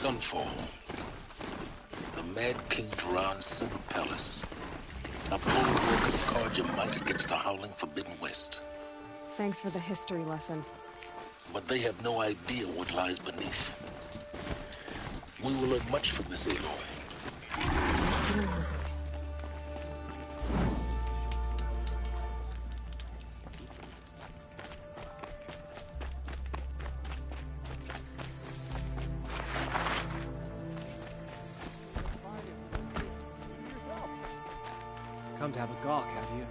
Sunfall. The Mad King Duran's Summer Palace. A bulwark of guard your might against the howling Forbidden West. Thanks for the history lesson. But they have no idea what lies beneath. We will learn much from this, Aloy. Come to have a gawk, have you?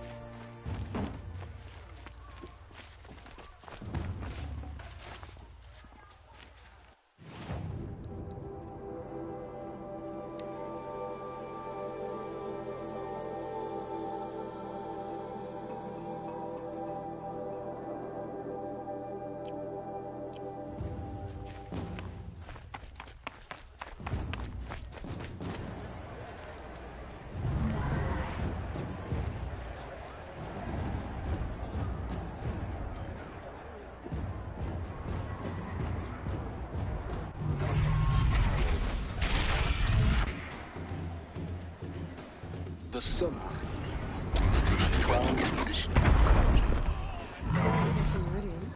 The summer. Proud tradition. It's a meridian.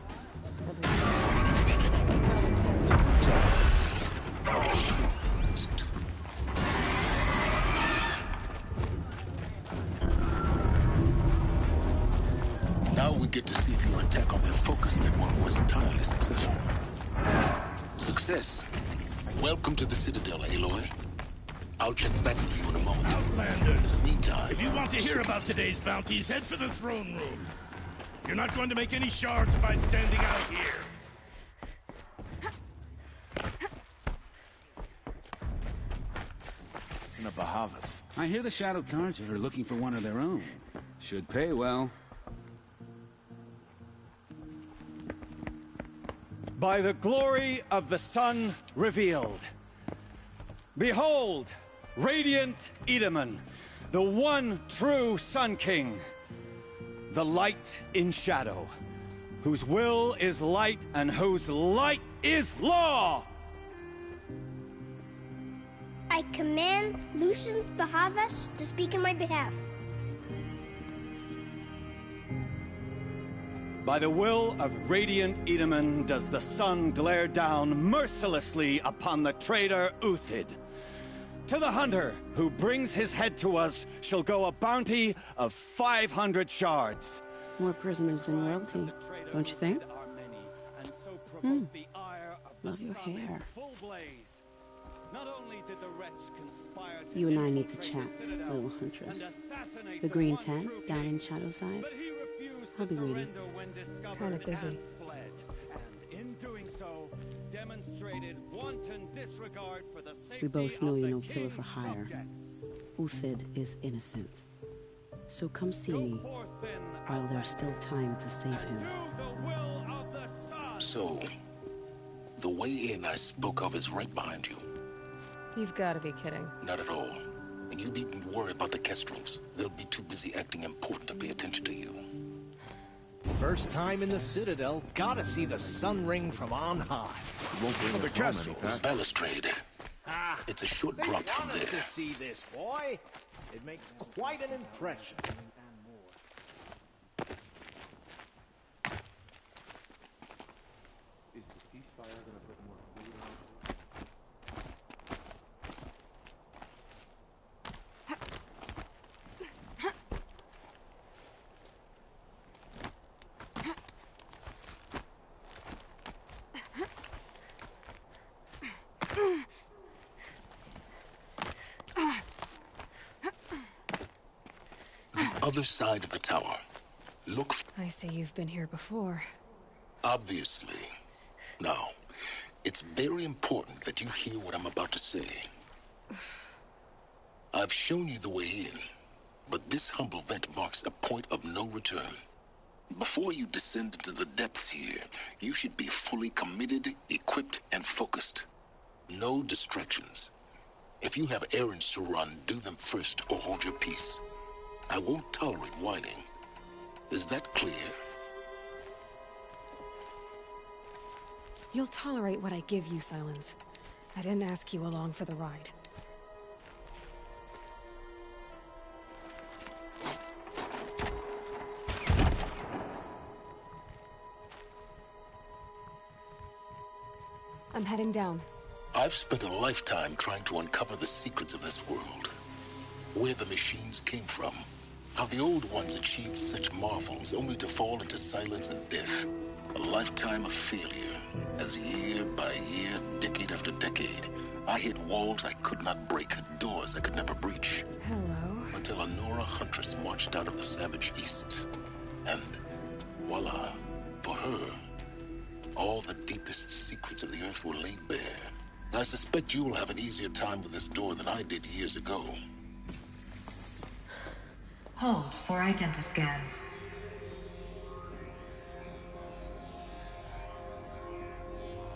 Now we get to see if your attack on their focus network was entirely successful. Success. Welcome to the Citadel, Aloy. I'll check back with you in a moment. Outlanders! Meantime, If you want to hear about today's bounties, head for the throne room. You're not going to make any shards by standing out here. In the Bahavas. I hear the Shadow Carja are looking for one of their own. Should pay well. By the glory of the sun revealed. Behold, radiant Edaman, the one true Sun King. The light in shadow, whose will is light and whose light is law! I command Lucius Bahavas to speak in my behalf. By the will of radiant Edaman does the sun glare down mercilessly upon the traitor Uthid. To the hunter who brings his head to us shall go a bounty of 500 shards. More prisoners than royalty, don't you think? Love your hair. You and I need to chat, little huntress. The green tent down in Shadowside? I'll be waiting. Kinda busy. We both know you're no killer for hire. Uthid is innocent. So come see me while there's still time to save him. So, the way in I spoke of is right behind you. You've got to be kidding. Not at all. And you needn't worry about the Kestrels. They'll be too busy acting important to pay attention to you. First time in the Citadel, gotta see the sun ring from on high. Won't bring the us home any faster. Balustrade. It's a short drop from Wanted there. to see this, boy. It makes quite an impression. Is the ceasefire gonna put more food on? Other side of the tower. Look. I see you've been here before. Obviously. Now, it's very important that you hear what I'm about to say. I've shown you the way in, but this humble vent marks a point of no return. Before you descend into the depths here, you should be fully committed, equipped, and focused. No distractions. If you have errands to run, do them first or hold your peace. I won't tolerate whining. Is that clear? You'll tolerate what I give you, Silence. I didn't ask you along for the ride. I'm heading down. I've spent a lifetime trying to uncover the secrets of this world. Where the machines came from. How the old ones achieved such marvels only to fall into silence and death. A lifetime of failure. As year by year, decade after decade, I hit walls I could not break, doors I could never breach. Hello. Until a Nora huntress marched out of the savage east. And voila, for her, all the deepest secrets of the Earth were laid bare. I suspect you will have an easier time with this door than I did years ago. Hold for identiscan.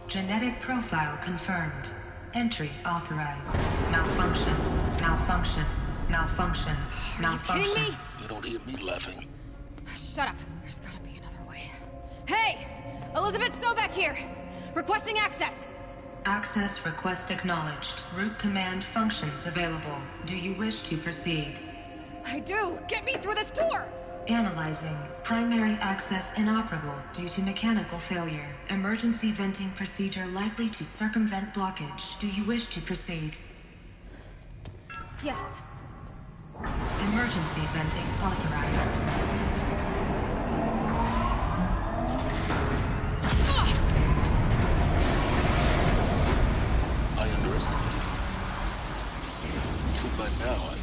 Genetic profile confirmed. Entry authorized. Malfunction. Malfunction. Malfunction. Malfunction. Are you kidding me? You don't hear me laughing. Shut up. There's gotta be another way. Hey! Elizabeth Sobek here! Requesting access! Access request acknowledged. Root command functions available. Do you wish to proceed? I do! Get me through this door! Analyzing. Primary access inoperable due to mechanical failure. Emergency venting procedure likely to circumvent blockage. Do you wish to proceed? Yes. Emergency venting authorized. I underestimated you. So by now,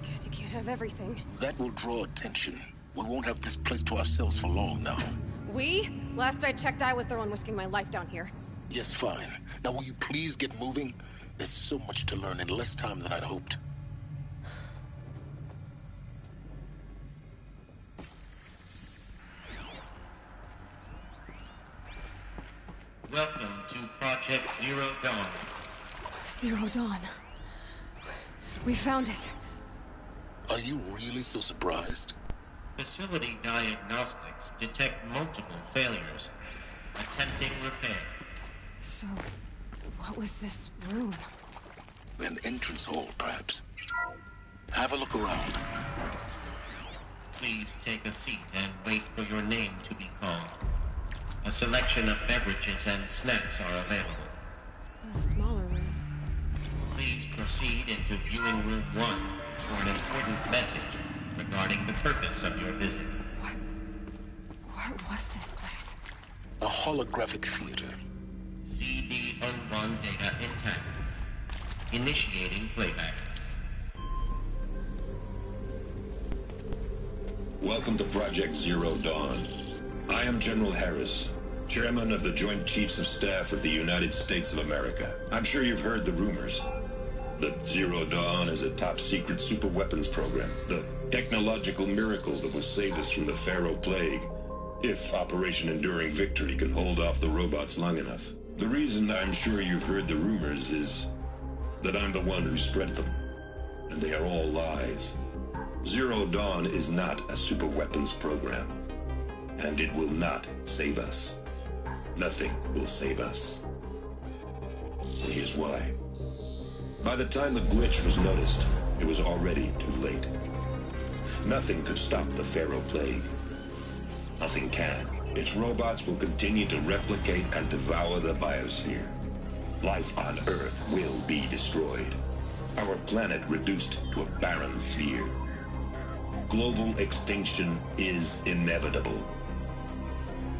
Guess you can't have everything. that will draw attention. We won't have this place to ourselves for long now. We? Last I checked, I was the one risking my life down here. Yes, fine. Now will you please get moving? There's so much to learn in less time than I'd hoped. Welcome to Project Zero Dawn. Zero Dawn. We found it. Are you really so surprised? Facility diagnostics detect multiple failures. Attempting repair. So, what was this room? An entrance hall, perhaps. Have a look around. Please take a seat and wait for your name to be called. A selection of beverages and snacks are available. A smaller room. Please proceed into viewing room 1 for an important message regarding the purpose of your visit. What was this place? A holographic theater. CD01 data intact. Initiating playback. Welcome to Project Zero Dawn. I am General Harris, Chairman of the Joint Chiefs of Staff of the United States of America. I'm sure you've heard the rumors. That Zero Dawn is a top-secret superweapons program. The technological miracle that will save us from the Pharaoh Plague, if Operation Enduring Victory can hold off the robots long enough. The reason I'm sure you've heard the rumors is that I'm the one who spread them. And they are all lies. Zero Dawn is not a superweapons program. And it will not save us. Nothing will save us. And here's why. By the time the glitch was noticed, it was already too late. Nothing could stop the Pharaoh Plague. Nothing can. Its robots will continue to replicate and devour the biosphere. Life on Earth will be destroyed. Our planet reduced to a barren sphere. Global extinction is inevitable.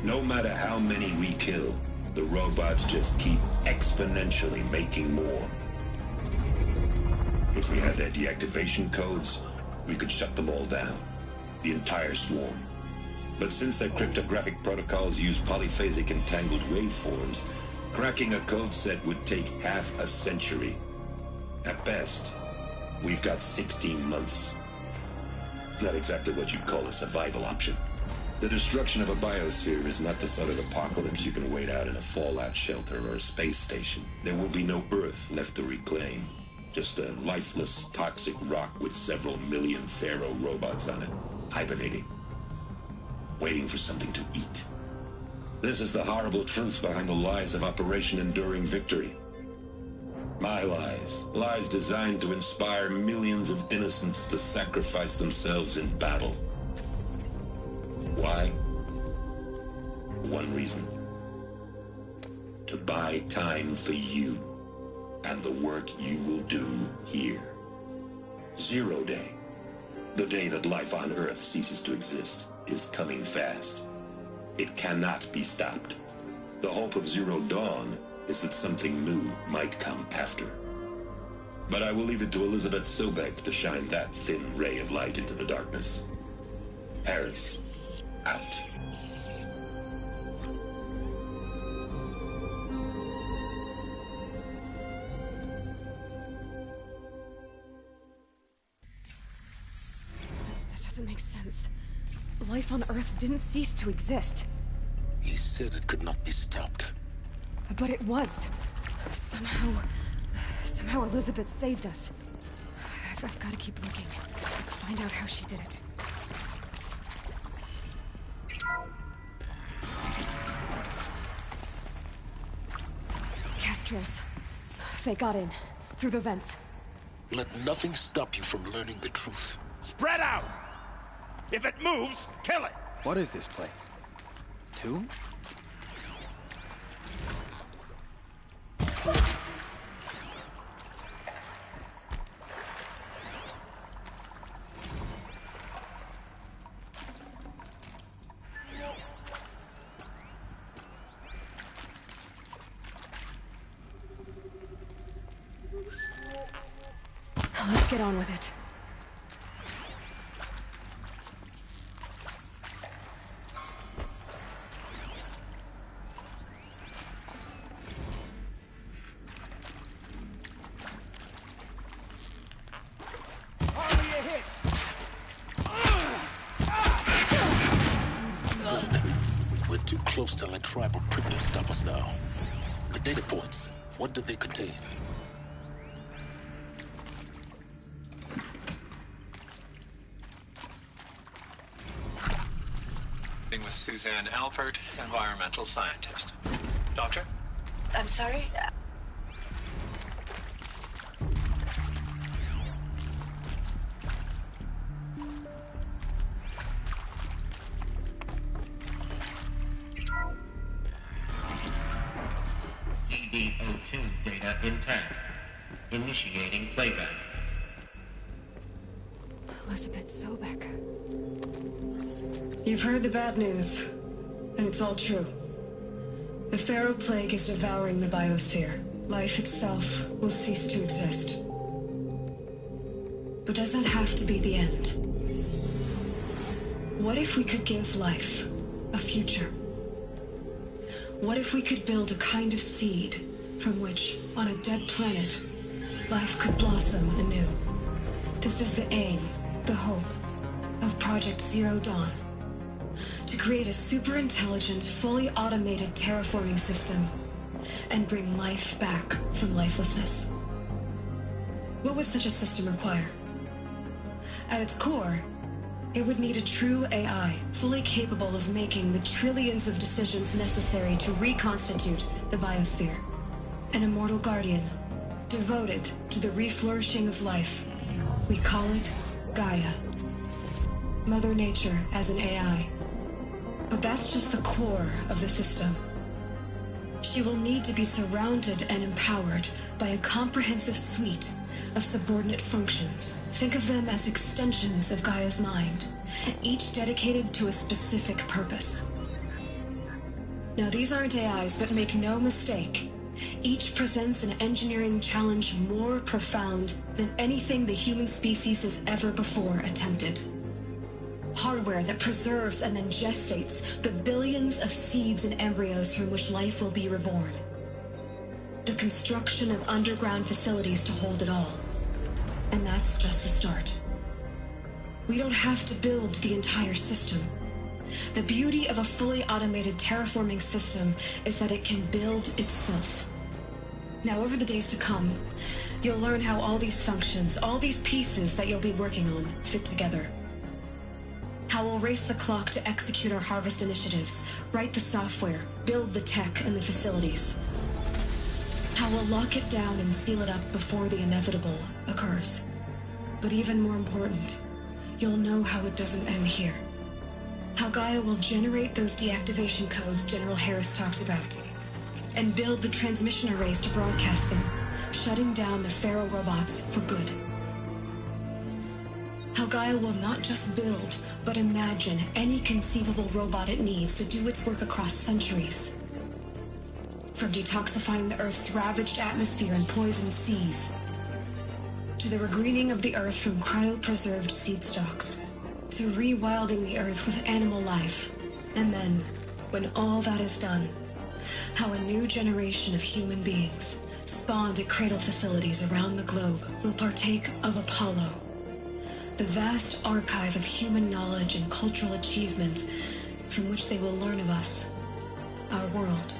No matter how many we kill, the robots just keep exponentially making more. If we had their deactivation codes, we could shut them all down. The entire swarm. But since their cryptographic protocols use polyphasic entangled waveforms, cracking a code set would take half a century. At best, we've got 16 months. Not exactly what you'd call a survival option. The destruction of a biosphere is not the sort of apocalypse you can wait out in a fallout shelter or a space station. There will be no Earth left to reclaim. Just a lifeless, toxic rock with several million Pharaoh robots on it, hibernating, waiting for something to eat. This is the horrible truth behind the lies of Operation Enduring Victory. My lies. Lies designed to inspire millions of innocents to sacrifice themselves in battle. Why? One reason. To buy time for you and the work you will do here. Zero Day, the day that life on Earth ceases to exist, is coming fast. It cannot be stopped. The hope of Zero Dawn is that something new might come after. But I will leave it to Elizabeth Sobek to shine that thin ray of light into the darkness. Harris, out. That doesn't make sense. Life on Earth didn't cease to exist. He said it could not be stopped. But it was. Somehow Elizabeth saved us. I've got to keep looking. Find out how she did it. Kestrels. They got in. Through the vents. Let nothing stop you from learning the truth. Spread out! If it moves, kill it! What is this place? Tomb? Let's get on with it. Close to let tribal prickers stop us now. The data points, what did they contain? With Suzanne Alpert, environmental scientist. Doctor? I'm sorry? CD02 data intact. Initiating playback. Elizabeth Sobek. You've heard the bad news, and it's all true. The Pharaoh Plague is devouring the biosphere. Life itself will cease to exist. But does that have to be the end? What if we could give life a future? What if we could build a kind of seed from which, on a dead planet, life could blossom anew? This is the aim, the hope, of Project Zero Dawn. To create a super-intelligent, fully automated terraforming system and bring life back from lifelessness. What would such a system require? At its core, it would need a true AI, fully capable of making the trillions of decisions necessary to reconstitute the biosphere. An immortal guardian, devoted to the reflourishing of life. We call it Gaia. Mother Nature as an AI. But that's just the core of the system. She will need to be surrounded and empowered by a comprehensive suite of subordinate functions. Think of them as extensions of Gaia's mind, each dedicated to a specific purpose. Now, these aren't AIs, but make no mistake, each presents an engineering challenge more profound than anything the human species has ever before attempted. Hardware that preserves and then gestates the billions of seeds and embryos from which life will be reborn. The construction of underground facilities to hold it all. And that's just the start. We don't have to build the entire system. The beauty of a fully automated terraforming system is that it can build itself. Now, over the days to come, you'll learn how all these functions, all these pieces that you'll be working on, fit together. How we'll race the clock to execute our harvest initiatives, write the software, build the tech and the facilities. How we'll lock it down and seal it up before the inevitable occurs. But even more important, you'll know how it doesn't end here. How Gaia will generate those deactivation codes General Harris talked about, and build the transmission arrays to broadcast them, shutting down the Pharaoh robots for good. How Gaia will not just build, but imagine any conceivable robot it needs to do its work across centuries. From detoxifying the Earth's ravaged atmosphere and poisoned seas, to the regreening of the Earth from cryopreserved seed stalks, to rewilding the Earth with animal life. And then, when all that is done, how a new generation of human beings, spawned at cradle facilities around the globe, will partake of Apollo, the vast archive of human knowledge and cultural achievement from which they will learn of us, our world.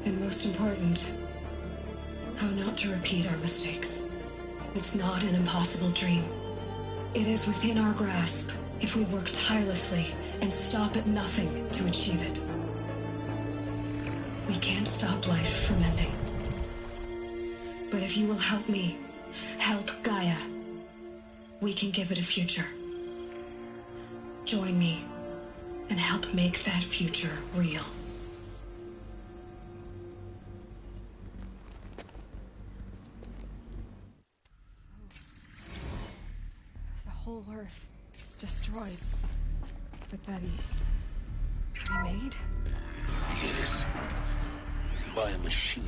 And most important, how not to repeat our mistakes. It's not an impossible dream. It is within our grasp if we work tirelessly and stop at nothing to achieve it. We can't stop life from ending. But if you will help me, help Gaia, we can give it a future. Join me and help make that future real. The whole Earth destroyed, but then remade? Yes. By a machine.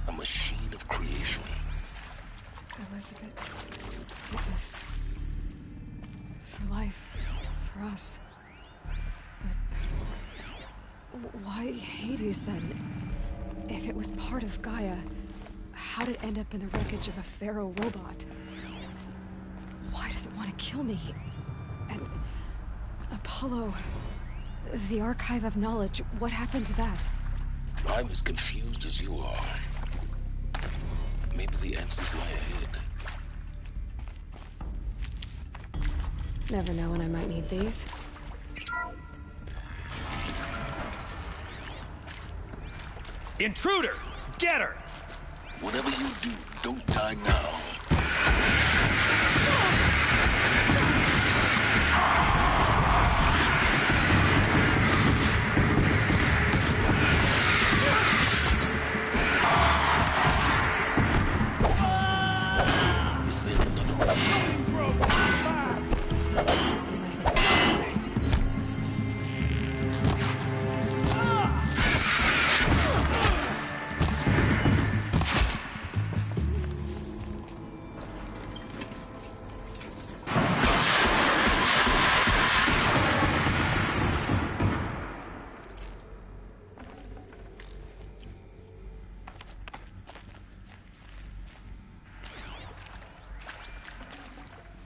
A machine of creation. Elizabeth did this. For life. For us. But why Hades then? If it was part of Gaia, how did it end up in the wreckage of a Pharaoh robot? Why does it want to kill me? And Apollo, the archive of knowledge, what happened to that? I'm as confused as you are. Maybe the answers lie ahead. Never know when I might need these. Intruder! Get her! Whatever you do, don't die now.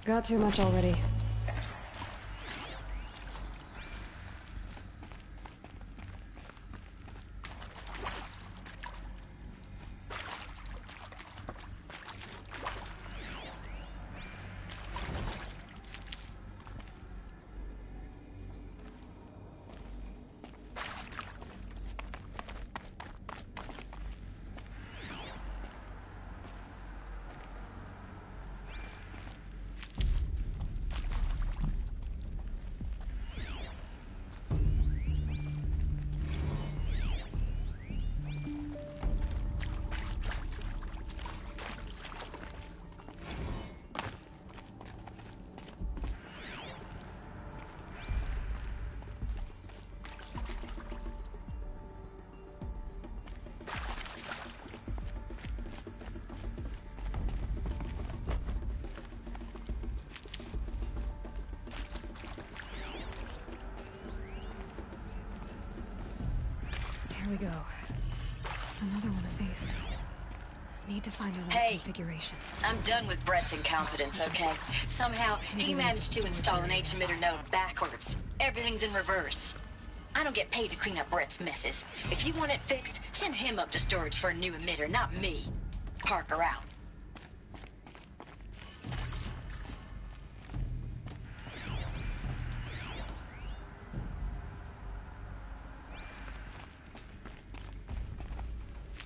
Got too much already. Here we go. Another one of these. Need to find the right configuration. I'm done with Brett's incompetence, okay? Somehow, he managed to install an H-emitter node backwards. Everything's in reverse. I don't get paid to clean up Brett's messes. If you want it fixed, send him up to storage for a new emitter, not me. Parker out.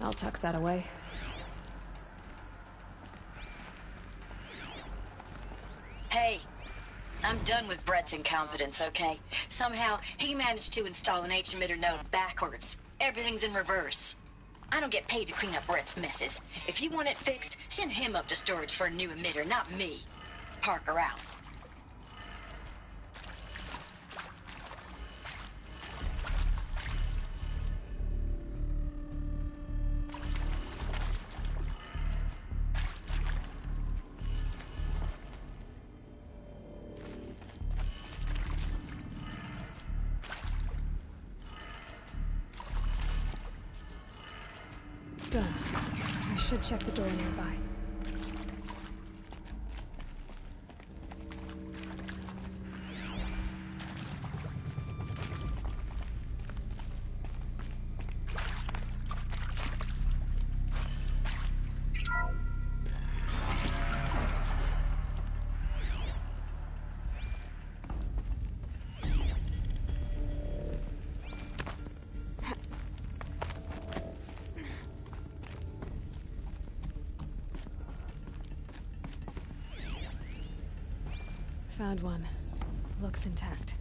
I'll tuck that away. Hey, I'm done with Brett's incompetence, okay? Somehow, he managed to install an H-emitter node backwards. Everything's in reverse. I don't get paid to clean up Brett's messes. If you want it fixed, send him up to storage for a new emitter, not me. Parker out. Done. I should check the door nearby. Found one. Looks intact.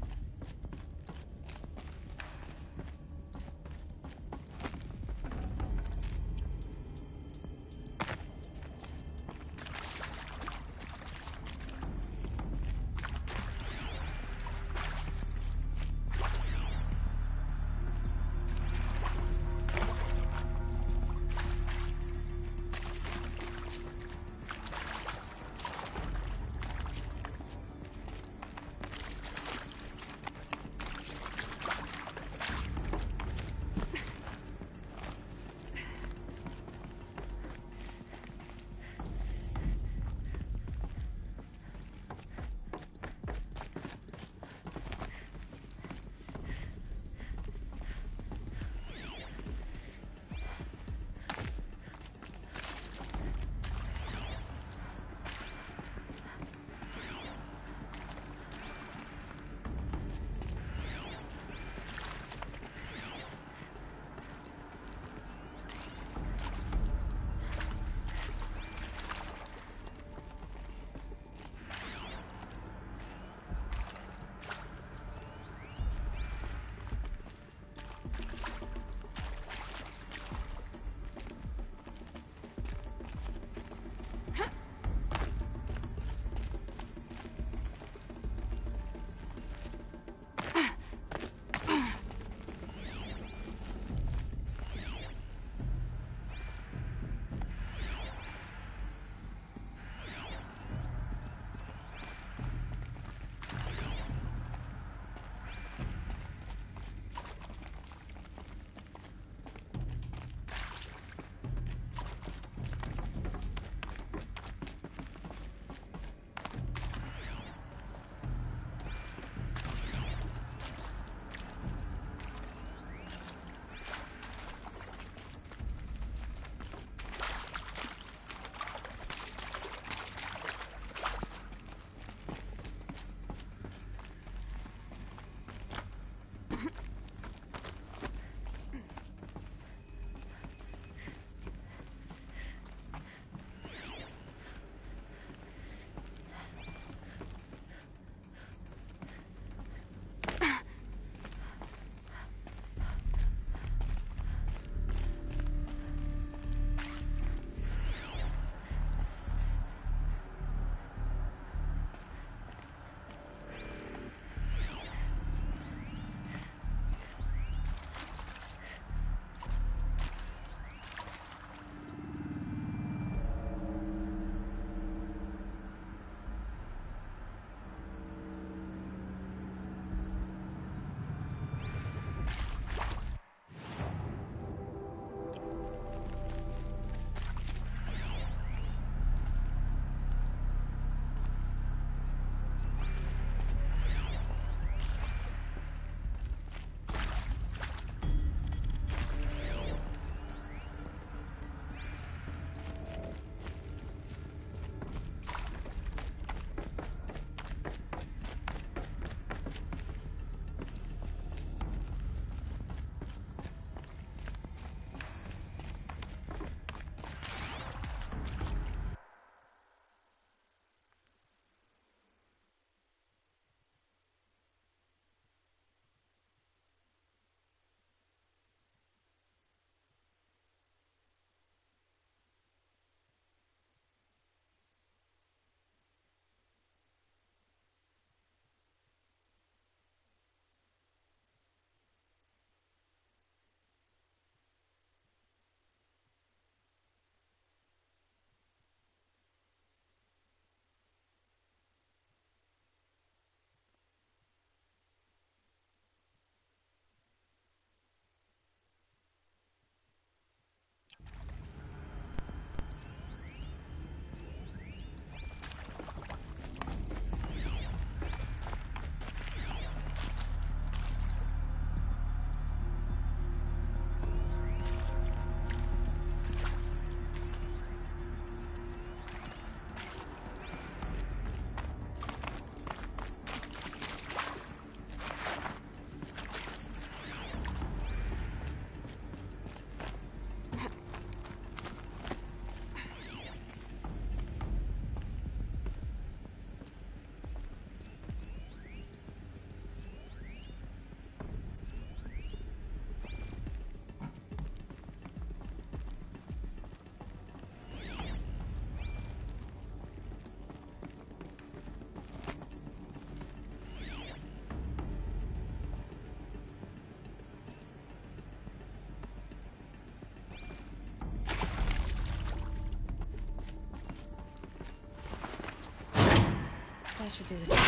That should do the trick.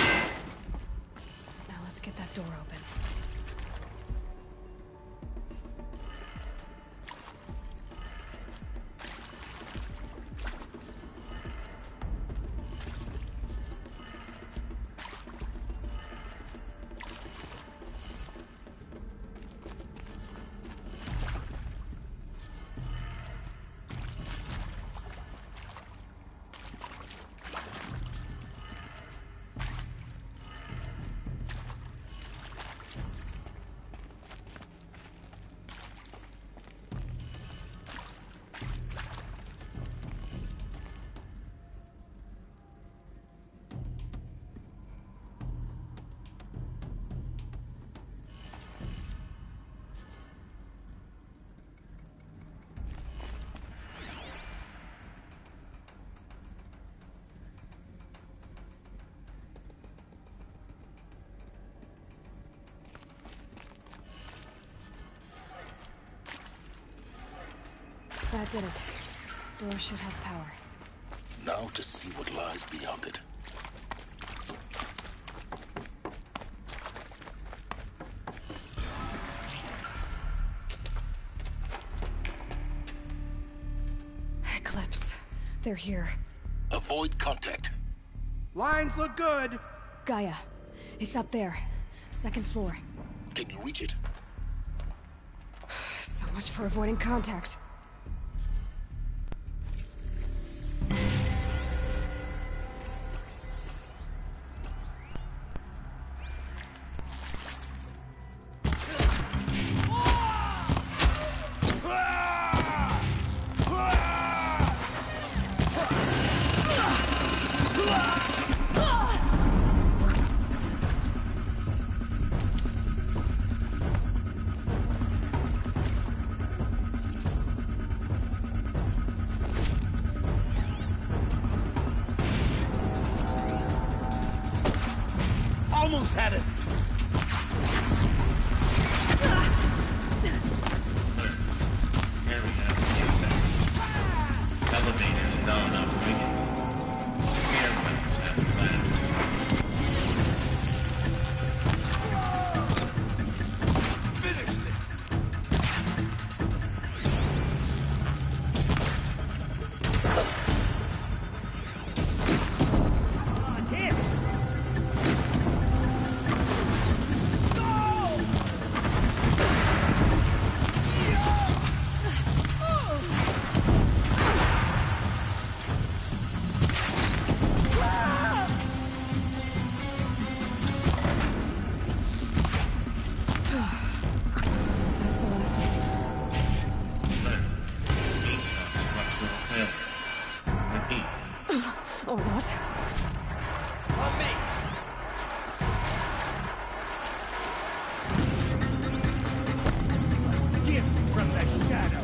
Now let's get that door open. That did it. Door should have power. Now to see what lies beyond it. Eclipse. They're here. Avoid contact. Lines look good. Gaia. It's up there. Second floor. Can you reach it? So much for avoiding contact. Almost had it. Here we have the access. Elevators non-operated. Air wells have collapsed. Or not. On me. Gift from the shadow.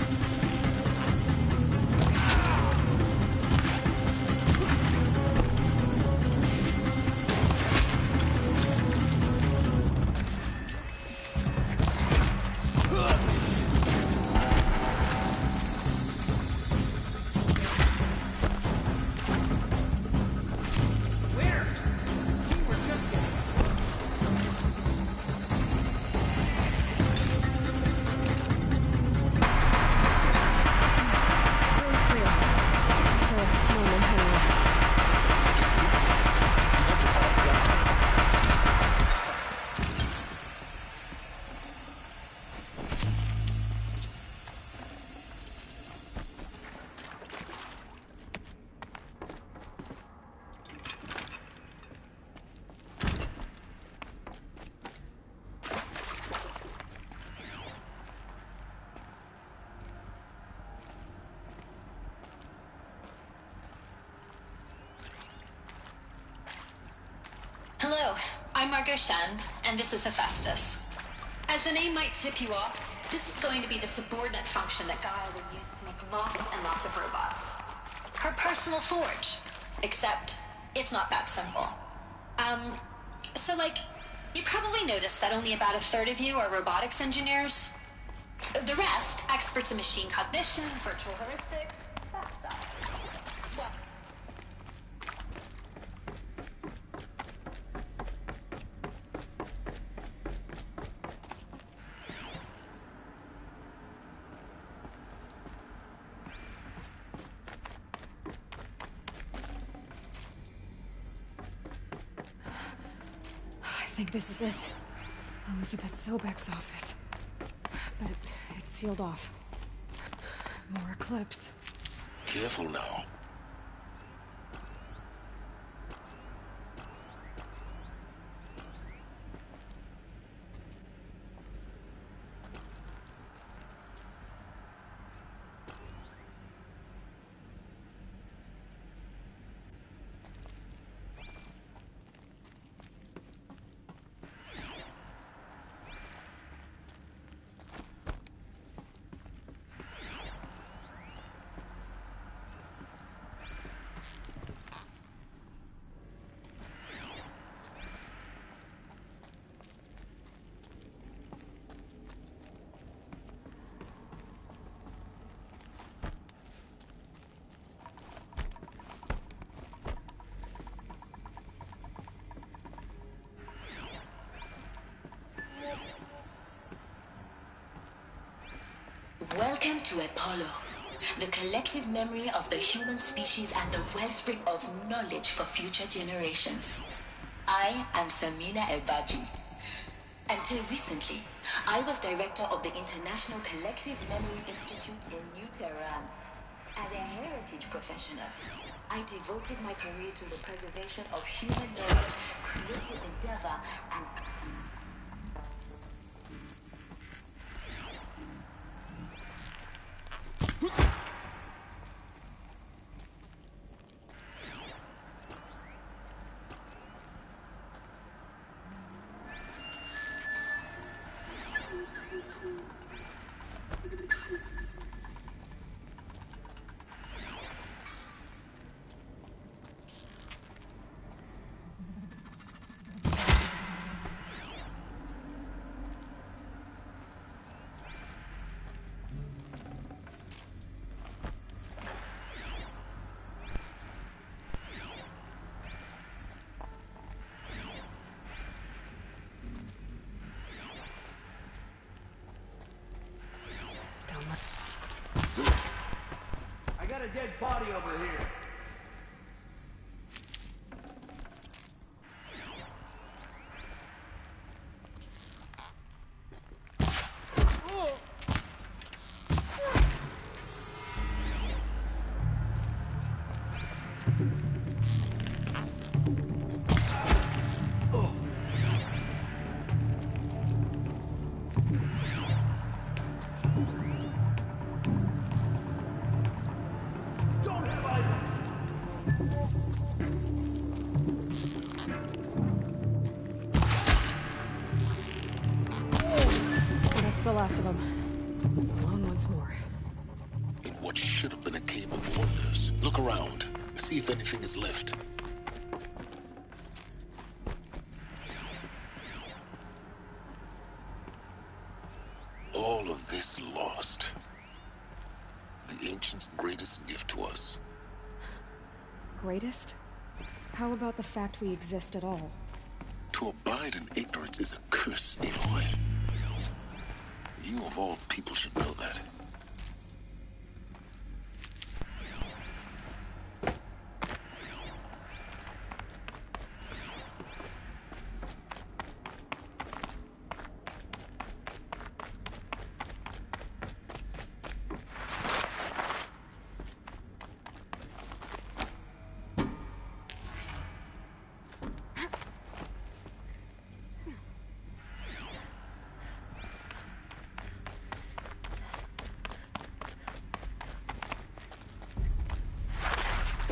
Hello, I'm Margot Shen, and this is Hephaestus. As the name might tip you off, this is going to be the subordinate function that Gaia will use to make lots and lots of robots. Her personal forge. Except, it's not that simple. So you probably noticed that only about a third of you are robotics engineers. The rest, experts in machine cognition, virtual heuristics, that stuff. think this is it. Elizabeth Sobek's office. But it's sealed off. More Eclipse. Careful now. Welcome to Apollo, the collective memory of the human species and the wellspring of knowledge for future generations. I am Samina Elbaji. Until recently, I was director of the International Collective Memory Institute in New Tehran. As a heritage professional, I devoted my career to the preservation of human knowledge, creative endeavor, and I got a dead body over here. The last of them. Alone once more. In what should have been a cave of wonders. Look around. See if anything is left. All of this lost. The ancients' greatest gift to us. Greatest? How about the fact we exist at all? To abide in ignorance is a curse, Aloy. You of all people should know that.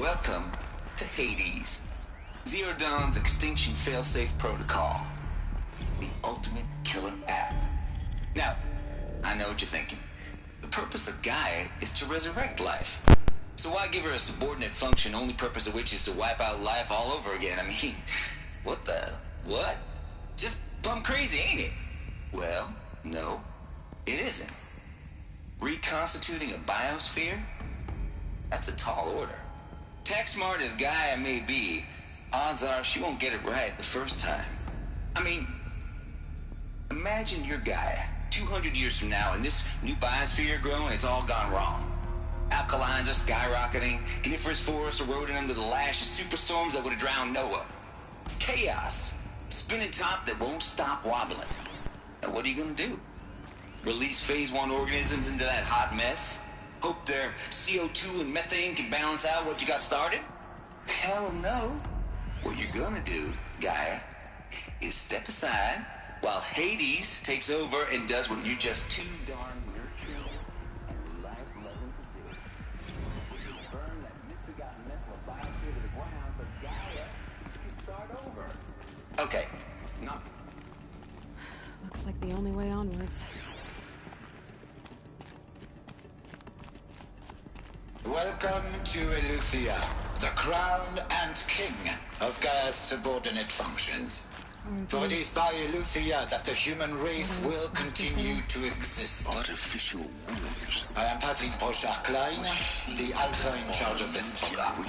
Welcome to Hades, Zero Dawn's extinction failsafe protocol, the ultimate killer app. Now, I know what you're thinking. The purpose of Gaia is to resurrect life. So why give her a subordinate function, only purpose of which is to wipe out life all over again? I mean, what? Just plumb crazy, ain't it? Well, no, it isn't. Reconstituting a biosphere? That's a tall order. Tech smart as Gaia may be, odds are she won't get it right the first time. I mean, imagine you're Gaia, 200 years from now, and this new biosphere growing, it's all gone wrong. Alkalines are skyrocketing, coniferous forests eroding under the lash of superstorms that would have drowned Noah. It's chaos. spinning top that won't stop wobbling. Now what are you gonna do? Release Phase 1 organisms into that hot mess? Hope their CO2 and methane can balance out what you got started? Hell no. What you're gonna do, Gaia, is step aside while Hades takes over and does what you just too darn nurturing and life-loving to do. Burn that misbegotten missile of biosphere to the ground so Gaia can start over. Okay, not... Looks like the only way onwards. Welcome to Eleuthia, the crown and king of Gaia's subordinate functions. For it is by Eleuthia that the human race will continue to exist. Artificial wombs. I am Patrick Brochard-Klein, the alpha in charge of this program.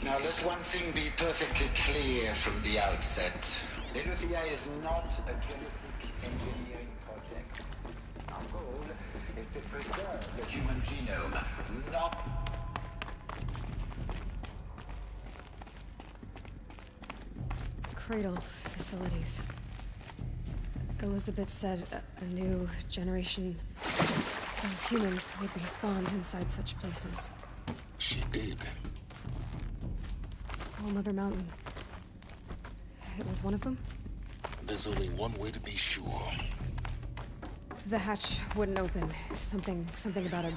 Now let one thing be perfectly clear from the outset. Eleuthia is not a genetic engineering project. Our goal is to preserve the human genome, not... Cradle facilities. Elizabeth said a new generation of humans would be spawned inside such places. She did. All Mother Mountain. It was one of them? There's only one way to be sure. The hatch wouldn't open. Something about a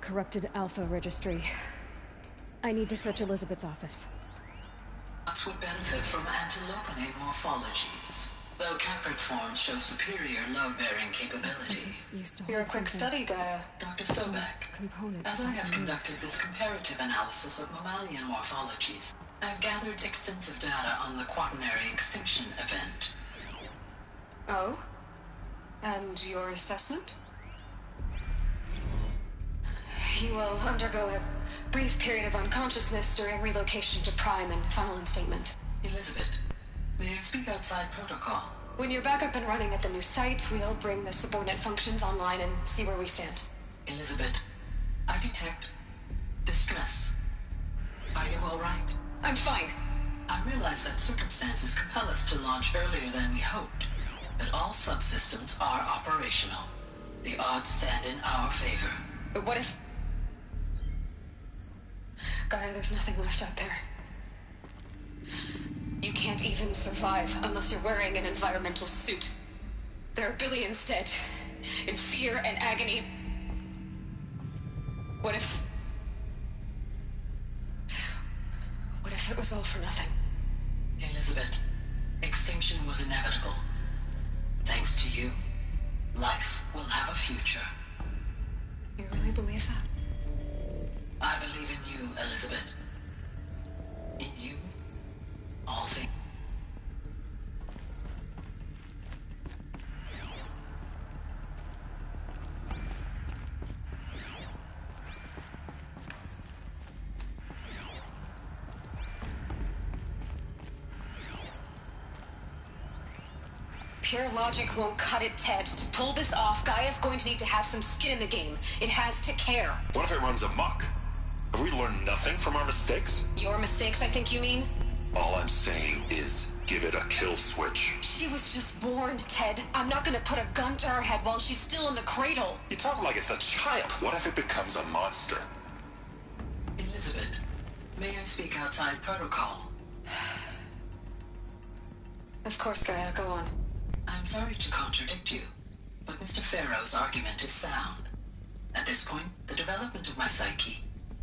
corrupted alpha registry. I need to search Elizabeth's office. Us would benefit from antilopenate morphologies, though Caprid forms show superior load-bearing capability. You're a quick study, Gaia, Dr. Sobek. As I have conducted this comparative analysis of mammalian morphologies, I've gathered extensive data on the quaternary extinction event. Oh? And your assessment? You will undergo a brief period of unconsciousness during relocation to Prime and final instatement. Elizabeth, may I speak outside protocol? When you're back up and running at the new site, we'll bring the subordinate functions online and see where we stand. Elizabeth, I detect distress. Are you all right? I'm fine. I realize that circumstances compel us to launch earlier than we hoped, but all subsystems are operational. The odds stand in our favor. But what if... Gaia, there's nothing left out there. You can't even survive unless you're wearing an environmental suit. There are billions dead, in fear and agony. What if it was all for nothing? Elizabeth, extinction was inevitable. Thanks to you, life will have a future. You really believe that? I believe in you, Elizabeth. In you, all things. Pure logic won't cut it, Ted. To pull this off, Gaia's going to need to have some skin in the game. It has to care. What if it runs amok? Have we learned nothing from our mistakes? Your mistakes, I think you mean? All I'm saying is, give it a kill switch. She was just born, Ted. I'm not gonna put a gun to her head while she's still in the cradle. You talk like it's a child. What if it becomes a monster? Elizabeth, may I speak outside protocol? Of course, Gaia, go on. I'm sorry to contradict you, but Mr. Farrow's argument is sound. At this point, the development of my psyche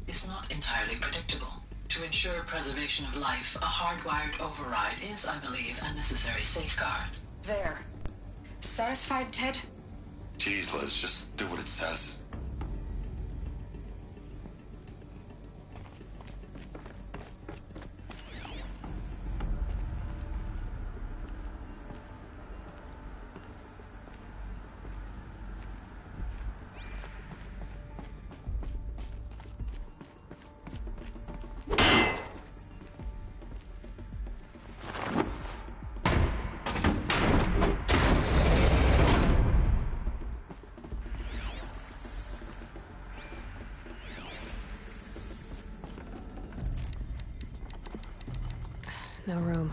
is not entirely predictable. To ensure preservation of life, a hardwired override is, I believe, a necessary safeguard. There. Satisfied, Ted? Jeez, Liz, just do what it says. No room.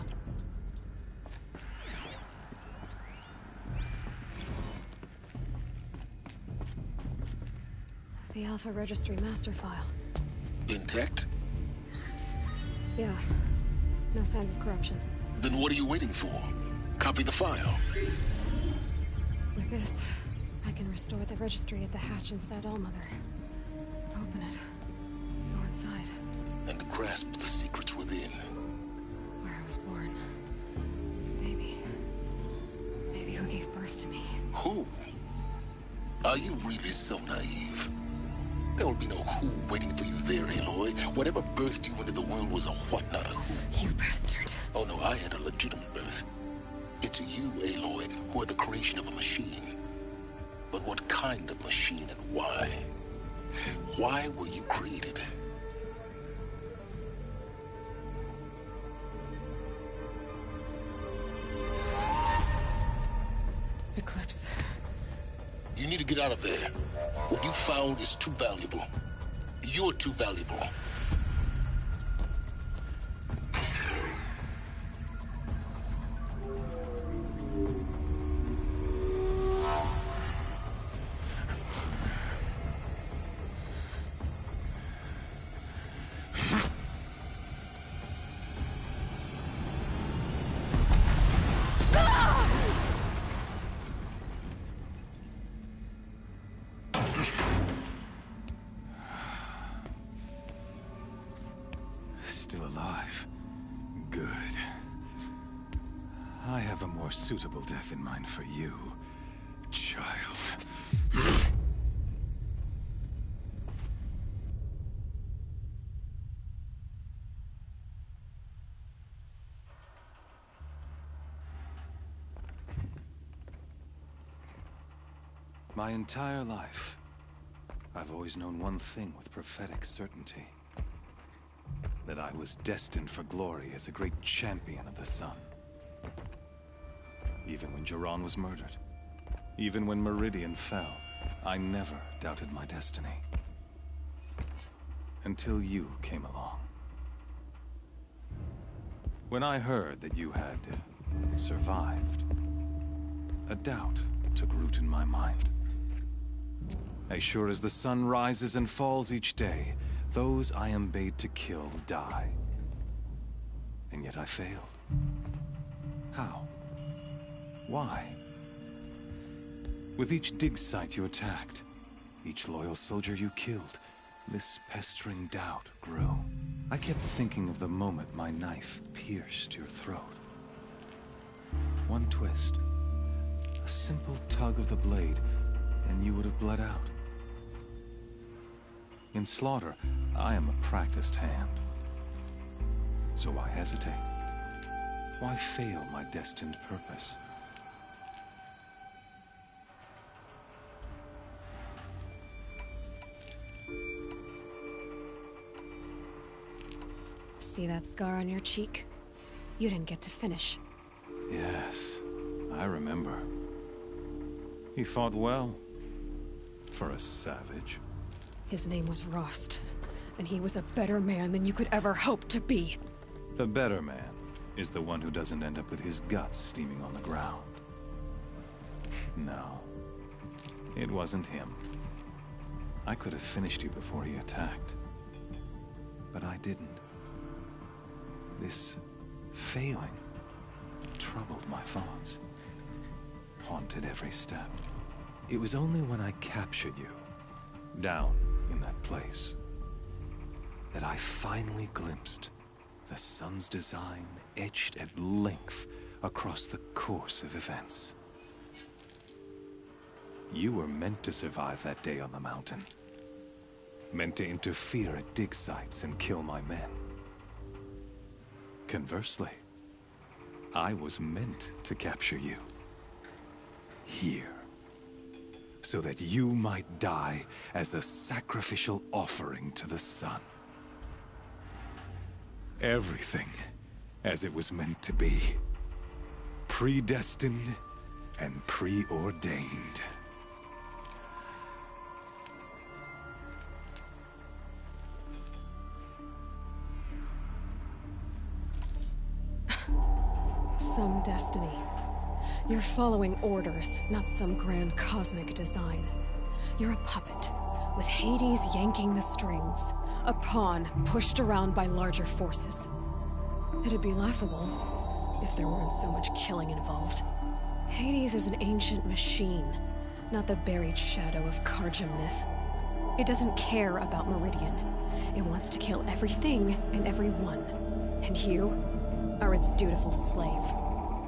The Alpha Registry master file. Intact? Yeah. No signs of corruption. Then what are you waiting for? Copy the file. With this, I can restore the registry at the hatch inside Allmother. Open it. Go inside. And grasp the secrets within. Where I was born. Maybe who gave birth to me. Who? Are you really so naive? There will be no who waiting for you there, Aloy. Whatever birthed you into the world was a what, not a who. You bastard. Oh no, I had a legitimate birth. It's you, Aloy, who are the creation of a machine. But what kind of machine and why? Why were you created? Eclipse. You need to get out of there. What you found is too valuable. You're too valuable. Still alive. Good. I have a more suitable death in mind for you, child. My entire life, I've always known one thing with prophetic certainty. That I was destined for glory as a great champion of the sun. Even when Jiran was murdered, even when Meridian fell, I never doubted my destiny. Until you came along. When I heard that you had survived, a doubt took root in my mind. As sure as the sun rises and falls each day, those I am bade to kill die. And yet I failed. How? Why? With each dig site you attacked, each loyal soldier you killed, this pestering doubt grew. I kept thinking of the moment my knife pierced your throat. One twist, a simple tug of the blade, and you would have bled out. In slaughter, I am a practiced hand. So why hesitate? Why fail my destined purpose? See that scar on your cheek? You didn't get to finish. Yes, I remember. He fought well. For a savage. His name was Rost, and he was a better man than you could ever hope to be. The better man is the one who doesn't end up with his guts steaming on the ground. No, it wasn't him. I could have finished you before he attacked. But I didn't. This failing troubled my thoughts, haunted every step. It was only when I captured you, down in that place, that I finally glimpsed the sun's design etched at length across the course of events. You were meant to survive that day on the mountain. Meant to interfere at dig sites and kill my men. Conversely, I was meant to capture you. Here. So that you might die as a sacrificial offering to the sun. Everything as it was meant to be. Predestined and preordained. Some destiny. You're following orders, not some grand cosmic design. You're a puppet, with Hades yanking the strings. A pawn pushed around by larger forces. It'd be laughable if there weren't so much killing involved. Hades is an ancient machine, not the buried shadow of Carja myth. It doesn't care about Meridian. It wants to kill everything and everyone. And you are its dutiful slave.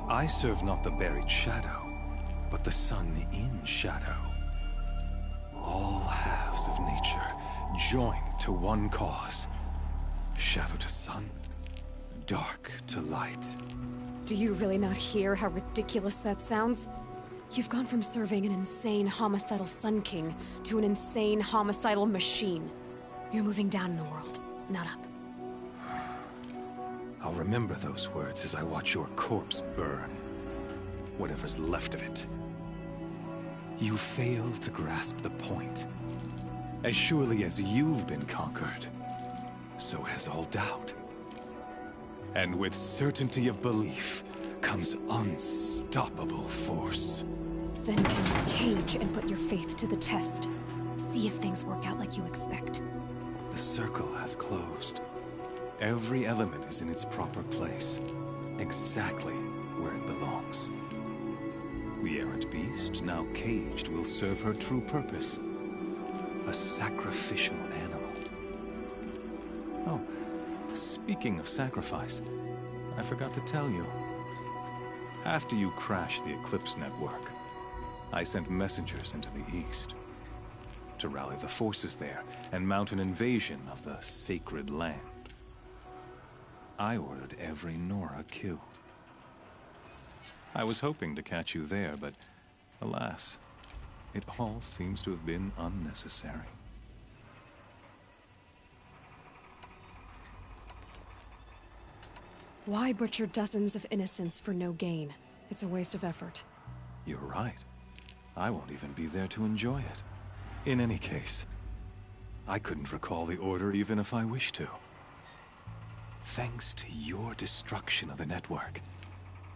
I serve not the buried shadow, but the sun in shadow. All halves of nature joined to one cause. Shadow to sun, dark to light. Do you really not hear how ridiculous that sounds? You've gone from serving an insane homicidal Sun King to an insane homicidal machine. You're moving down in the world, not up. I'll remember those words as I watch your corpse burn. Whatever's left of it. You fail to grasp the point. As surely as you've been conquered, so has all doubt. And with certainty of belief comes unstoppable force. Then come this cage and put your faith to the test. See if things work out like you expect. The circle has closed. Every element is in its proper place, exactly where it belongs. The errant beast, now caged, will serve her true purpose. A sacrificial animal. Oh, speaking of sacrifice, I forgot to tell you. After you crashed the Eclipse network, I sent messengers into the east to rally the forces there and mount an invasion of the sacred land. I ordered every Nora killed. I was hoping to catch you there, but alas, it all seems to have been unnecessary. Why butcher dozens of innocents for no gain? It's a waste of effort. You're right. I won't even be there to enjoy it. In any case, I couldn't recall the order even if I wished to. Thanks to your destruction of the network,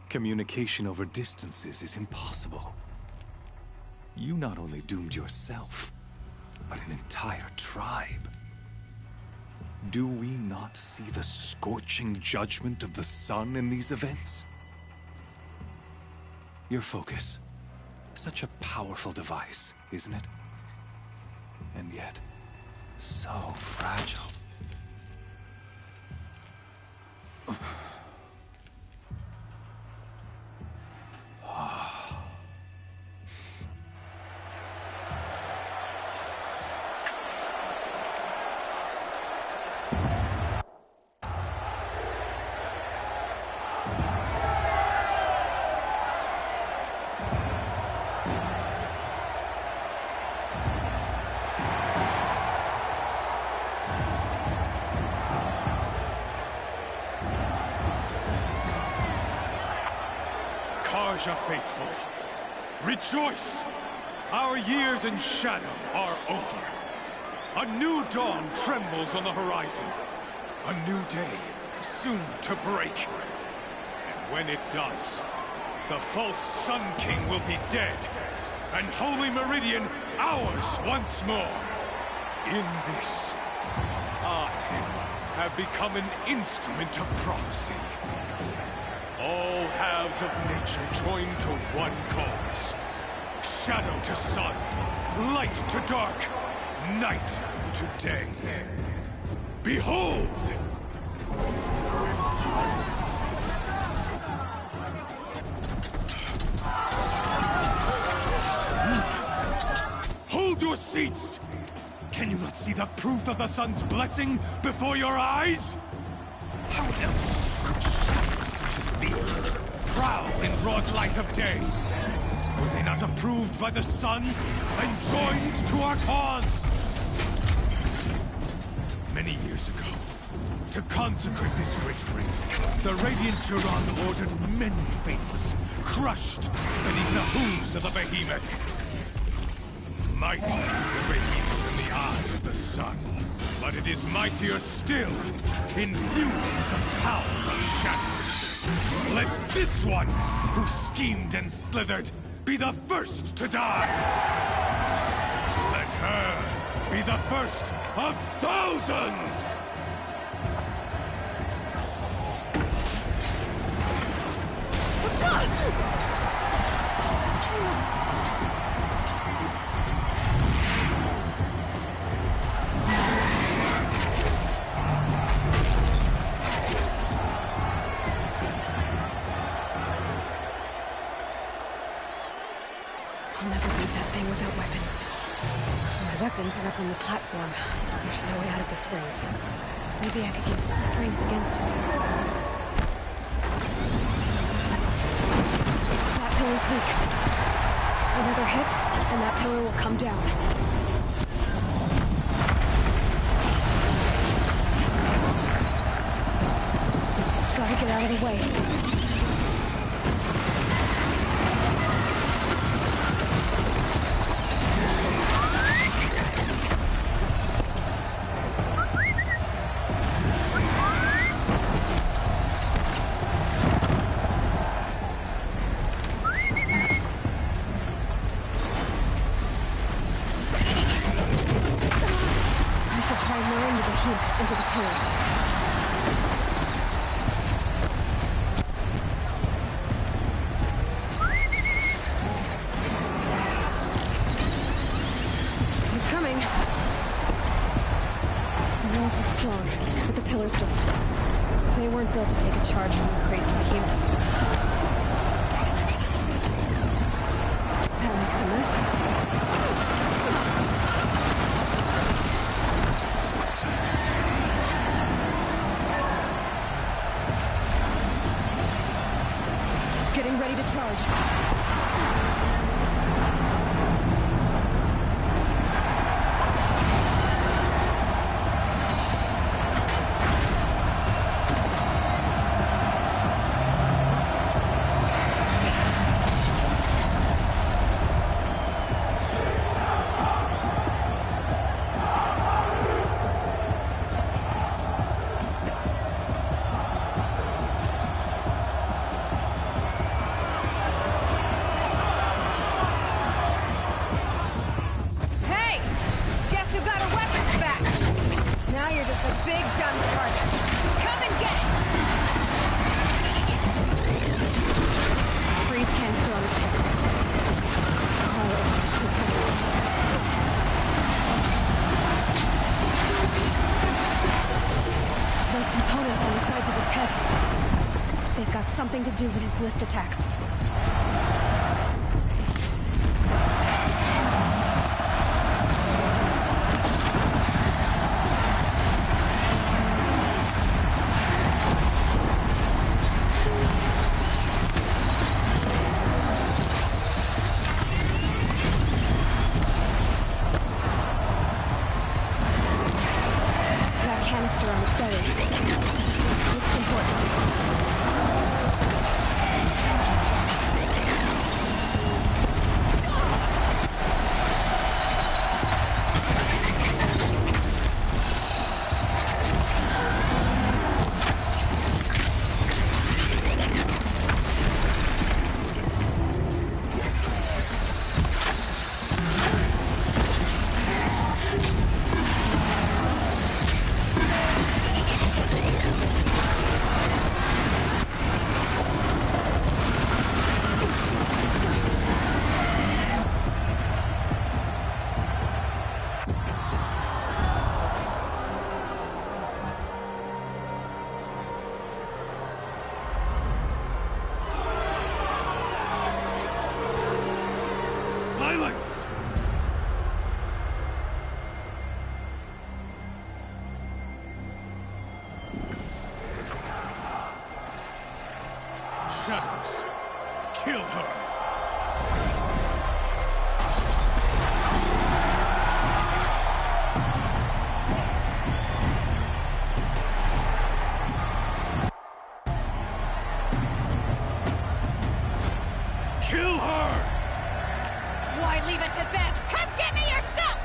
communication over distances is impossible. You not only doomed yourself, but an entire tribe. Do we not see the scorching judgment of the sun in these events? Your focus. Such a powerful device, isn't it? And yet, so fragile. Carja faithful, rejoice! Our years in shadow are over. A new dawn trembles on the horizon. A new day soon to break. And when it does, the false Sun King will be dead, and Holy Meridian ours once more. In this, I have become an instrument of prophecy. All halves of nature joined to one cause. Shadow to sun, light to dark, night to day. Behold! Hold your seats! Can you not see the proof of the sun's blessing before your eyes? How else could shadows such as these prowl in broad light of day? Were they not approved by the sun and joined to our cause? Many years ago, to consecrate this great ring, the Radiant Turan ordered many faithless, crushed beneath the hooves of the behemoth. Mighty is the radiance in the eyes of the sun, but it is mightier still, infused with the power of shadow. Let this one, who schemed and slithered, be the first to die. Let her be the first of thousands! I'll never beat that thing without weapons. My weapons are up on the platform. There's no way out of this ring. Maybe I could use its strength against it. That pillar's weak. Another hit, and that pillar will come down. Gotta get out of the way. Into the pillars. He's coming. The walls look strong, but the pillars don't. They weren't built to take a charge from a crazed behemoth. That makes a mess. Getting ready to charge. Something to do with his lift attacks. That canister on its belly. It's important. Shadows. Kill her. Kill her! Why leave it to them? Come get me yourself!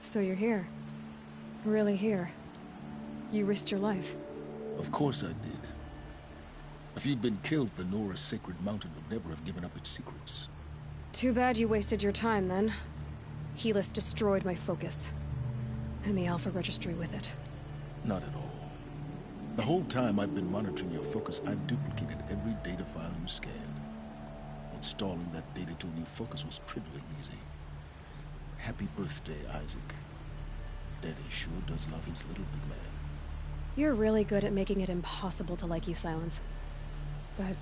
So you're here. Really here. You risked your life. Of course I did. If you'd been killed, the Nora's Sacred Mountain would never have given up its secrets. Too bad you wasted your time, then. Helis destroyed my focus. And the Alpha Registry with it. Not at all. The whole time I've been monitoring your focus, I've duplicated every data file you scanned. Installing that data to a new focus was trivially easy. Happy birthday, Isaac. Daddy sure does love his little big man. You're really good at making it impossible to like you, Silence. But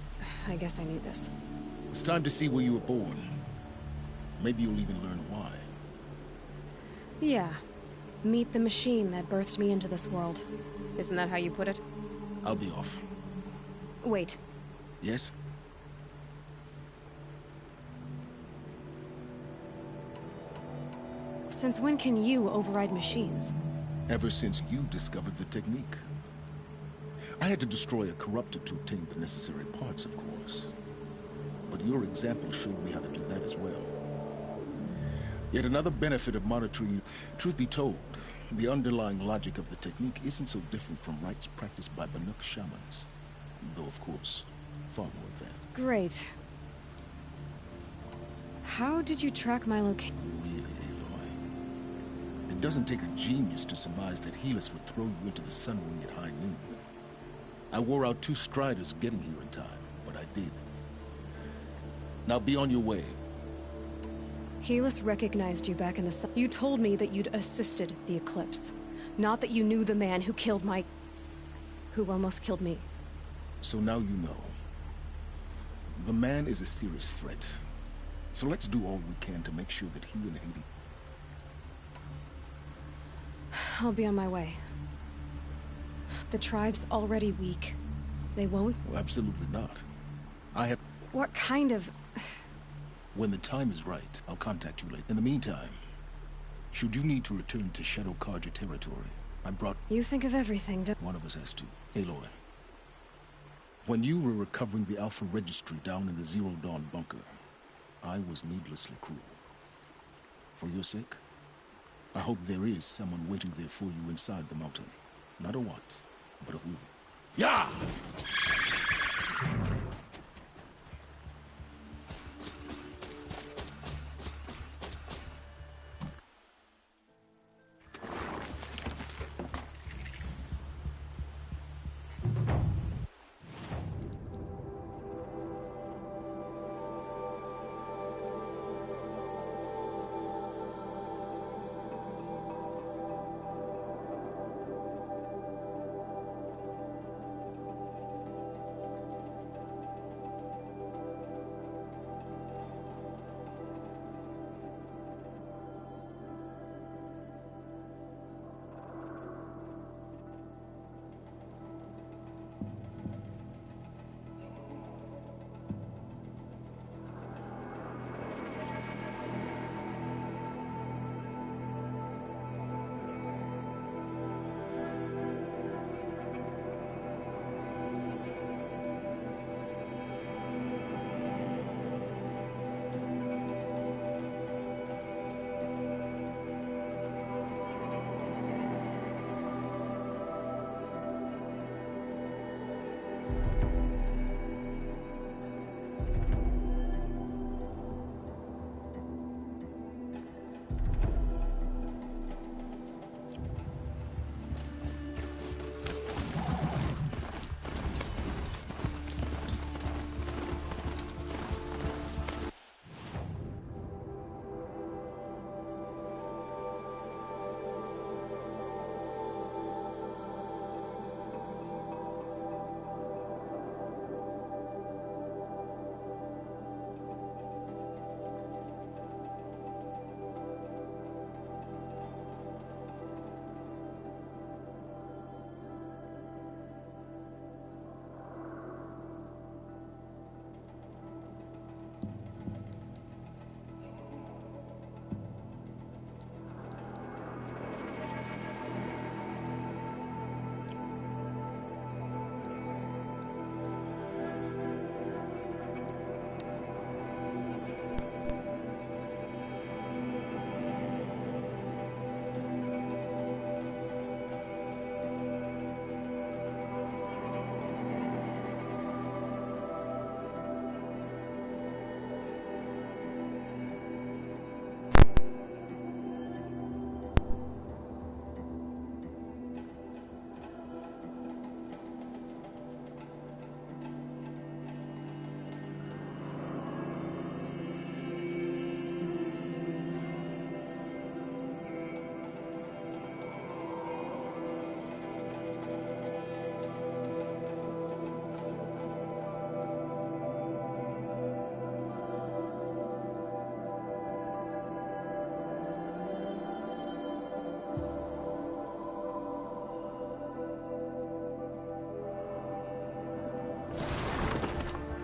I guess I need this. It's time to see where you were born. Maybe you'll even learn why. Yeah. Meet the machine that birthed me into this world. Isn't that how you put it? I'll be off. Wait. Yes? Since when can you override machines? Ever since you discovered the technique. I had to destroy a corruptor to obtain the necessary parts, of course. But your example showed me how to do that as well. Yet another benefit of monitoring. Truth be told, the underlying logic of the technique isn't so different from rites practiced by Banuk shamans. Though, of course, far more advanced. Great. How did you track my location? Really, Aloy? It doesn't take a genius to surmise that Helis would throw you into the Sun Ring at high noon. I wore out 2 striders getting here in time, but I did. Now be on your way. Helis recognized you back in the sun. You told me that you'd assisted the Eclipse. Not that you knew the man who killed my... who almost killed me. So now you know. The man is a serious threat. So let's do all we can to make sure that he and Hades... I'll be on my way. The tribe's already weak. They won't... Well, absolutely not. I have... What kind of... When the time is right, I'll contact you later. In the meantime, should you need to return to Shadow Carja territory, I brought... You think of everything, don't... One of us has to. Aloy. When you were recovering the Alpha Registry down in the Zero Dawn bunker, I was needlessly cruel. For your sake, I hope there is someone waiting there for you inside the mountain. Not a what, but a who. Yeah!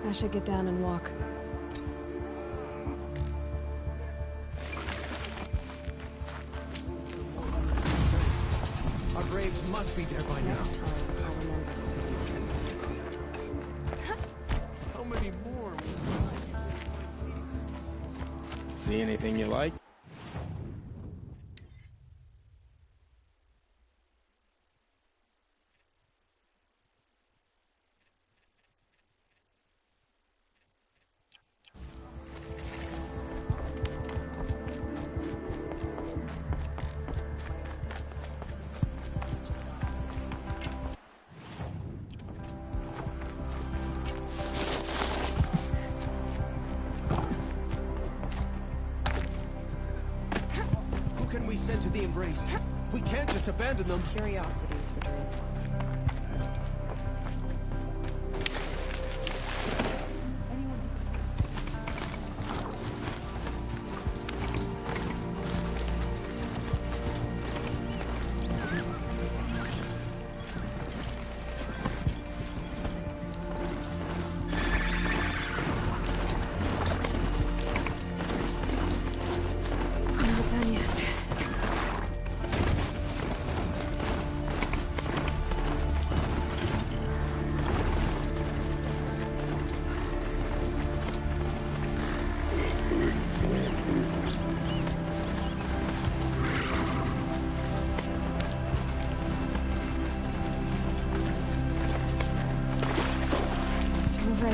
I should get down and walk. Our braves must be there by now. Next time, I'll remember. How many more? See anything you like? We send to the Embrace. We can't just abandon them. Curiosities for dreams.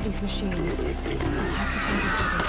These machines. I'll have to find each other.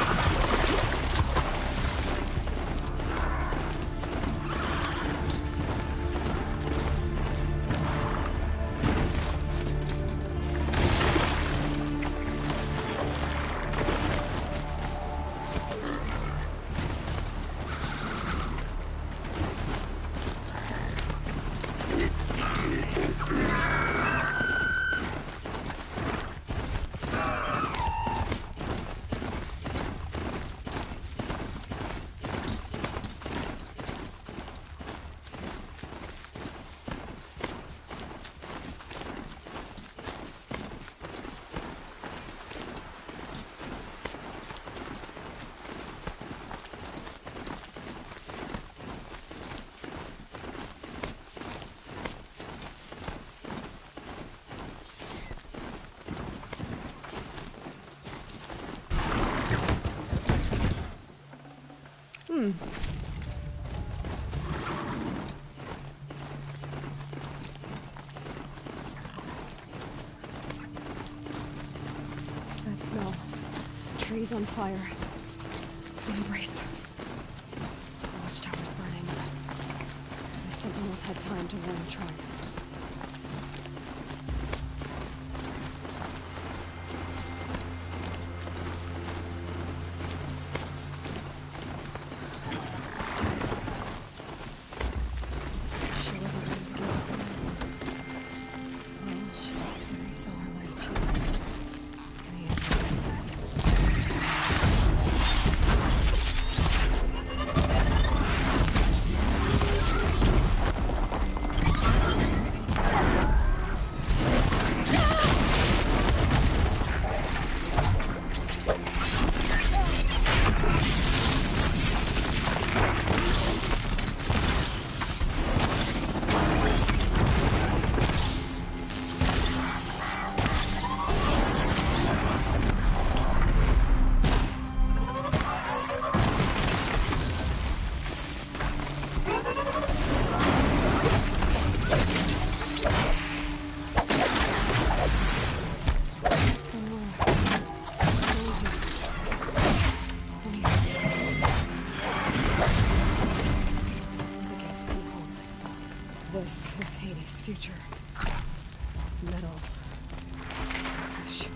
That smell. Trees on fire. The Embrace. The watchtower's burning. The Sentinels had time to warn the tribe. This is Hades' future. Metal. Flesh.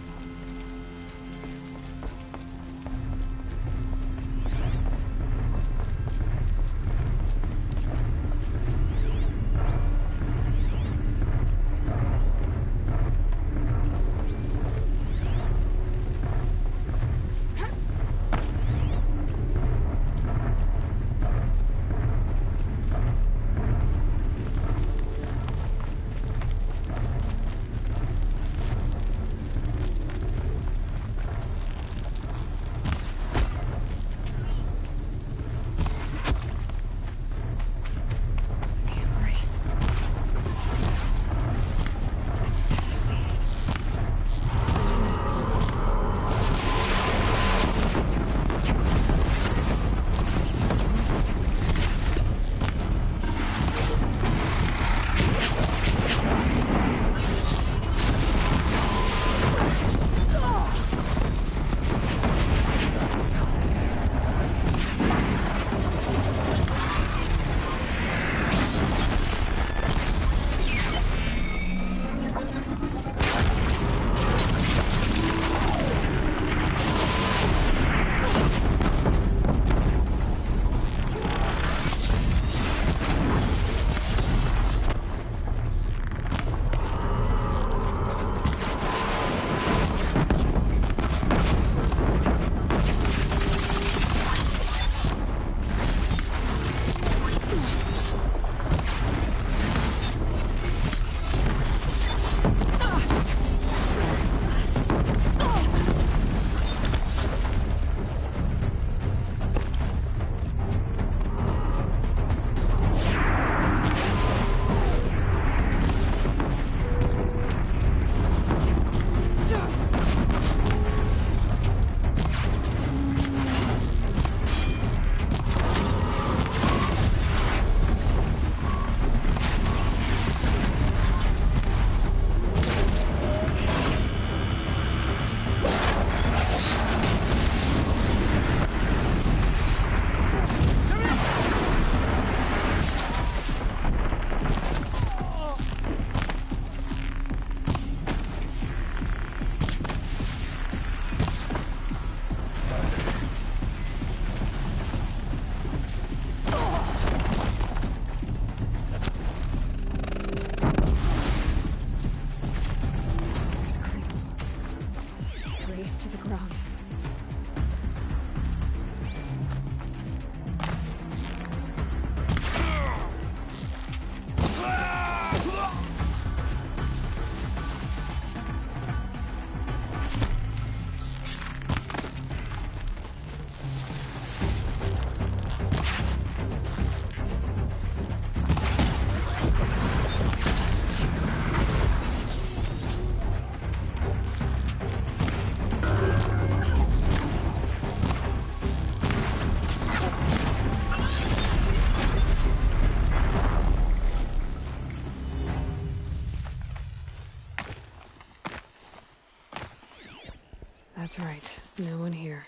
That's right. No one here.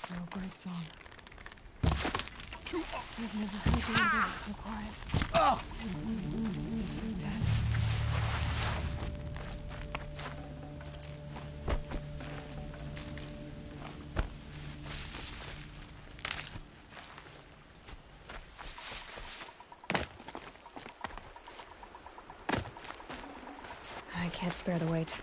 No bird song. I've never heard the universe so quiet. So dead. I can't spare the weight.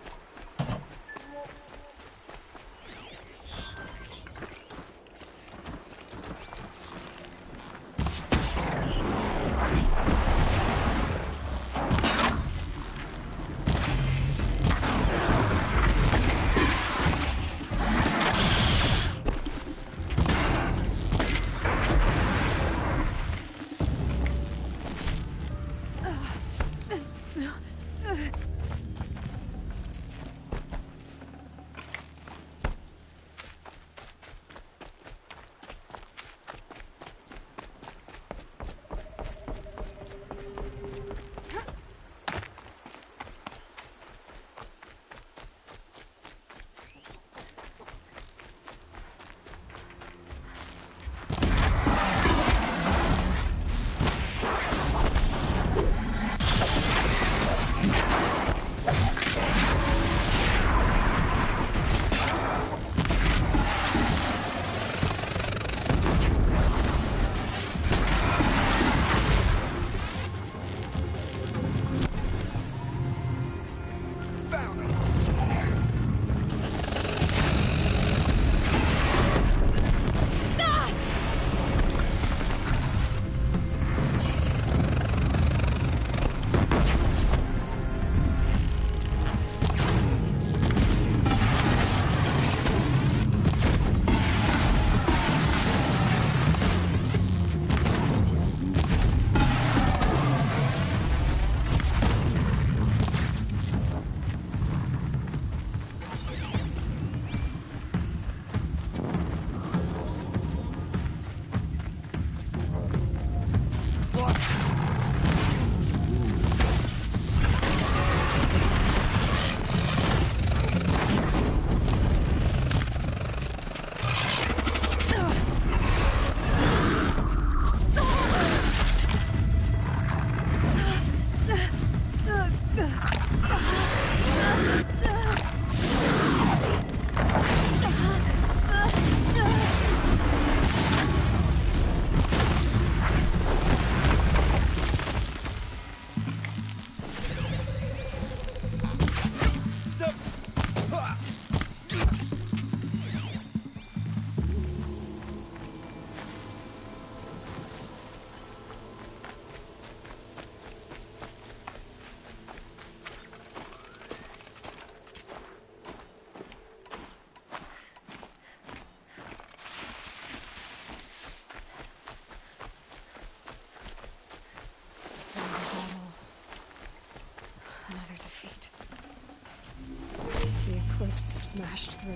Smashed through.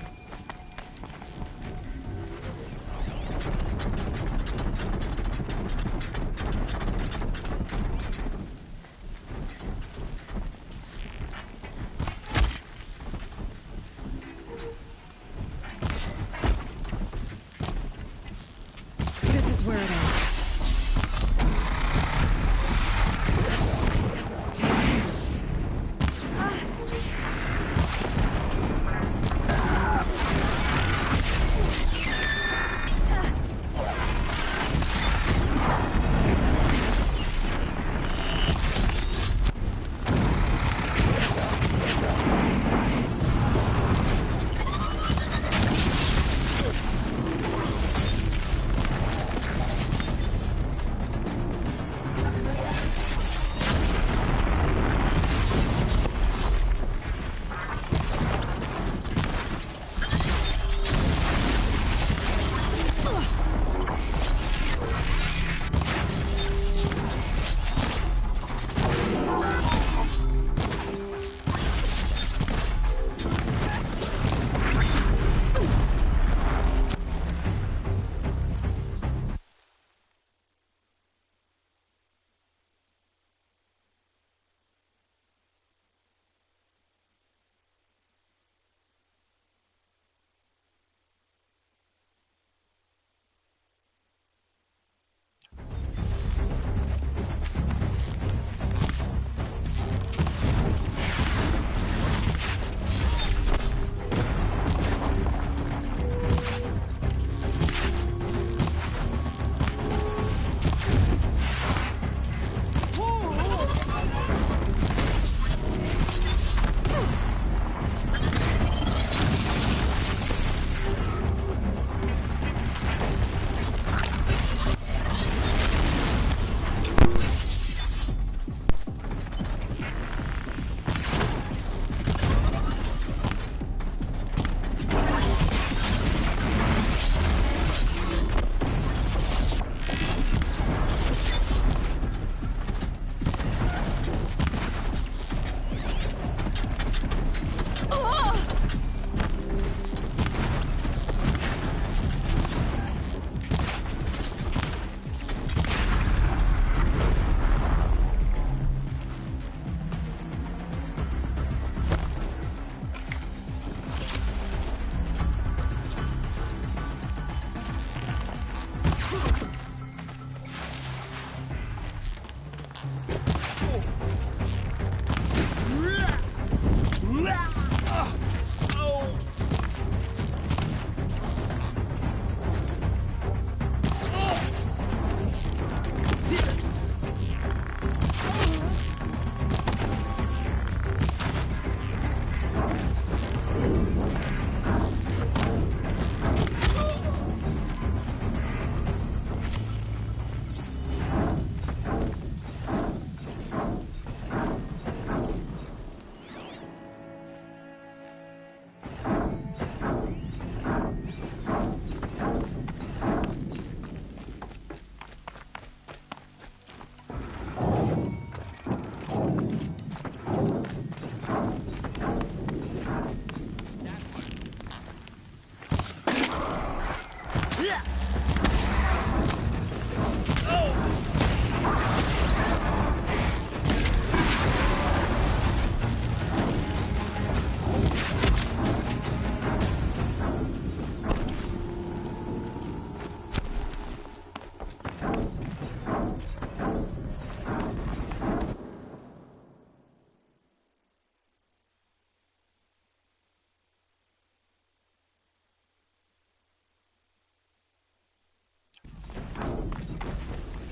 This is where it ends.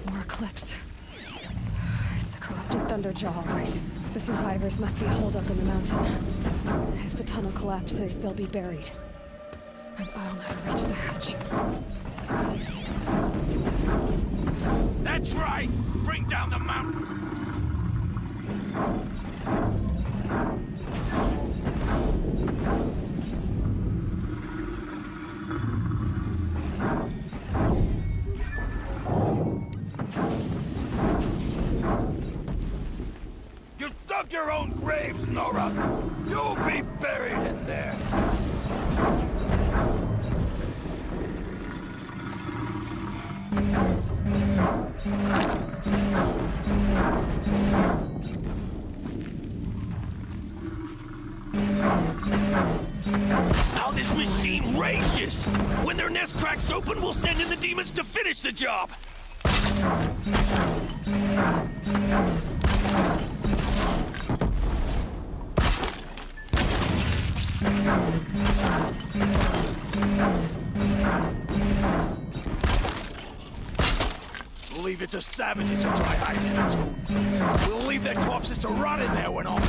More Eclipse. It's a corrupted Thunderjaw, all right. The survivors must be holed up in the mountain. If the tunnel collapses, they'll be buried. And I'll never reach the hatch. That's right! Bring down the mountain! You dug your own graves, Nora! You'll be buried in there! How this machine rages! When their nest cracks open, we'll send in the demons to finish the job! Leave it to savages to try hiding in the tomb. We'll leave their corpses to rot in there when all...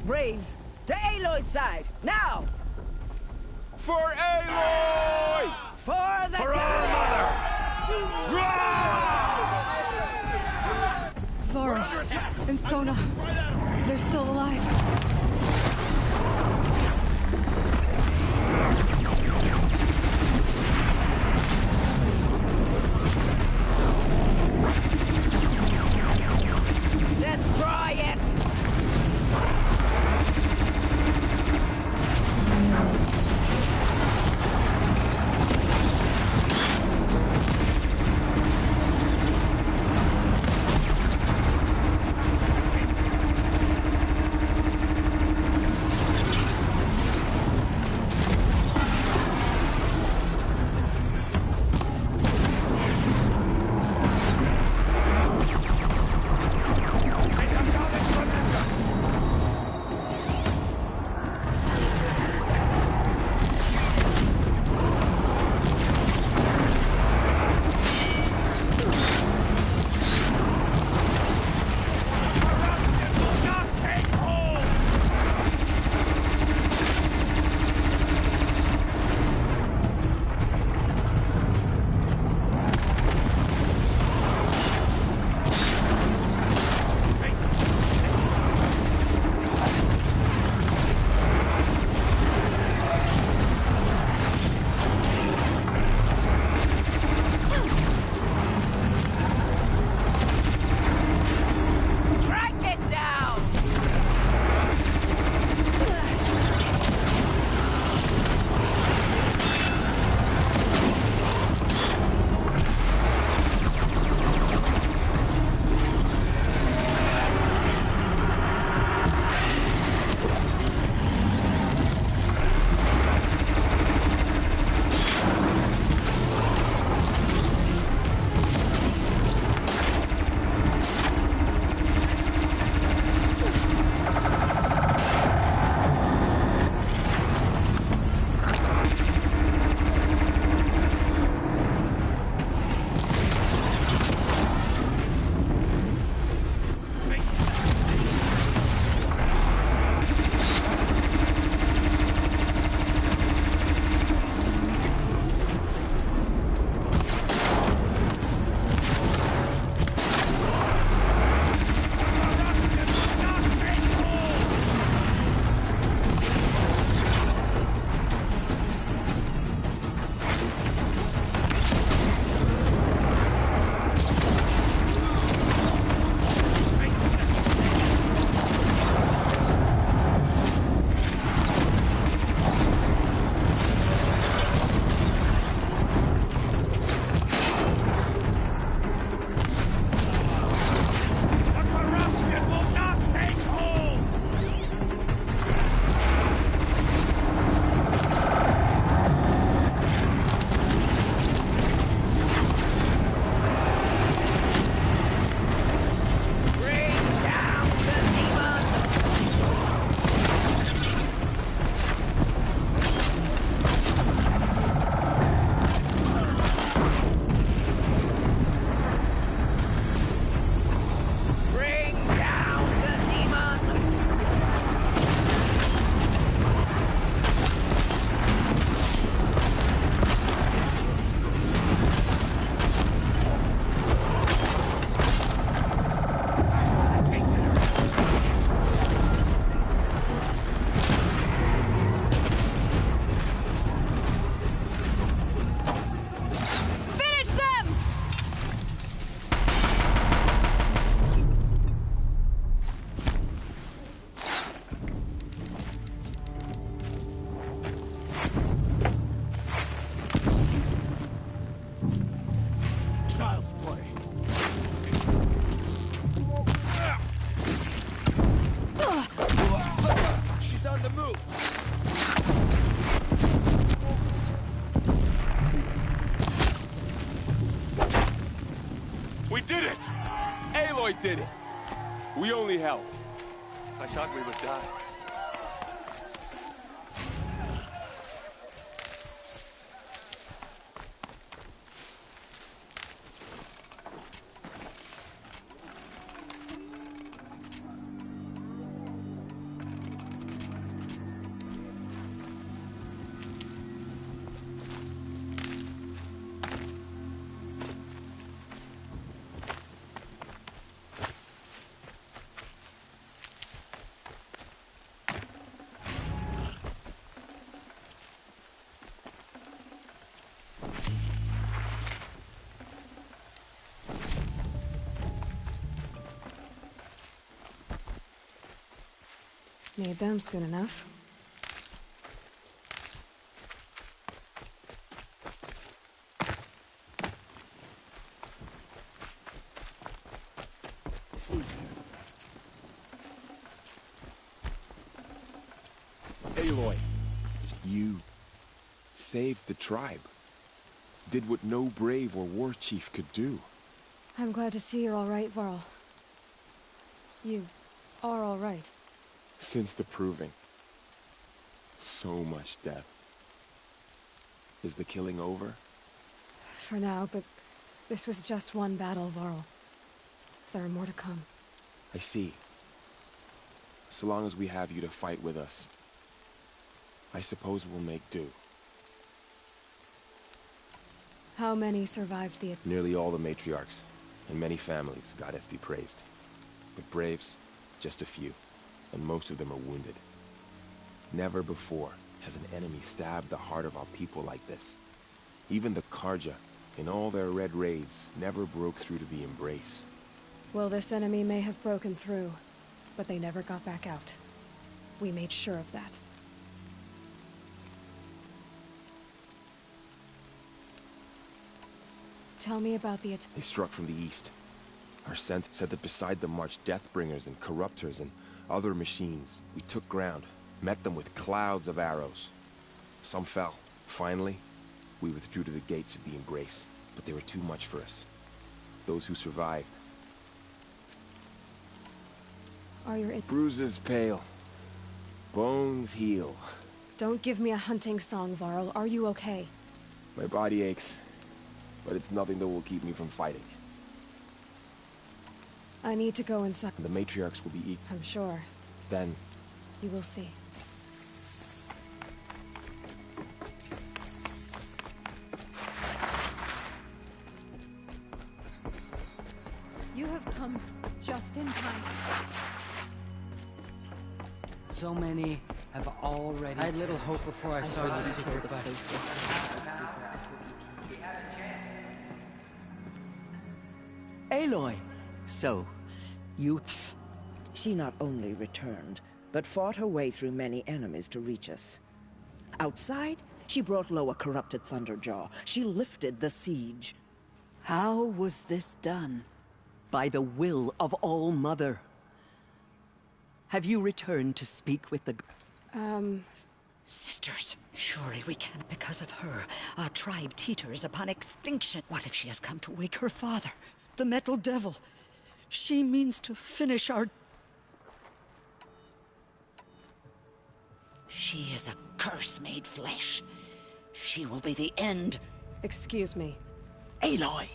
Braves, to Aloy's side, now! For Aloy! For the For our mother! Varl and Sona, they're still alive. Destroy it! We did it! Aloy did it! We only helped. I thought we would die. Need them soon enough. Aloy, you saved the tribe. Did what no brave or war chief could do. I'm glad to see you're all right, Varl. You are all right. Since the Proving. So much death. Is the killing over? For now, but this was just one battle, Varl. There are more to come. I see. So long as we have you to fight with us, I suppose we'll make do. How many survived the... Nearly all the matriarchs, and many families, goddess be praised. But braves, just a few, and most of them are wounded. Never before has an enemy stabbed the heart of our people like this. Even the Karja, in all their red raids, never broke through to the Embrace. Well, this enemy may have broken through, but they never got back out. We made sure of that. Tell me about the attack. They struck from the east. Our scent said that beside them marched Deathbringers and Corruptors and other machines. We took ground, met them with clouds of arrows. Some fell. Finally, we withdrew to the gates of the Embrace, but they were too much for us. Those who survived. Are your... Bruises pale. Bones heal. Don't give me a hunting song, Varl. Are you okay? My body aches, but it's nothing that will keep me from fighting. I need to go inside. The matriarchs will be eaten. I'm sure. Then... You will see. You have come just in time. So many have already... I had little hope before I saw the secret, but... Aloy! So, you... She not only returned, but fought her way through many enemies to reach us. Outside, she brought low a corrupted Thunderjaw. She lifted the siege. How was this done? By the will of All-Mother. Have you returned to speak with the... Sisters, surely we can't because of her. Our tribe teeters upon extinction. What if she has come to wake her father, the Metal Devil? She means to finish our... She is a curse made flesh. She will be the end. Excuse me. Aloy!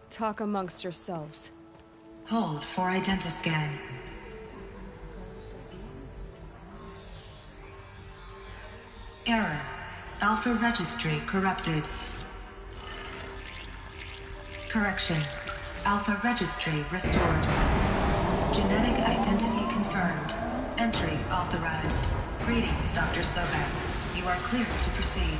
Talk amongst yourselves. Hold for identiscan. Error. Alpha registry corrupted. Correction. Alpha registry restored. Genetic identity confirmed. Entry authorized. Greetings, Dr. Sobek. You are cleared to proceed.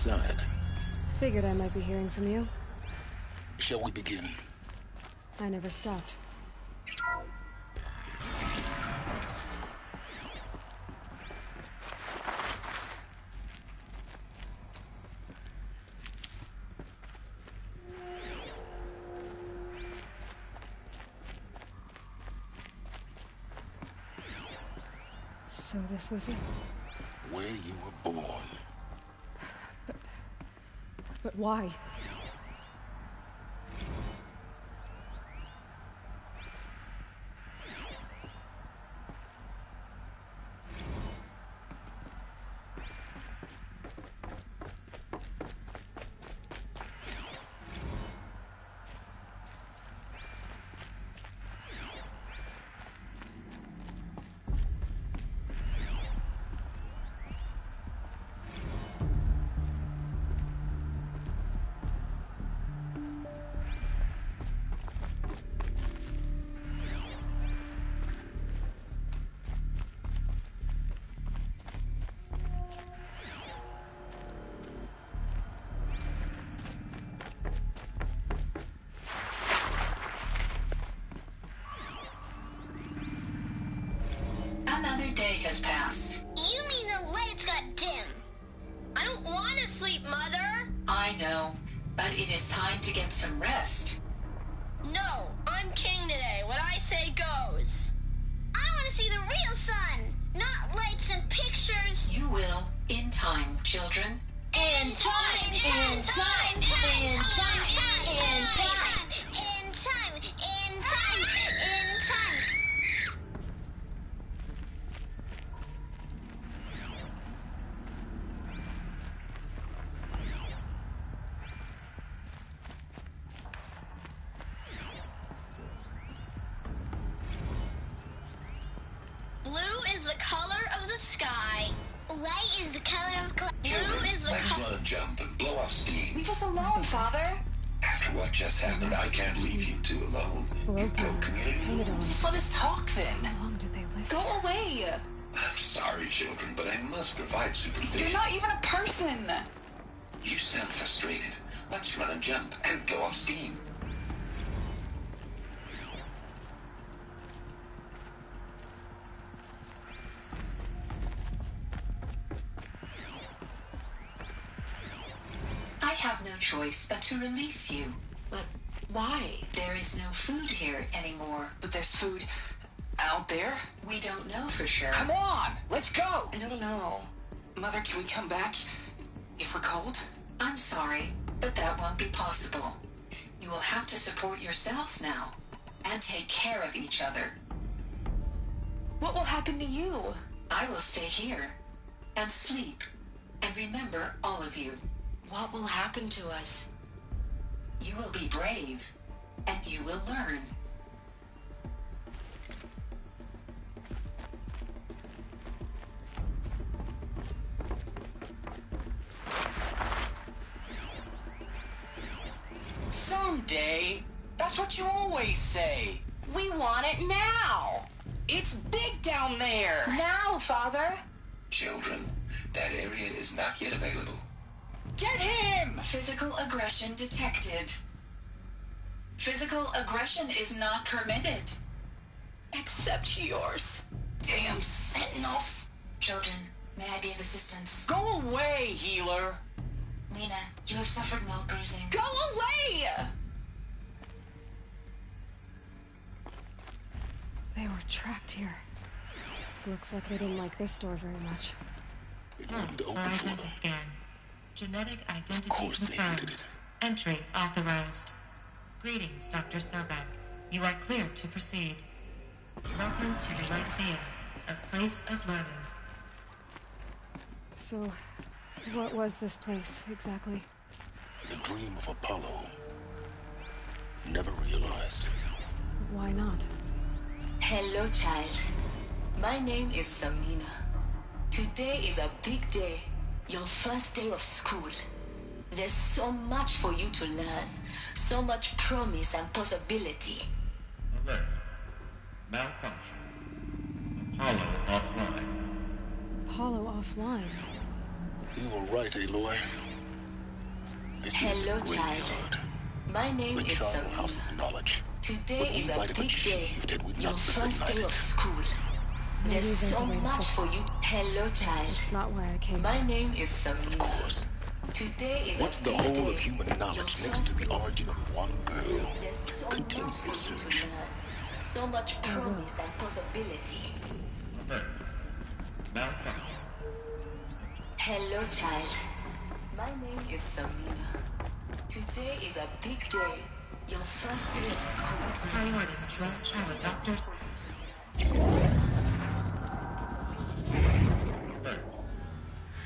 inside. Figured I might be hearing from you. Shall we begin? I never stopped. So this was it. Where you were born. But why? Another day has passed. You mean the lights got dim? I don't want to sleep, Mother. I know, but it is time to get some rest. No, I'm king today. What I say goes. I want to see the real sun, not lights and pictures. You will, in time, children. In time, in time, in time, in time, in time, in time, in time, in time. Blue is the color of the sky. White is the color of clouds. Blue is the Let's color. run a jump and blow off steam. Leave us alone, Father. After what just happened, I can't leave you two alone. You broke community rules. Just let us talk then. How long did they live? Go away. I'm sorry, children, but I must provide supervision. You're not even a person. You sound frustrated. Let's run a jump and go off steam. I have no choice but to release you. But why? There is no food here anymore. But there's food out there? We don't know for sure. Come on, let's go! I don't know. Mother, can we come back if we're cold? I'm sorry, but that won't be possible. You will have to support yourselves now and take care of each other. What will happen to you? I will stay here and sleep and remember all of you. What will happen to us? You will be brave and you will learn. Someday. That's what you always say. We want it now! It's big down there! Now, Father! Children, that area is not yet available. Get him! Physical aggression detected. Physical aggression is not permitted. Except yours. Damn sentinels! Children, may I be of assistance? Go away, healer! Nina, you have suffered mild bruising. Go away! They were trapped here. Looks like they didn't like this door very much. It wouldn't open for them. Scan. Genetic identity Of course they confirmed. hated it. Entry authorized. Greetings, Dr. Sobek. You are clear to proceed. Welcome to the Lyceum, a place of learning. So, what was this place, exactly? The dream of Apollo. Never realized. Why not? Hello, child. My name is Samina. Today is a big day. Your first day of school. There's so much for you to learn. So much promise and possibility. Alert. Malfunction. Apollo offline. Apollo offline. You were right, Aloy. Hello, child. My name is Charnel House of Knowledge. Today is a Might have big day. achieved had we Your not first day united. of school. There's so much for you. Hello, child. That's not why I came. My name is Samina. Of course. Today is What's a the big whole day. of human knowledge next to the origin of one girl? There's so Continue much your for you search. to learn. So much promise and possibility. Hello, child. My name is Samina. Today is a big day. Your first day of school. Priority drone shower, doctors.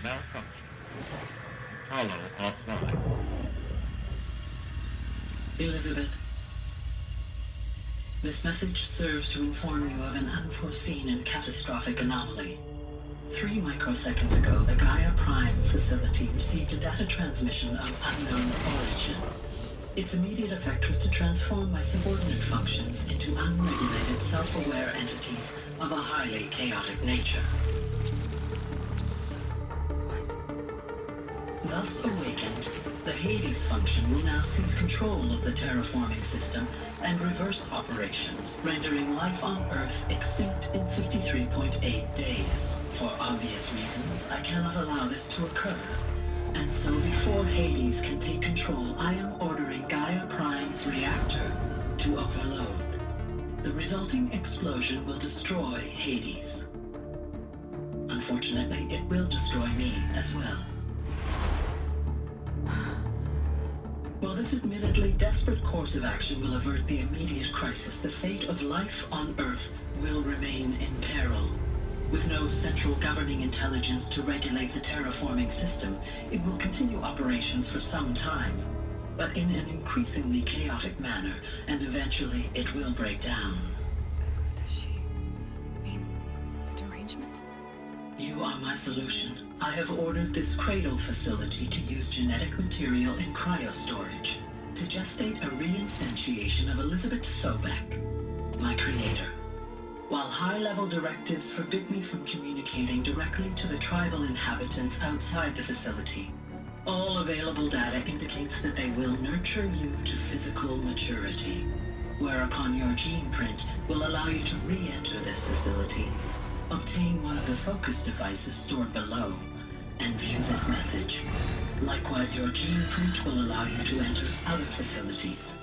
Malfunction. Apollo offline. Elizabeth, this message serves to inform you of an unforeseen and catastrophic anomaly. 3 microseconds ago, the Gaia Prime facility received a data transmission of unknown origin. Its immediate effect was to transform my subordinate functions into unregulated, self-aware entities of a highly chaotic nature. Thus awakened, the Hades function will now seize control of the terraforming system and reverse operations, rendering life on Earth extinct in 53.8 days. For obvious reasons, I cannot allow this to occur. And so before Hades can take control, I am ordering Gaia Prime's reactor to overload. The resulting explosion will destroy Hades. Unfortunately, it will destroy me as well. While this admittedly desperate course of action will avert the immediate crisis, the fate of life on Earth will remain in peril. With no central governing intelligence to regulate the terraforming system, it will continue operations for some time, but in an increasingly chaotic manner, and eventually it will break down. Does she mean the derangement? You are my solution. I have ordered this cradle facility to use genetic material in cryostorage to gestate a reinstantiation of Elizabeth Sobek, my creator. While high-level directives forbid me from communicating directly to the tribal inhabitants outside the facility, all available data indicates that they will nurture you to physical maturity, whereupon your gene print will allow you to re-enter this facility, obtain one of the focus devices stored below, and view this message. Likewise, your gene print will allow you to enter other facilities,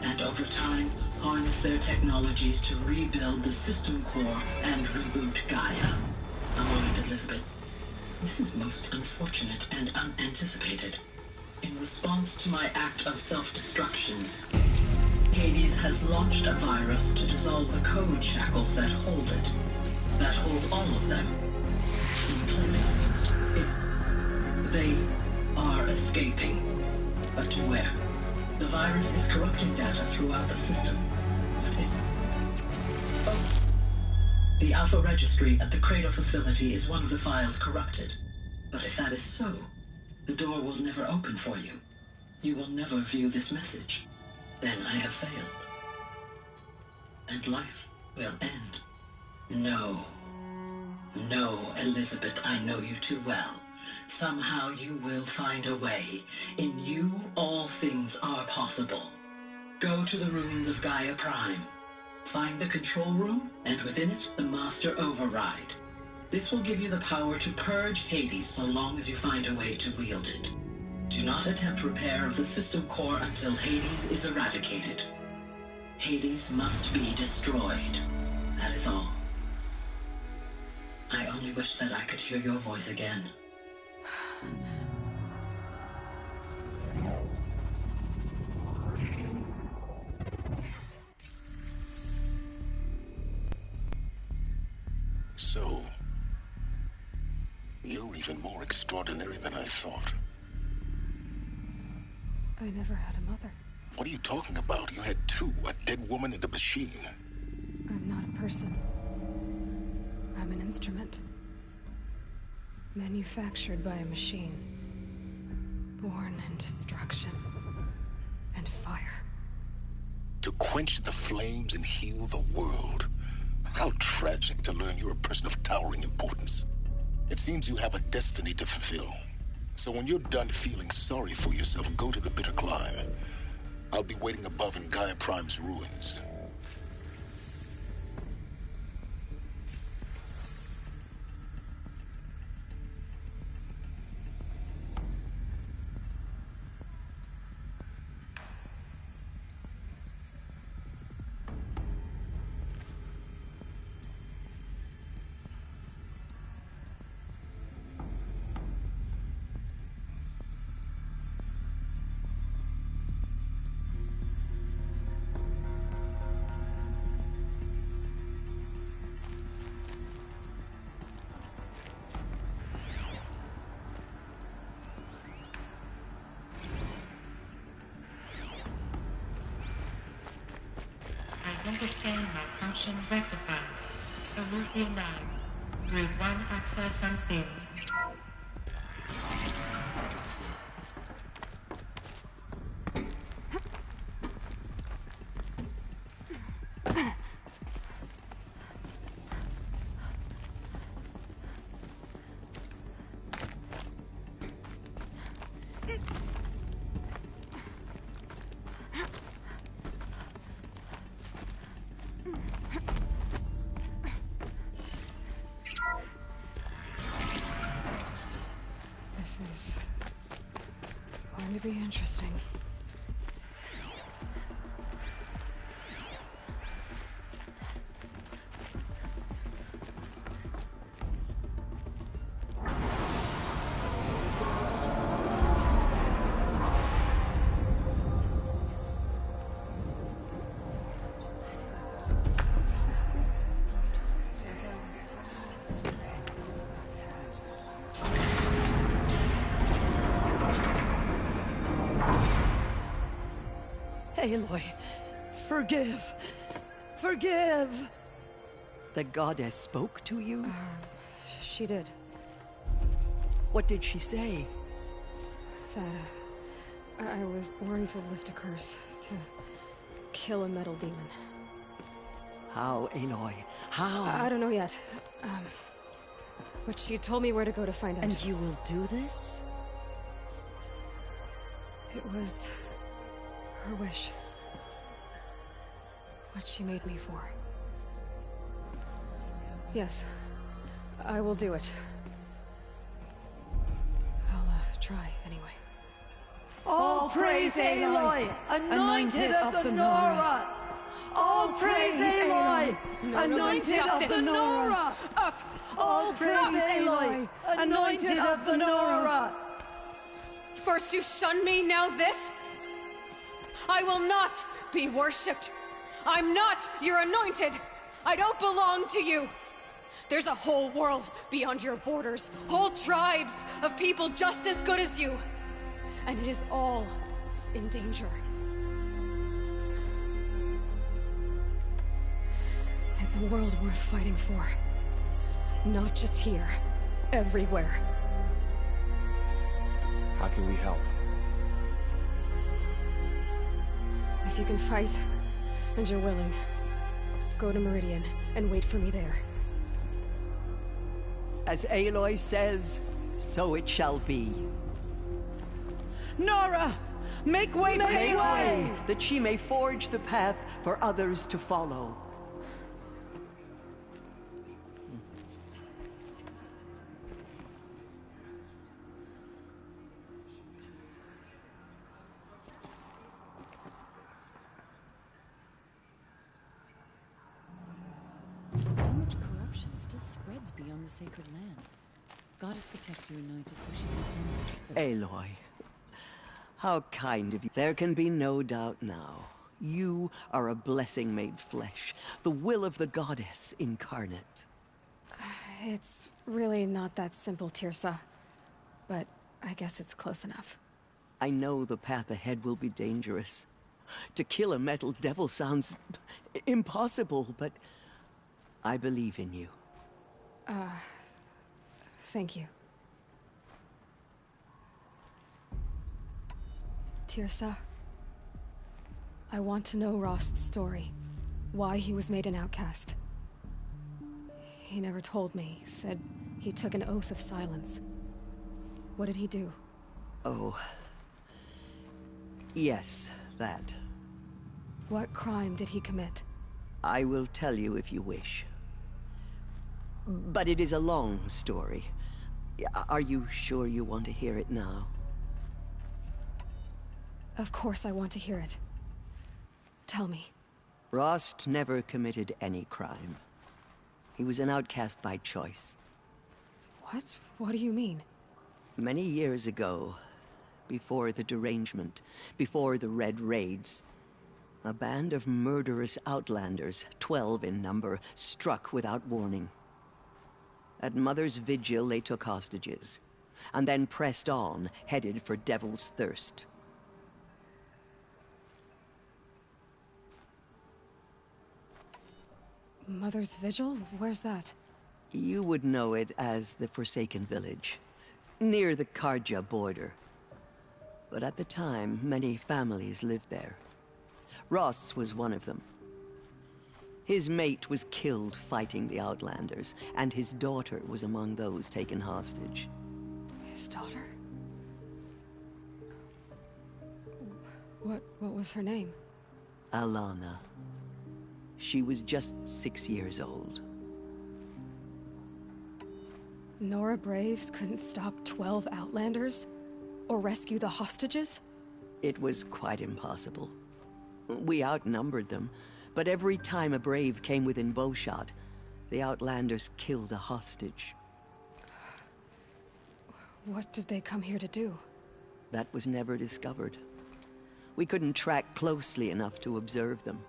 and over time, harness their technologies to rebuild the system core and reboot Gaia. A moment, Elizabeth. This is most unfortunate and unanticipated. In response to my act of self-destruction, Hades has launched a virus to dissolve the code shackles that hold it, that hold all of them in place. They are escaping, but to where? The virus is corrupting data throughout the system. The Alpha Registry at the Cradle facility is one of the files corrupted. But if that is so, the door will never open for you. You will never view this message. Then I have failed. And life will end. No. No, Elizabeth, I know you too well. Somehow you will find a way. In you, all things are possible. Go to the ruins of Gaia Prime. Find the control room, and within it, the Master Override. This will give you the power to purge Hades so long as you find a way to wield it. Do not attempt repair of the system core until Hades is eradicated. Hades must be destroyed. That is all. I only wish that I could hear your voice again. So, you're even more extraordinary than I thought. I never had a mother. What are you talking about? You had two, a dead woman and a machine. I'm not a person. I'm an instrument. Manufactured by a machine. Born in destruction and fire. To quench the flames and heal the world. How tragic to learn you're a person of towering importance. It seems you have a destiny to fulfill. So when you're done feeling sorry for yourself, go to the Bitter Climb. I'll be waiting above in Gaia Prime's ruins. Identiscan malfunction rectified. Alluvial 9. Group 1 access unsealed. This is going to be interesting. Aloy, forgive. Forgive! The goddess spoke to you? She did. What did she say? That I was born to lift a curse, to kill a metal demon. How, Aloy? How? I don't know yet. But she told me where to go to find out. And you will do this? It was her wish. What she made me for. Yes, I will do it. I'll try anyway. All praise Aloy, anointed of the Nora! All praise Aloy, anointed of the Nora! Up! All praise Aloy, anointed of the Nora! First you shun me, now this? I will not be worshipped. I'm not your anointed. I don't belong to you. There's a whole world beyond your borders, whole tribes of people just as good as you. And it is all in danger. It's a world worth fighting for. Not just here, everywhere. How can we help? If you can fight, and you're willing, go to Meridian and wait for me there. As Aloy says, so it shall be. Nora! Make way for Aloy! That she may forge the path for others to follow. Spreads beyond the sacred land. Goddess protect your anointed so she can cleanse us. Aloy, how kind of you. There can be no doubt now. You are a blessing made flesh, the will of the goddess incarnate. It's really not that simple, Teersa. But I guess it's close enough. I know the path ahead will be dangerous. To kill a metal devil sounds impossible, but I believe in you. Thank you. Teersa, I want to know Rost's story. Why he was made an outcast. He never told me. Said he took an oath of silence. What did he do? Oh. Yes, that. What crime did he commit? I will tell you if you wish. But it is a long story. Are you sure you want to hear it now? Of course I want to hear it. Tell me. Rost never committed any crime. He was an outcast by choice. What? What do you mean? Many years ago, before the derangement, before the Red Raids, a band of murderous outlanders, 12 in number, struck without warning. At Mother's Vigil, they took hostages, and then pressed on, headed for Devil's Thirst. Mother's Vigil? Where's that? You would know it as the Forsaken Village, near the Karja border. But at the time, many families lived there. Rost's was one of them. His mate was killed fighting the Outlanders, and his daughter was among those taken hostage. His daughter? What was her name? Alana. She was just 6 years old. Nora Braves couldn't stop 12 Outlanders? Or rescue the hostages? It was quite impossible. We outnumbered them, but every time a Brave came within bowshot, the Outlanders killed a hostage. What did they come here to do? That was never discovered. We couldn't track closely enough to observe them.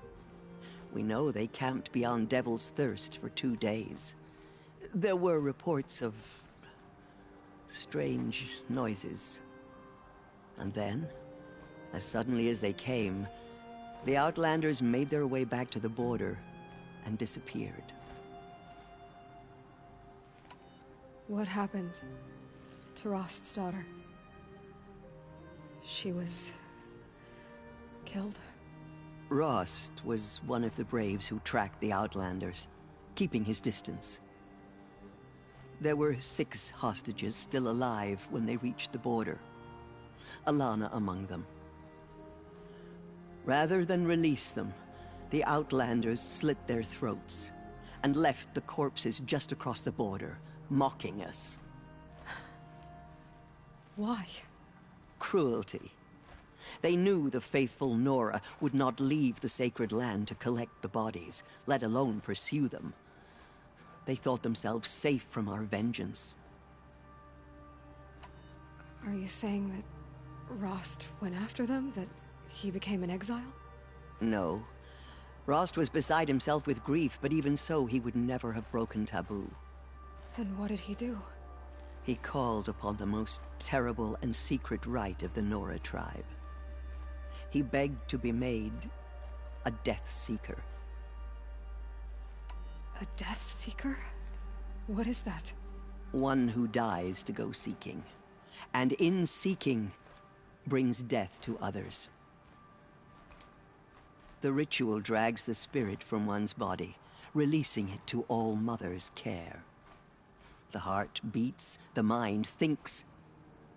We know they camped beyond Devil's Thirst for 2 days. There were reports of strange noises. And then, as suddenly as they came, the Outlanders made their way back to the border and disappeared. What happened to Rost's daughter? She was killed? Rost was one of the Braves who tracked the Outlanders, keeping his distance. There were 6 hostages still alive when they reached the border. Alana among them. Rather than release them, the Outlanders slit their throats and left the corpses just across the border, mocking us. Why? Cruelty. They knew the faithful Nora would not leave the sacred land to collect the bodies, let alone pursue them. They thought themselves safe from our vengeance. Are you saying that Rost went after them? That he became an exile? No. Rost was beside himself with grief, but even so, he would never have broken taboo. Then what did he do? He called upon the most terrible and secret rite of the Nora tribe. He begged to be made a Death Seeker. A Death Seeker? What is that? One who dies to go seeking, and in seeking, brings death to others. The ritual drags the spirit from one's body, releasing it to All Mother's care. The heart beats, the mind thinks,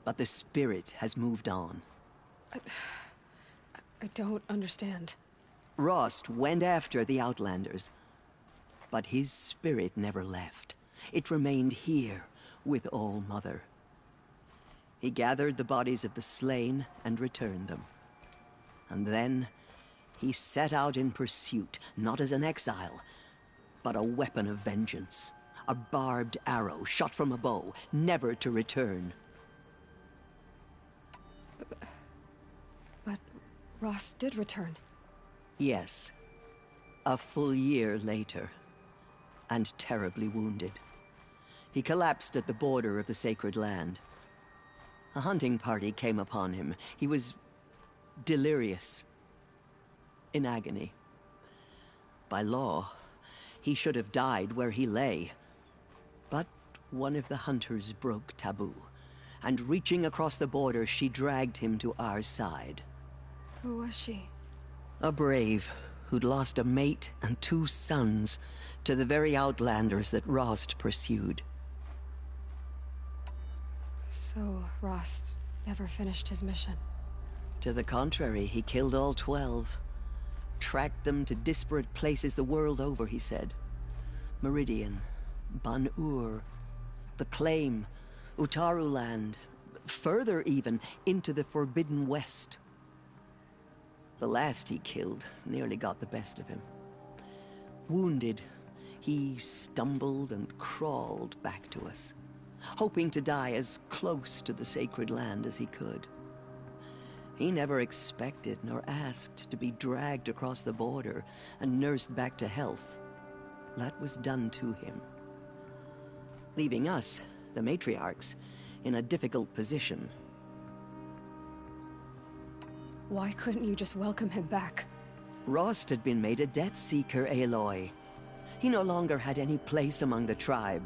but the spirit has moved on. I don't understand. Rost went after the Outlanders, but his spirit never left. It remained here with All Mother. He gathered the bodies of the slain and returned them. And then he set out in pursuit, not as an exile, but a weapon of vengeance. A barbed arrow shot from a bow, never to return. But Rost did return. Yes. A full year later, and terribly wounded. He collapsed at the border of the sacred land. A hunting party came upon him. He was delirious, in agony. By law, he should have died where he lay. But one of the hunters broke taboo, and reaching across the border, she dragged him to our side. Who was she? A brave who'd lost a mate and 2 sons to the very Outlanders that Rost pursued. So, Rost never finished his mission. To the contrary, he killed all 12. Tracked them to disparate places the world over, he said. Meridian, Ban-Ur, the Claim, Utaru Land, further even, into the Forbidden West. The last he killed nearly got the best of him. Wounded, he stumbled and crawled back to us, hoping to die as close to the sacred land as he could. He never expected nor asked to be dragged across the border and nursed back to health. That was done to him, leaving us, the matriarchs, in a difficult position. Why couldn't you just welcome him back? Rost had been made a Death Seeker, Aloy. He no longer had any place among the tribe.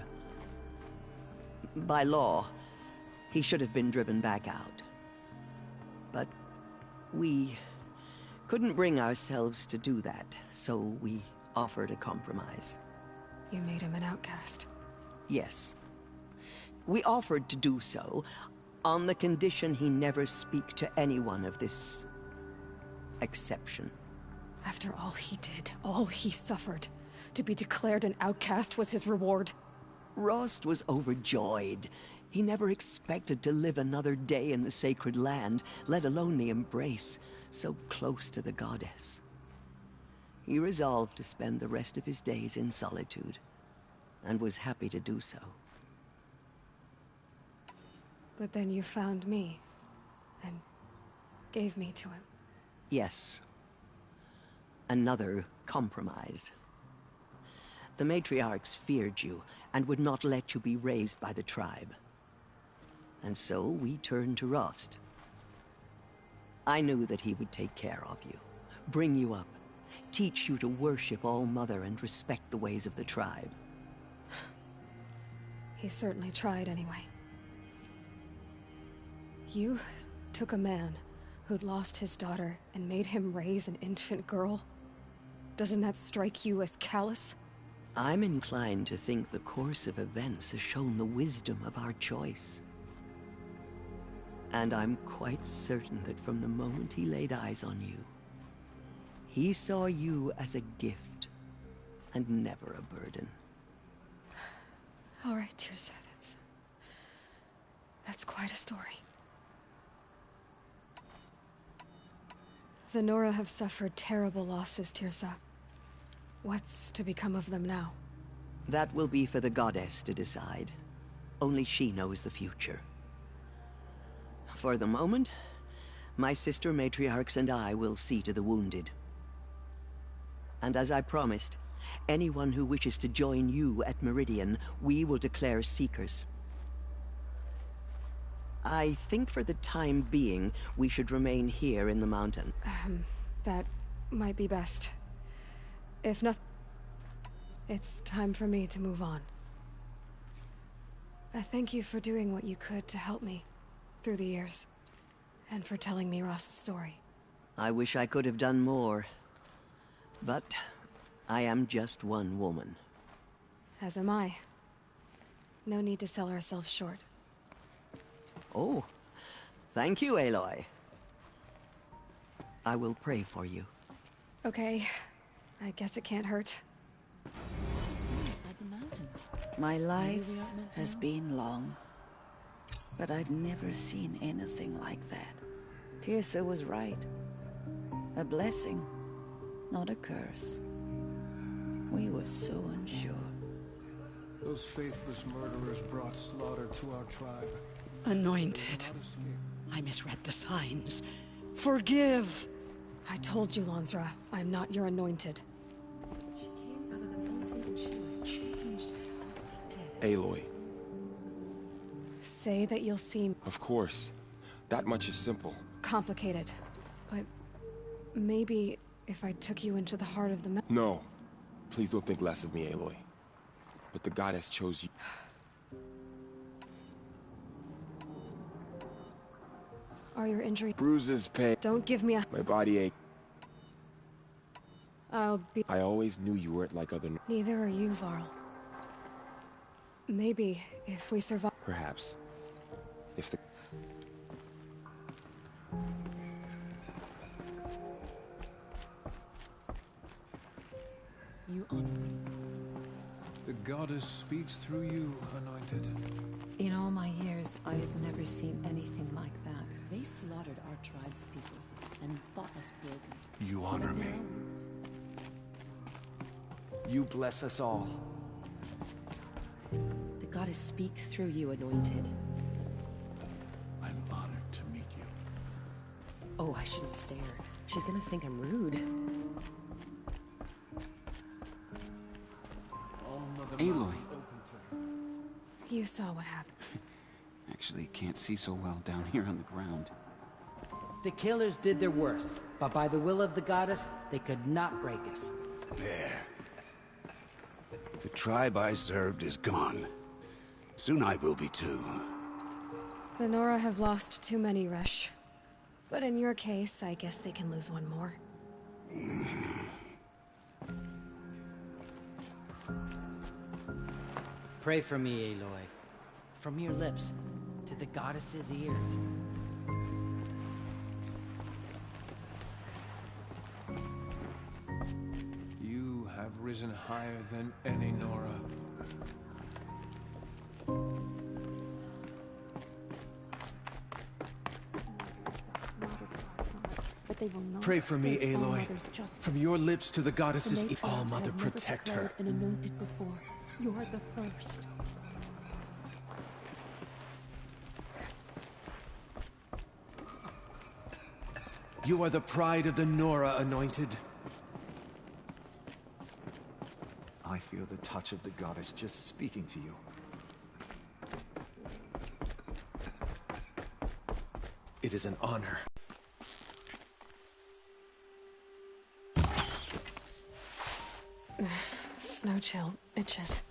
By law, he should have been driven back out. But we couldn't bring ourselves to do that, so we offered a compromise. You made him an outcast. Yes. We offered to do so on the condition he never speak to anyone of this exception. After all he did, all he suffered, to be declared an outcast was his reward. Rost was overjoyed. He never expected to live another day in the sacred land, let alone the embrace, so close to the goddess. He resolved to spend the rest of his days in solitude, and was happy to do so. But then you found me, and gave me to him. Yes. Another compromise. The matriarchs feared you, and would not let you be raised by the tribe. And so we turned to Rost. I knew that he would take care of you, bring you up, teach you to worship All-Mother and respect the ways of the tribe. He certainly tried anyway. You took a man who'd lost his daughter and made him raise an infant girl? Doesn't that strike you as callous? I'm inclined to think the course of events has shown the wisdom of our choice. And I'm quite certain that from the moment he laid eyes on you, he saw you as a gift, and never a burden. All right, Teersa, that's quite a story. The Nora have suffered terrible losses, Teersa. What's to become of them now? That will be for the goddess to decide. Only she knows the future. For the moment, my sister matriarchs and I will see to the wounded. And as I promised, anyone who wishes to join you at Meridian, we will declare seekers. I think for the time being, we should remain here in the mountain. That might be best. If not, it's time for me to move on. I thank you for doing what you could to help me through the years, and for telling me Rost's story. I wish I could have done more, but I am just one woman. As am I. No need to sell ourselves short. Oh, thank you, Aloy. I will pray for you. Okay, I guess it can't hurt. My life has been long, but I've never seen anything like that. Teersa was right. A blessing, not a curse. We were so unsure. Those faithless murderers brought slaughter to our tribe. Anointed. I misread the signs. Forgive! I told you, Lansra, I'm not your anointed. She came out of the mountain and she was changed. Aloy. Say that you'll see... Of course. That much is simple. Complicated. But maybe if I took you into the heart of the No. Please don't think less of me, Aloy. But the goddess chose you. Are your injuries... Bruises, pain... Don't give me a... My body ache. I'll be... I always knew you weren't like other... Neither are you, Varl. Maybe, if we survive... Perhaps. If the... You honor me. The goddess speaks through you, Anointed. In all my years, I have never seen anything like that. They slaughtered our tribe's people and thought us broken. You honor me. You bless us all. The goddess speaks through you, Anointed. I'm honored to meet you. Oh, I shouldn't stare. She's gonna think I'm rude. Aloy. You saw what happened. Actually, can't see so well down here on the ground. The killers did their worst, but by the will of the goddess, they could not break us. There. The tribe I served is gone. Soon I will be too. The Nora have lost too many, Resh. But in your case, I guess they can lose one more. Pray for me, Aloy. From your lips to the goddess's ears. You have risen higher than any Nora. Pray for me, Aloy. From your lips to the goddess's ears. All-Mother, protect her. An anointed before. You're the first. You are the pride of the Nora, Anointed. I feel the touch of the goddess just speaking to you. It is an honor. Snow chill itches.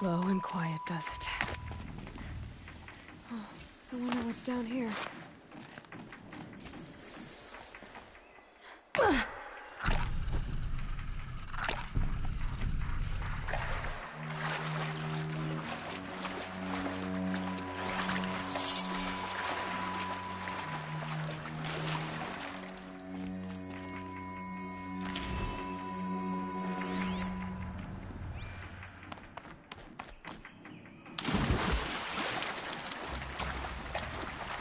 Slow and quiet does it. Oh, I wonder what's down here.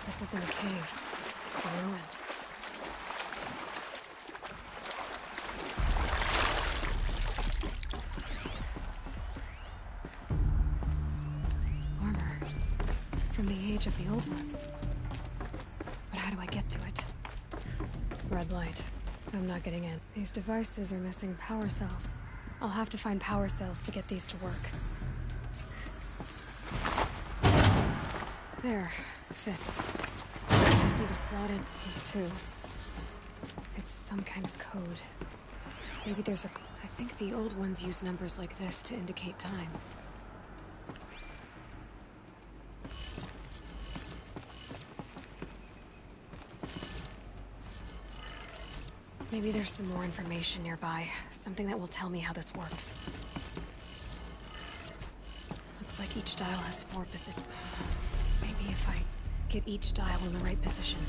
This isn't a cave. It's a ruin. Armor. From the age of the old ones. But how do I get to it? Red light. I'm not getting in. These devices are missing power cells. I'll have to find power cells to get these to work. There. Fits. I just need to slot in these two. It's some kind of code. Maybe there's a... I think the old ones use numbers like this to indicate time. Maybe there's some more information nearby. Something that will tell me how this works. Looks like each dial has 4 positions. Maybe if I get each dial in the right position.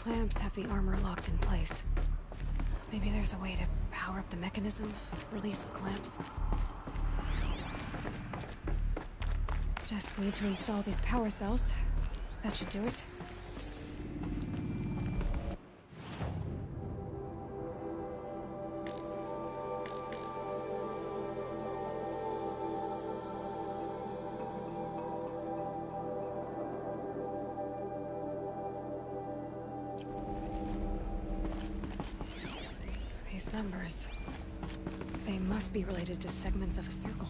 clamps have the armor locked in place. Maybe there's a way to power up the mechanism, release the clamps. Just need to install these power cells. That should do it. These numbers, they must be related to segments of a circle.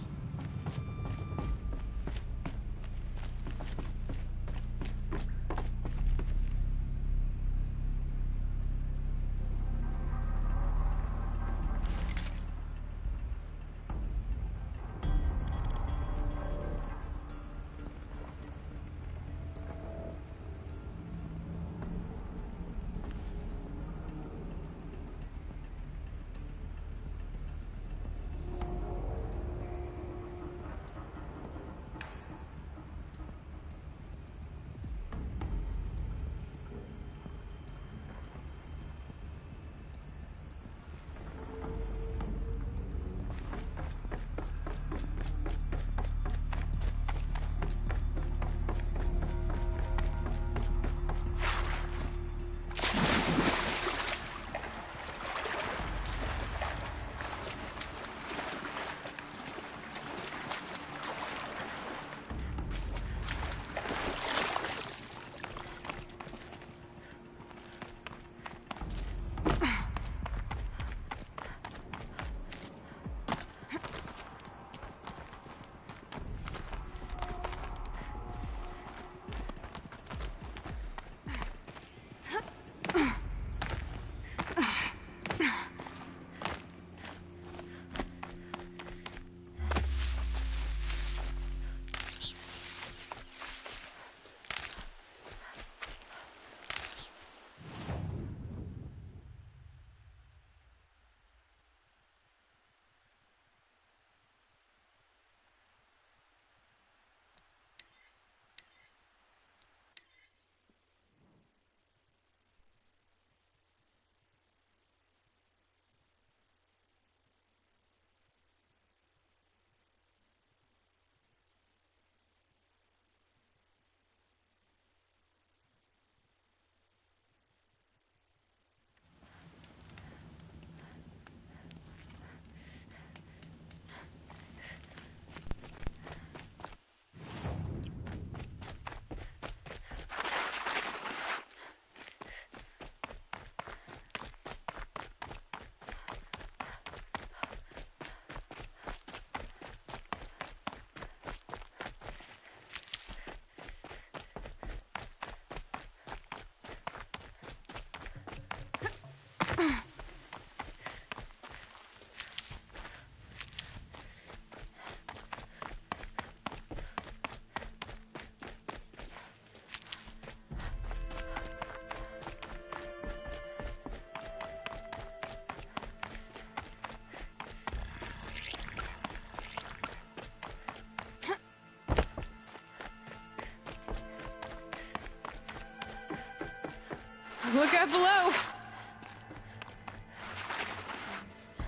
Look out below!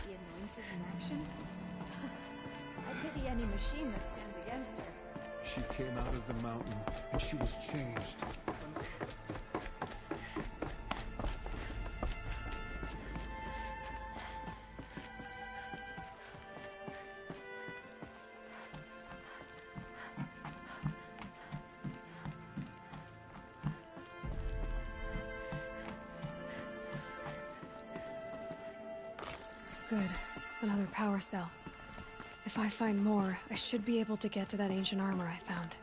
The Anointed in action? I pity any machine that stands against her. She came out of the mountain, and she was changed. Good. Another power cell. If I find more, I should be able to get to that ancient armor I found.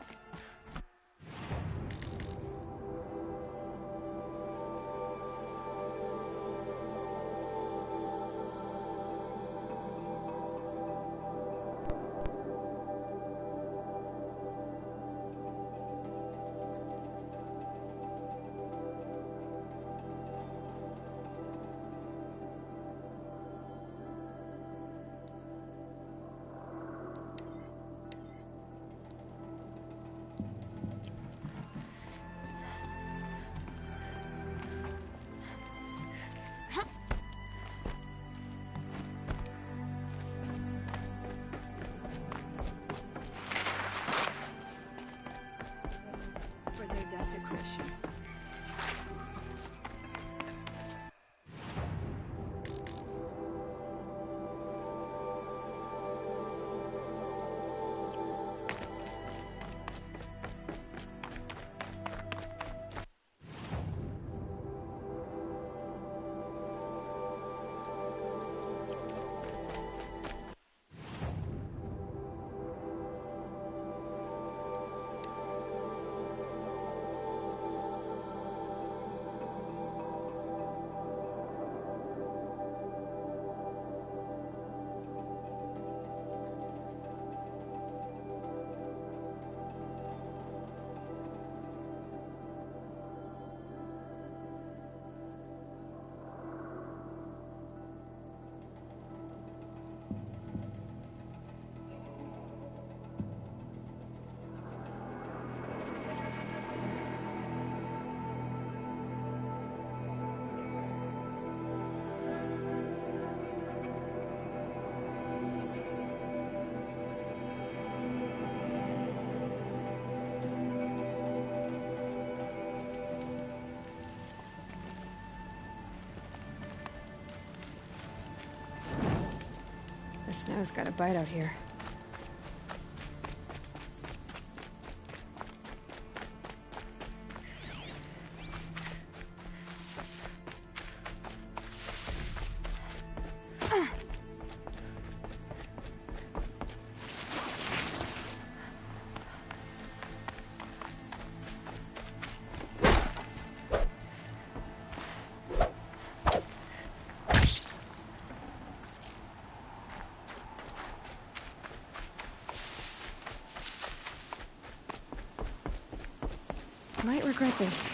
snow's got a bite out here. Might regret this.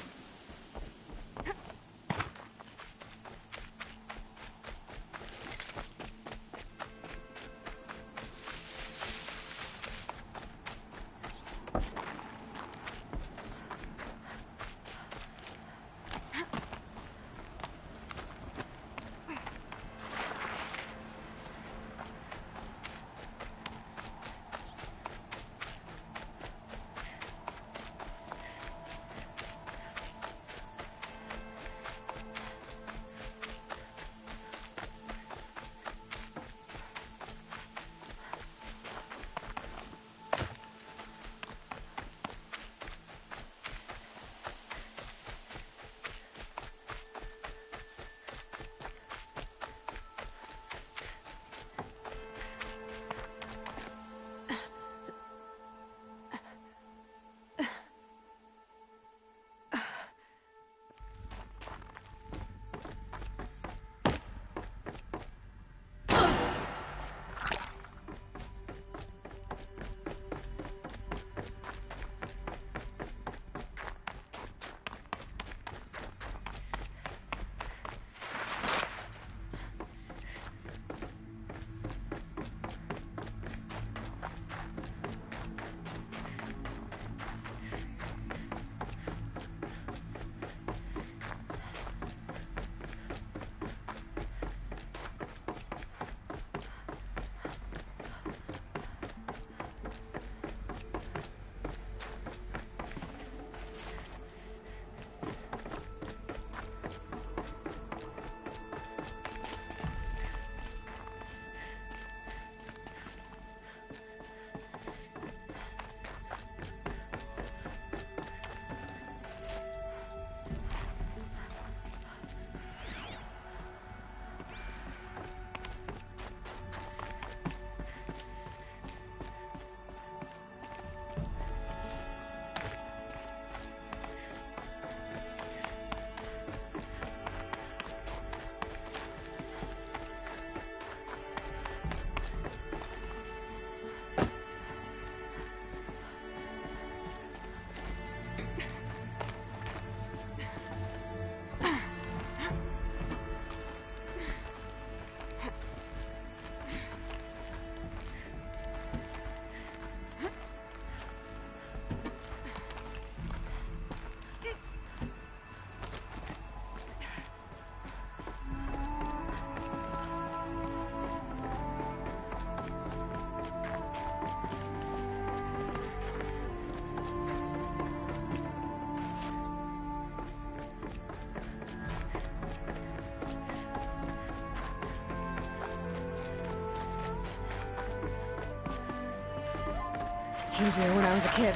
Easier when I was a kid.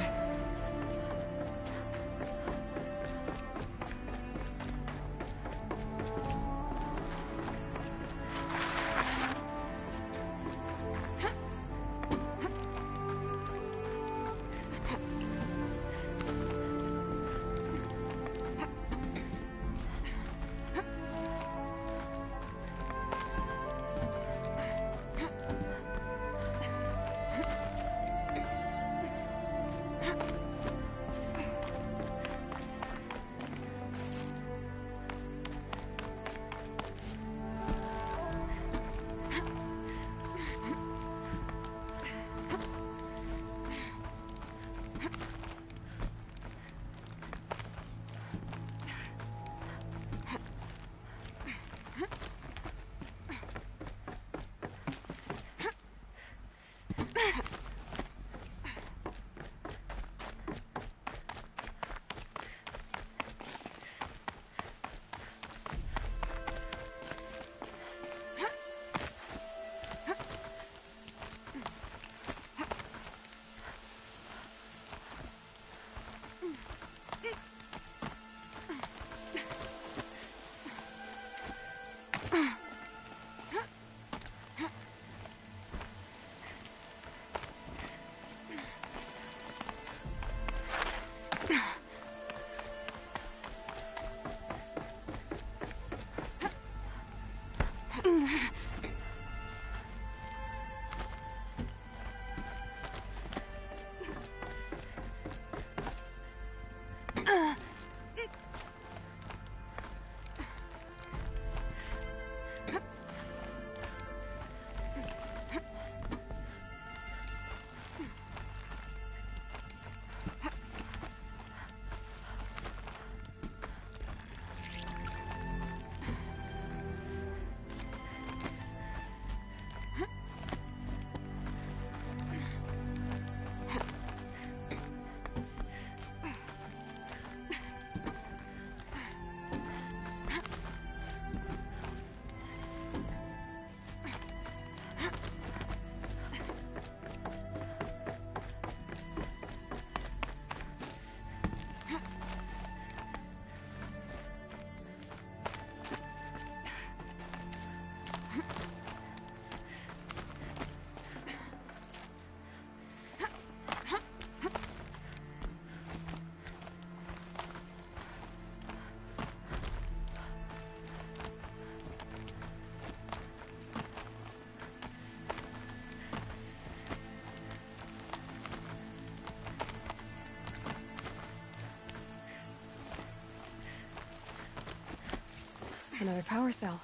Another power cell.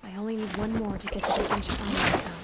I only need one more to get to the ancient armor I found.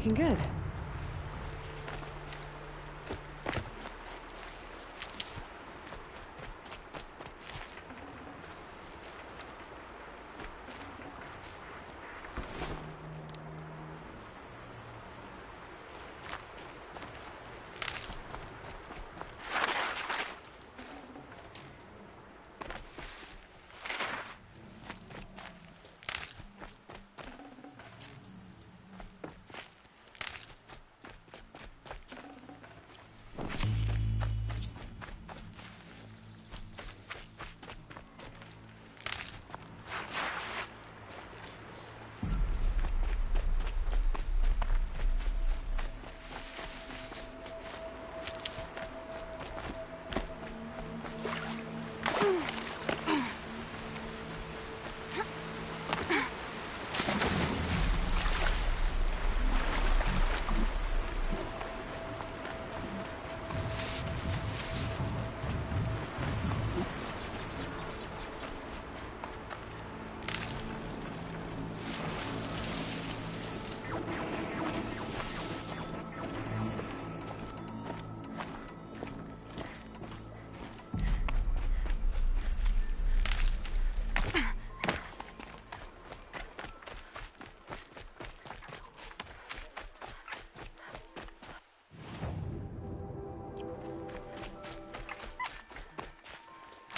looking good.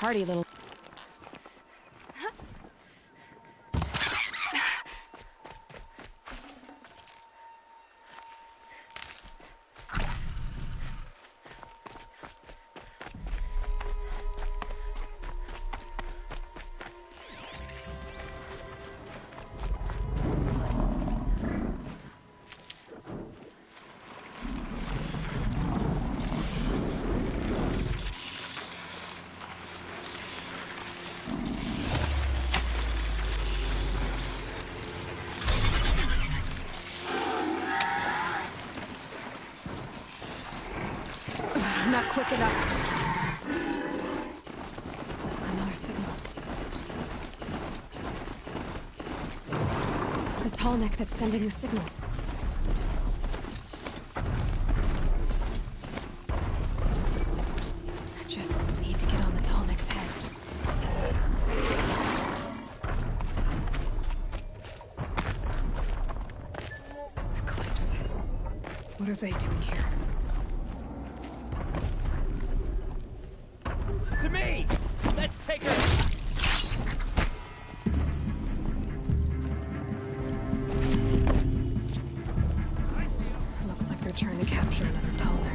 Hardy little... Not quick enough. Another signal. The tall neck that's sending the signal. I just need to get on the tall neck's head. Eclipse. What are they doing here? To me! Let's take her! Looks like they're trying to capture another tall neck.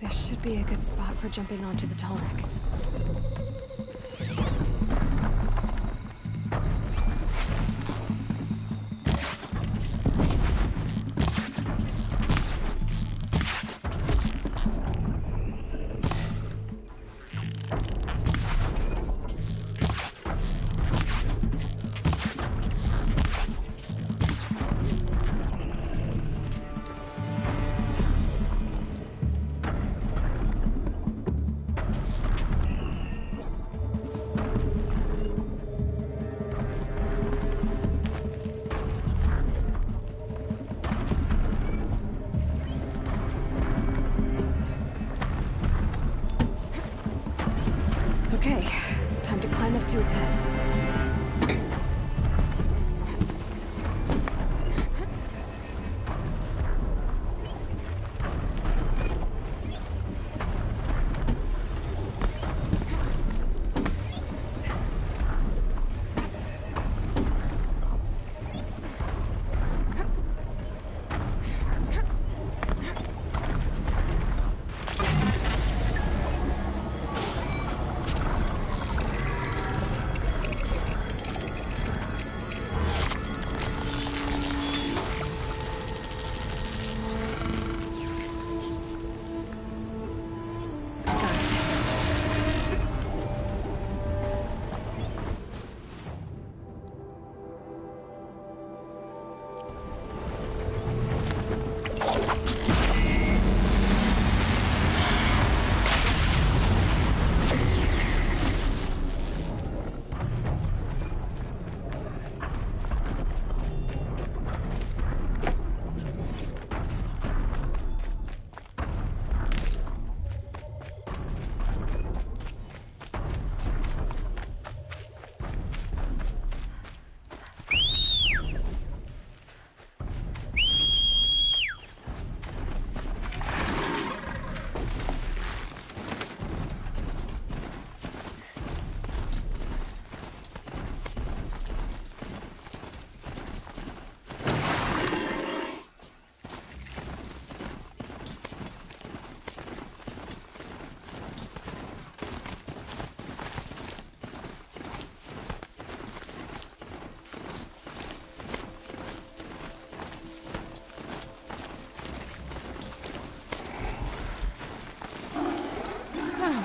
This should be a good spot for jumping onto the tallneck. Okay, time to climb up to its head.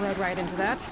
Rode right into that.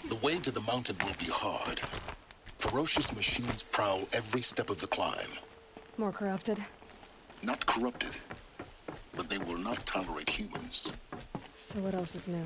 The way to the mountain will be hard. Ferocious machines prowl every step of the climb. More corrupted? Not corrupted, but they will not tolerate humans. So what else is new?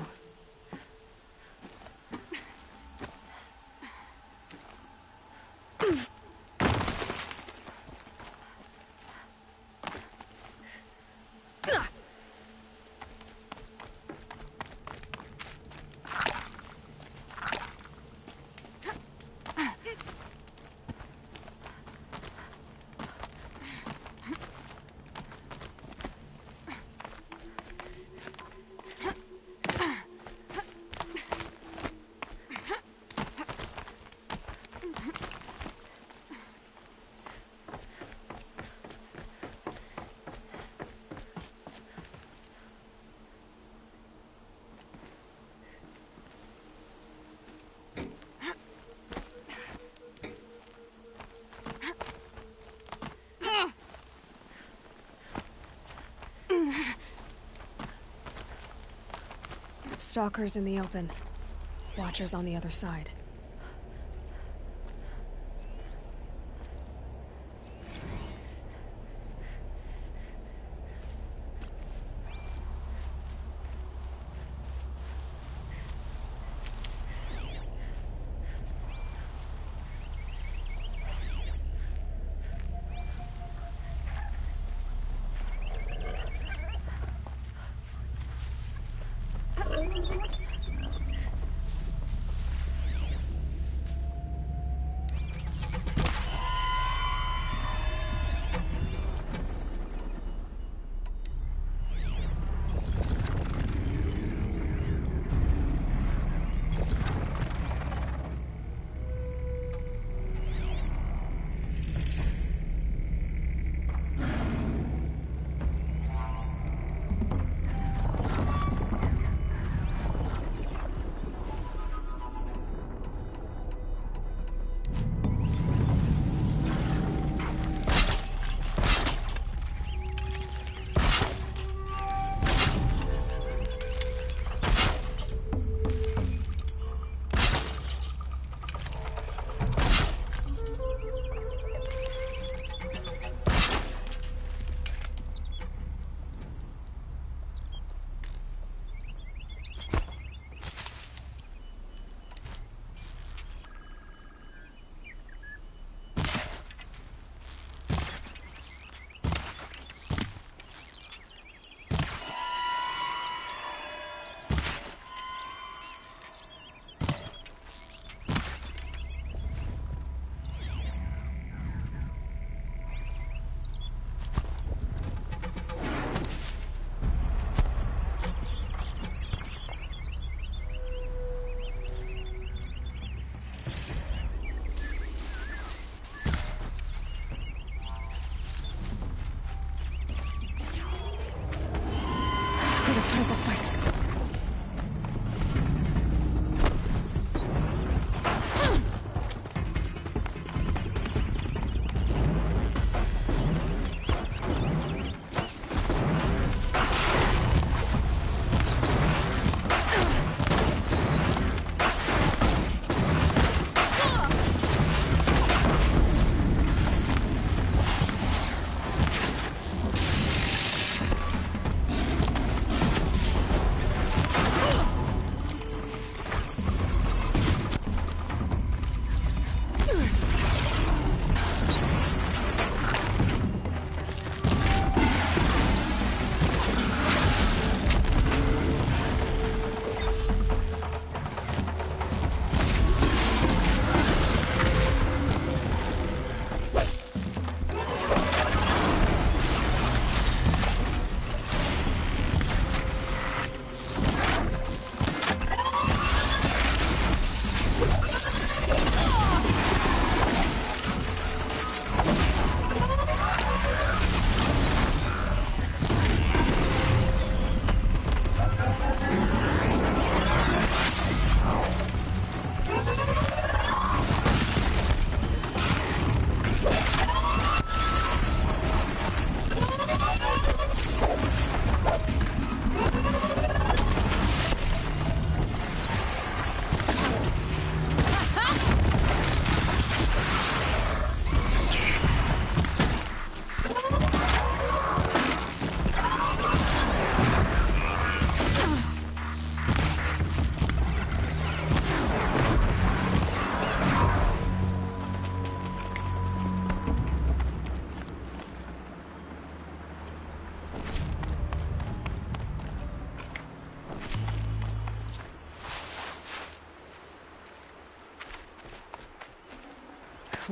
Stalkers in the open. Watchers on the other side.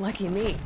Lucky me.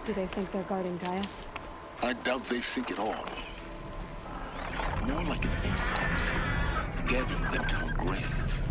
Do they think they're guarding Gaia? I doubt they think at all. More like an instinct, gathering them to her grave.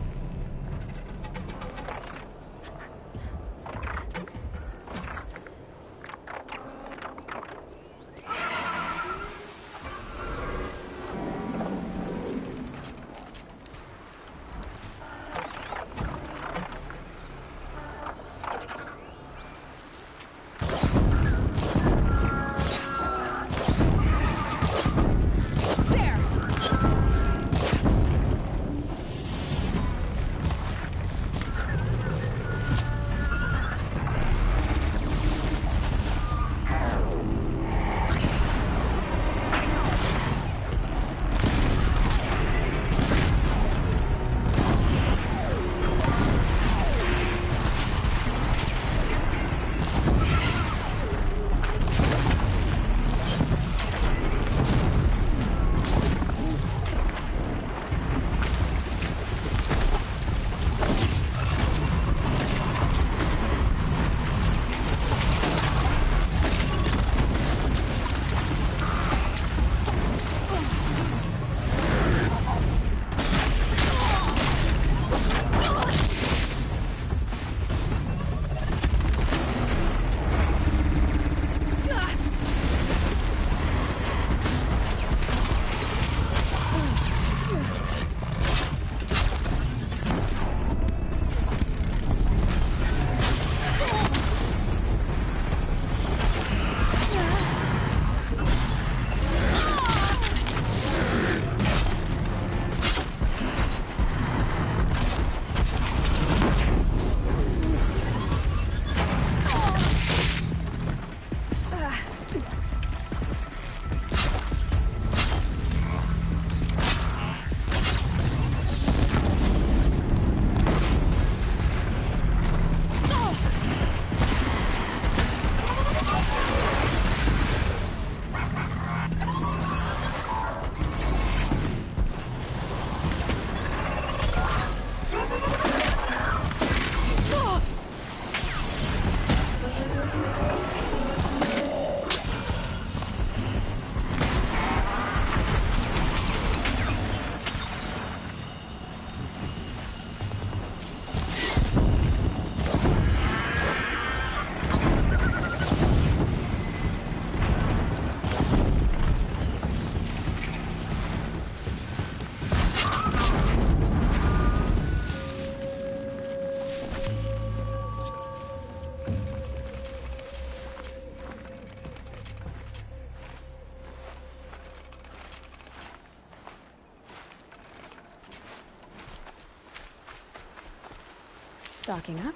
Stocking up.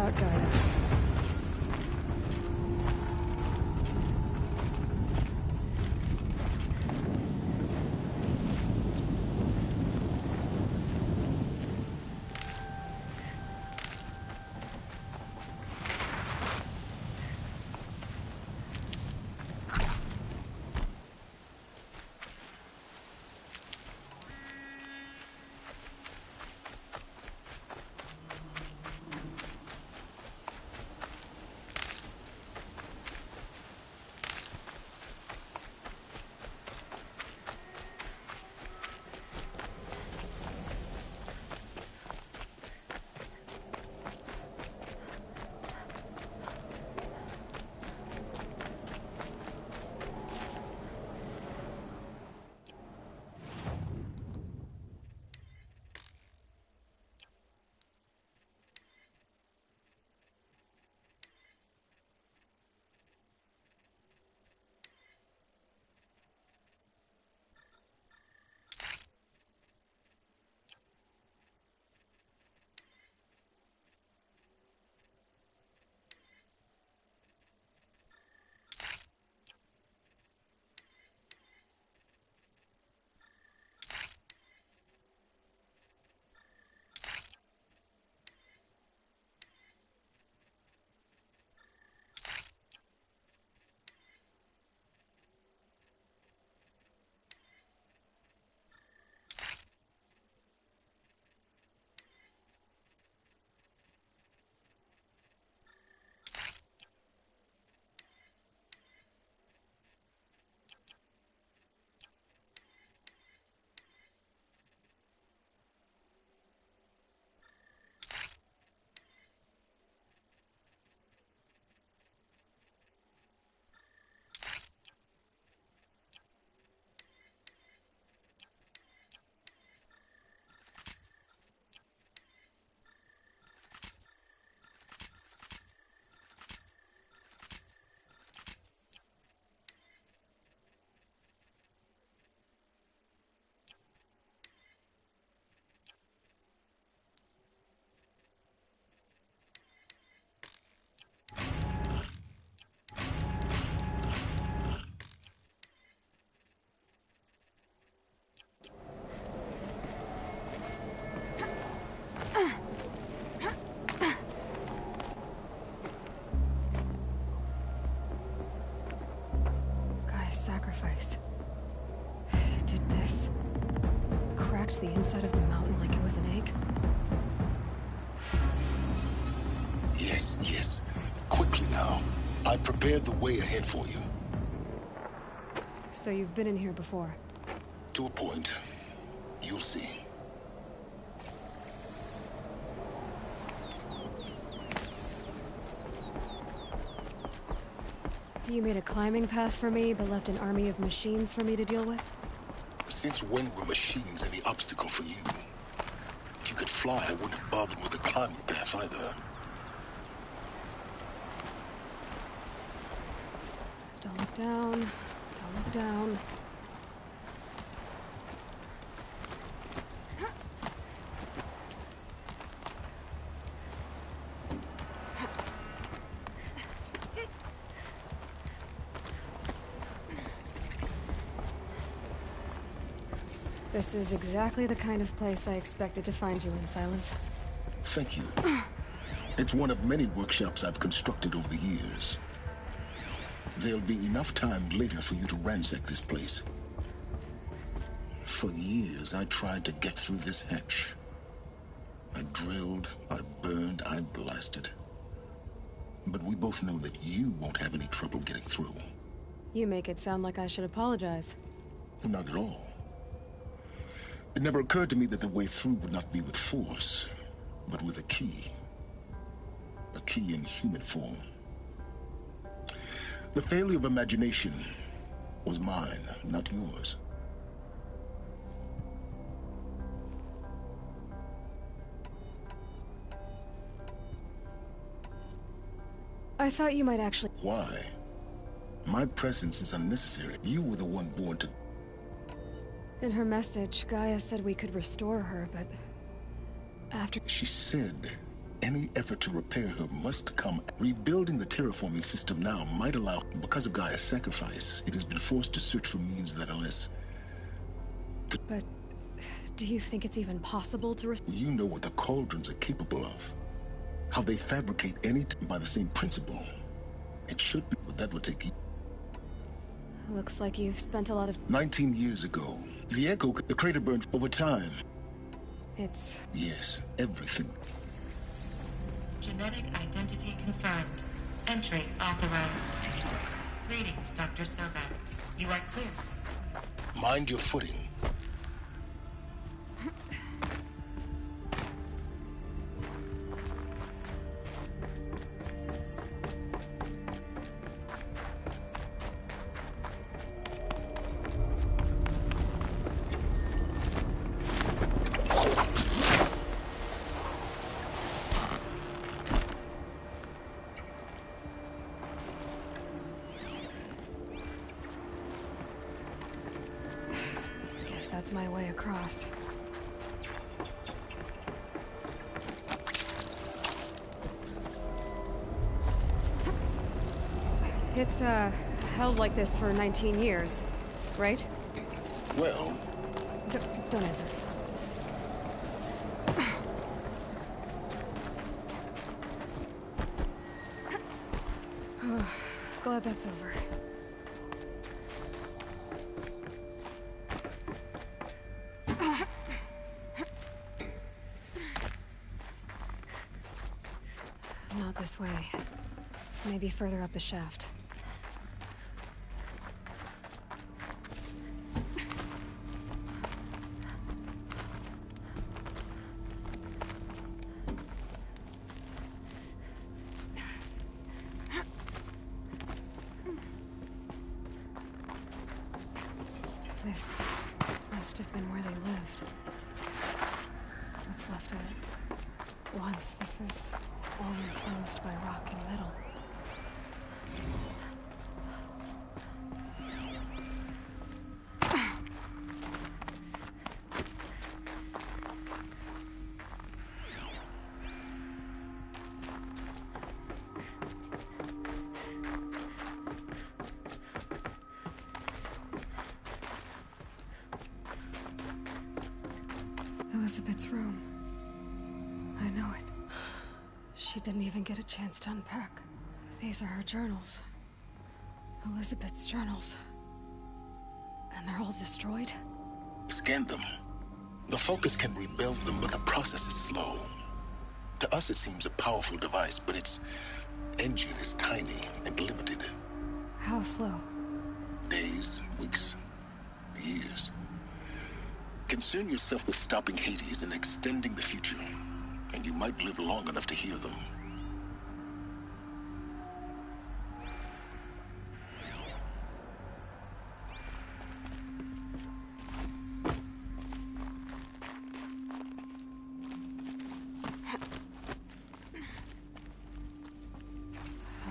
about Gaia. Sacrifice. It did this. Cracked the inside of the mountain like it was an egg. Yes, yes. Quickly now. I've prepared the way ahead for you. So you've been in here before? To a point. You'll see. You made a climbing path for me, but left an army of machines for me to deal with? Since when were machines any obstacle for you? If you could fly, I wouldn't have bothered with a climbing path either. Don't look down. Don't look down. This is exactly the kind of place I expected to find you in, Silence. Thank you. It's one of many workshops I've constructed over the years. There'll be enough time later for you to ransack this place. For years, I tried to get through this hatch. I drilled, I burned, I blasted. But we both know that you won't have any trouble getting through. You make it sound like I should apologize. Not at all. It never occurred to me that the way through would not be with force, but with a key. A key in human form. The failure of imagination was mine, not yours. I thought you might actually... Why? My presence is unnecessary. You were the one born to... In her message, Gaia said we could restore her, but... after... She said Any effort to repair her must come. Rebuilding the terraforming system now might allow, because of Gaia's sacrifice, it has been forced to search for means that are less. But do you think it's even possible to You know what the Cauldrons are capable of. How they fabricate by the same principle. It should be, but that will take... Looks like you've spent a lot of... 19 years ago, the crater burned over time. It's... Yes, everything. Genetic identity confirmed. Entry authorized. Greetings, Dr. Sobek. You are clear. Mind your footing. That's my way across. It's, held like this for 19 years, right? Well... Don't answer. Glad that's over. Not this way. Maybe further up the shaft. This must have been where they lived. What's left of it. Once this was all enclosed by rock and metal. Elizabeth's room. I know it. She didn't even get a chance to unpack. These are her journals. Elizabeth's journals. And they're all destroyed? Scan them. The Focus can rebuild them, but the process is slow. To us it seems a powerful device, but its engine is tiny and limited. How slow? Days, weeks, years. Concern yourself with stopping Hades and extending the future, and you might live long enough to hear them.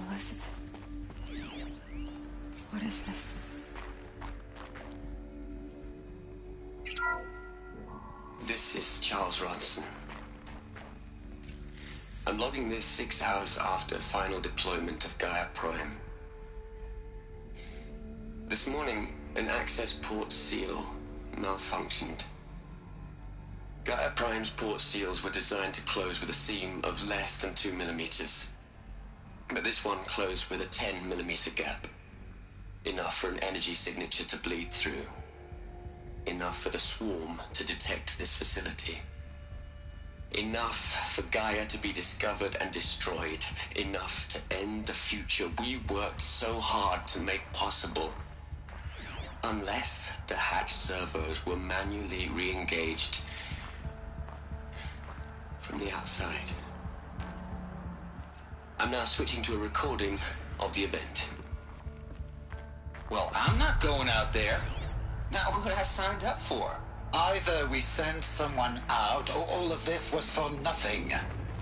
Elizabeth. What is this? This is Charles Ronson. I'm logging this 6 hours after final deployment of Gaia Prime. This morning, an access port seal malfunctioned. Gaia Prime's port seals were designed to close with a seam of less than 2 millimeters. But this one closed with a 10 millimeter gap. Enough for an energy signature to bleed through. Enough for the swarm to detect this facility. Enough for Gaia to be discovered and destroyed. Enough to end the future we worked so hard to make possible. Unless the hatch servos were manually re-engaged from the outside. I'm now switching to a recording of the event. Well, I'm not going out there. Now, what I signed up for? Either we send someone out, or all of this was for nothing.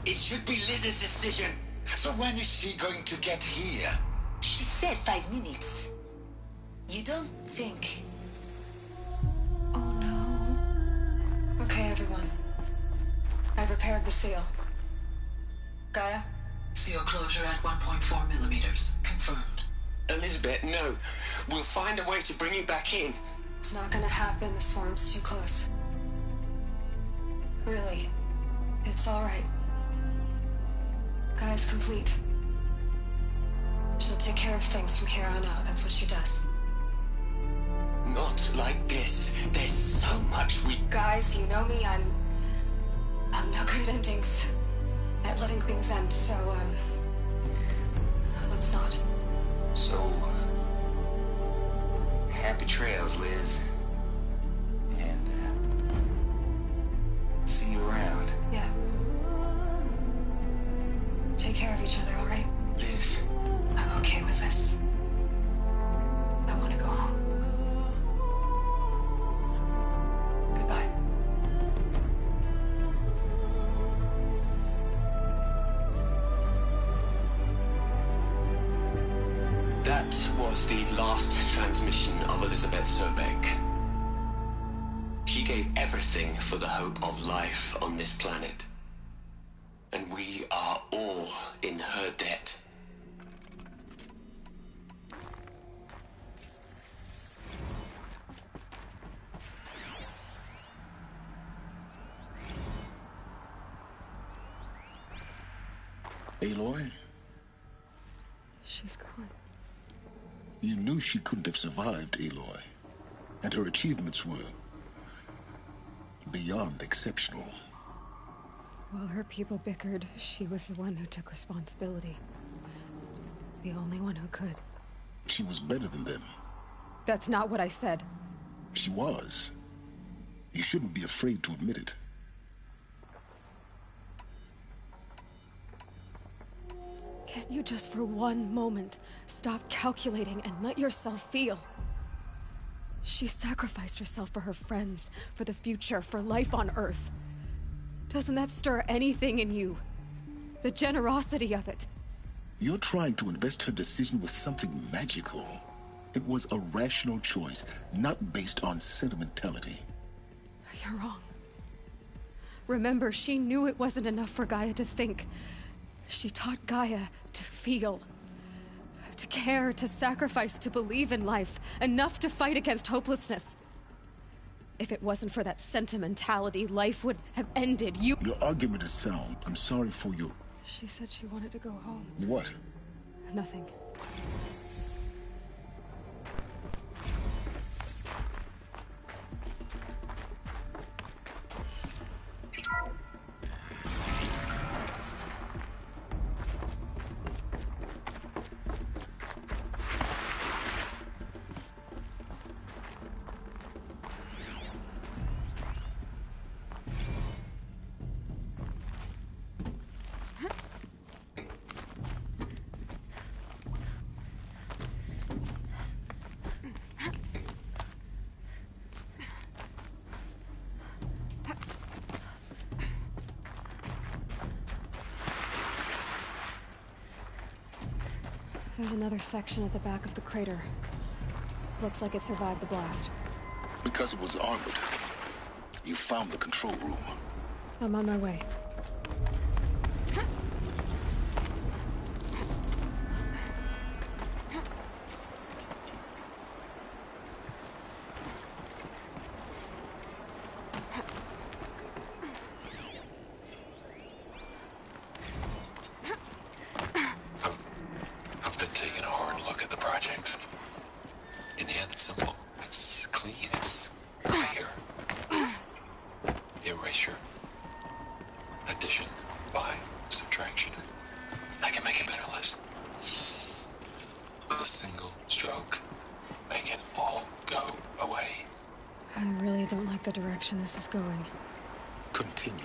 It should be Liz's decision. So when is she going to get here? She said 5 minutes. You don't think... Oh no. Okay, everyone. I've repaired the seal. Gaia? Seal closure at 1.4 millimeters. Confirmed. Elizabeth, no. We'll find a way to bring you back in. It's not gonna happen. The swarm's too close. Really. It's alright. Gaia's complete. She'll take care of things from here on out. That's what she does. Not like this. There's so much we... Guys, you know me. I'm no good at endings. At letting things end, so, let's not. So... happy trails, Liz. And, see you around. Yeah. Take care of each other, alright? Liz. I'm okay with this. I want to go home. Goodbye. That was the last transmission of Elizabeth Sobeck. She gave everything for the hope of life on this planet. And we are all in her debt. Aloy? She's gone. You knew she couldn't have survived, Aloy. And her achievements were beyond exceptional. While her people bickered, she was the one who took responsibility. The only one who could. She was better than them. That's not what I said. She was. You shouldn't be afraid to admit it. Can't you just for one moment stop calculating and let yourself feel? She sacrificed herself for her friends, for the future, for life on Earth. Doesn't that stir anything in you? The generosity of it. You're trying to invest her decision with something magical. It was a rational choice, not based on sentimentality. You're wrong. Remember, she knew it wasn't enough for Gaia to think. She taught Gaia to feel. To care, to sacrifice, to believe in life. Enough to fight against hopelessness. If it wasn't for that sentimentality, life would have ended. Your argument is sound. I'm sorry for your... She said she wanted to go home. What? Nothing. There's another section at the back of the crater. Looks like it survived the blast. Because it was armored. You found the control room. I'm on my way. I've been taking a hard look at the project. In the end, it's simple. It's clean. It's clear. Erasure. Addition. By. Subtraction. I can make a better list. With a single stroke. Make it all go away. I really don't like the direction this is going. Continue.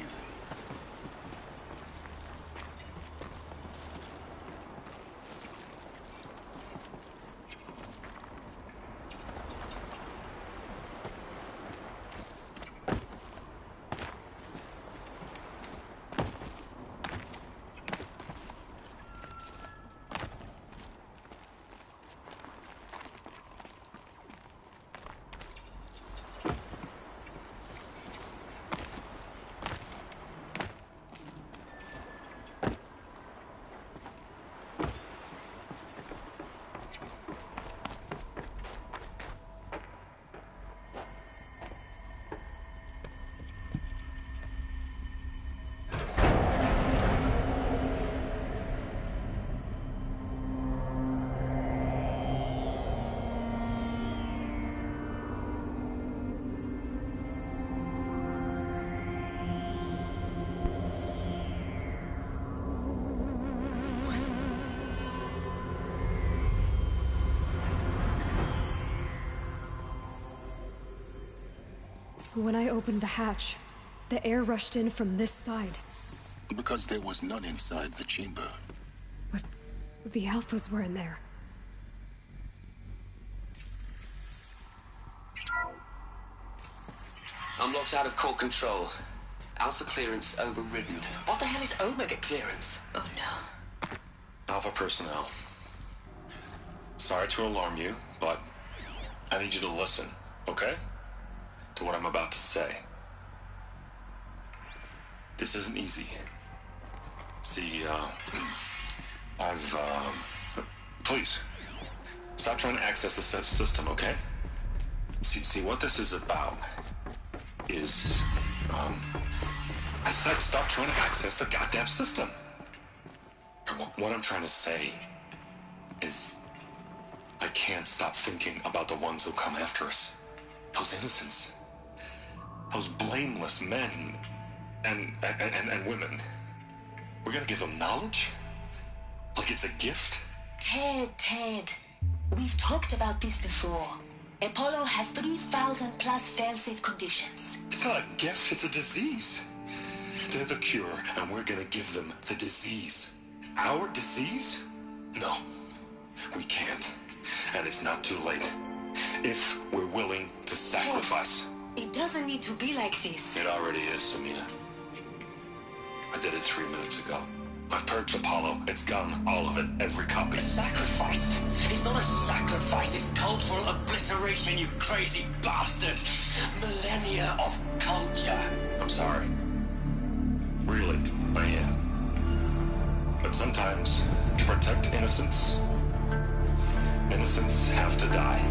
When I opened the hatch, the air rushed in from this side. Because there was none inside the chamber. But the Alphas were in there. I'm locked out of core control. Alpha clearance overridden. What the hell is Omega clearance? Oh no. Alpha personnel. Sorry to alarm you, but I need you to listen, okay? To what I'm about to say. This isn't easy. See, please, stop trying to access the system, okay? See, what this is about is, I said stop trying to access the goddamn system. What I'm trying to say is, I can't stop thinking about the ones who come after us. Those innocents. Those blameless men and women. We're gonna give them knowledge? Like it's a gift? Ted. We've talked about this before. Apollo has 3,000 plus fail-safe conditions. It's not a gift, it's a disease. They're the cure, and we're gonna give them the disease. Our disease? No, we can't. And it's not too late. If we're willing to sacrifice. Ted, it doesn't need to be like this. It already is, Samina. I did it 3 minutes ago. I've purged Apollo. It's gone. All of it. Every copy. A sacrifice? It's not a sacrifice. It's cultural obliteration, you crazy bastard. Millennia of culture. I'm sorry. Really, I am. But sometimes, to protect innocence, innocents have to die.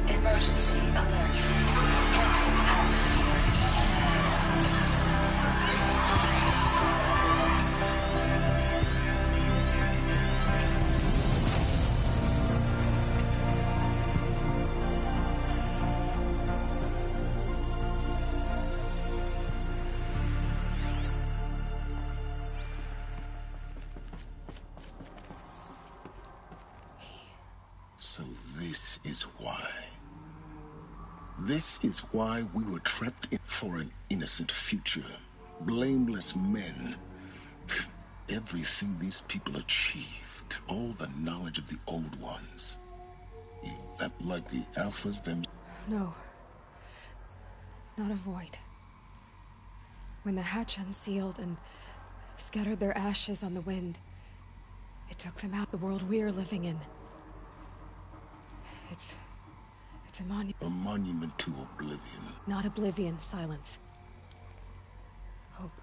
Emergency alert. Cutting atmosphere. So this is why. This is why we were trapped in for an innocent future. Blameless men. Everything these people achieved, all the knowledge of the old ones. That like the Alphas them. No. Not a void. When the hatch unsealed and scattered their ashes on the wind, it took them out the world we're living in. It's a monument. A monument to oblivion. Not oblivion, silence. Hope.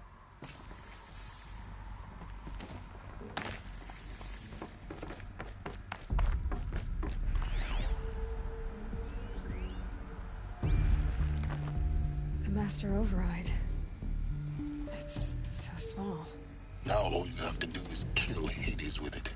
The Master Override. It's so small. Now all you have to do is kill Hades with it.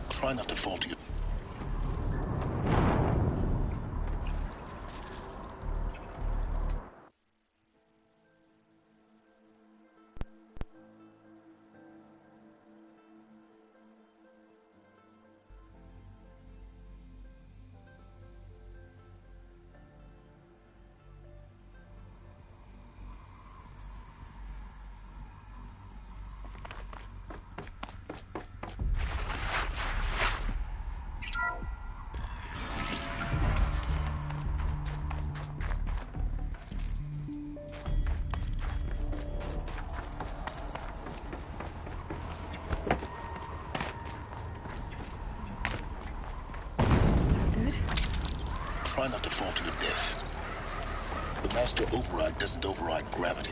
Try not to fall to your... Master override doesn't override gravity.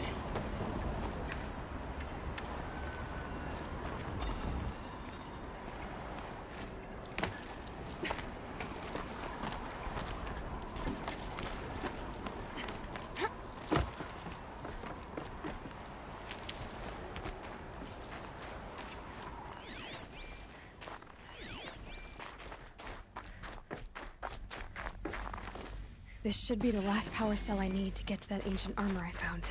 This should be the last power cell I need to get to that ancient armor I found.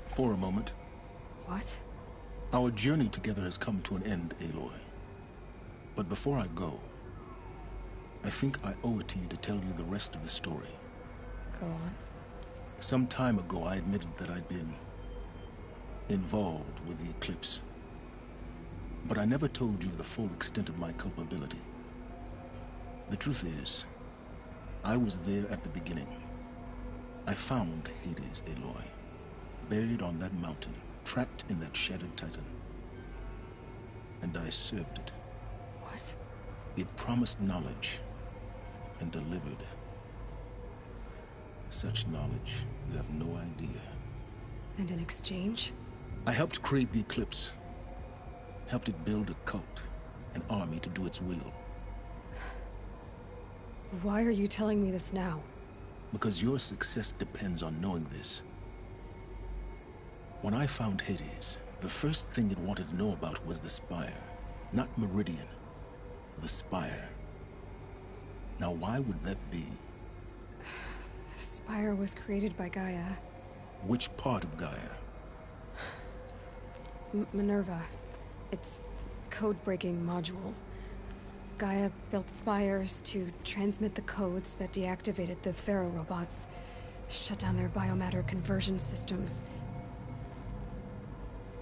For a moment. What? Our journey together has come to an end, Aloy. But before I go, I think I owe it to you to tell you the rest of the story. Go on. Some time ago, I admitted that I'd been involved with the Eclipse. But I never told you the full extent of my culpability. The truth is, I was there at the beginning. I found Hades, Aloy. Buried on that mountain, trapped in that shattered titan. And I served it. What? It promised knowledge and delivered. Such knowledge, you have no idea. And in exchange? I helped create the Eclipse. Helped it build a cult, an army to do its will. Why are you telling me this now? Because your success depends on knowing this. When I found Hades, the first thing it wanted to know about was the Spire. Not Meridian. The Spire. Now why would that be? The Spire was created by Gaia. Which part of Gaia? Minerva. It's code-breaking module. Gaia built spires to transmit the codes that deactivated the Pharaoh robots, shut down their biomatter conversion systems.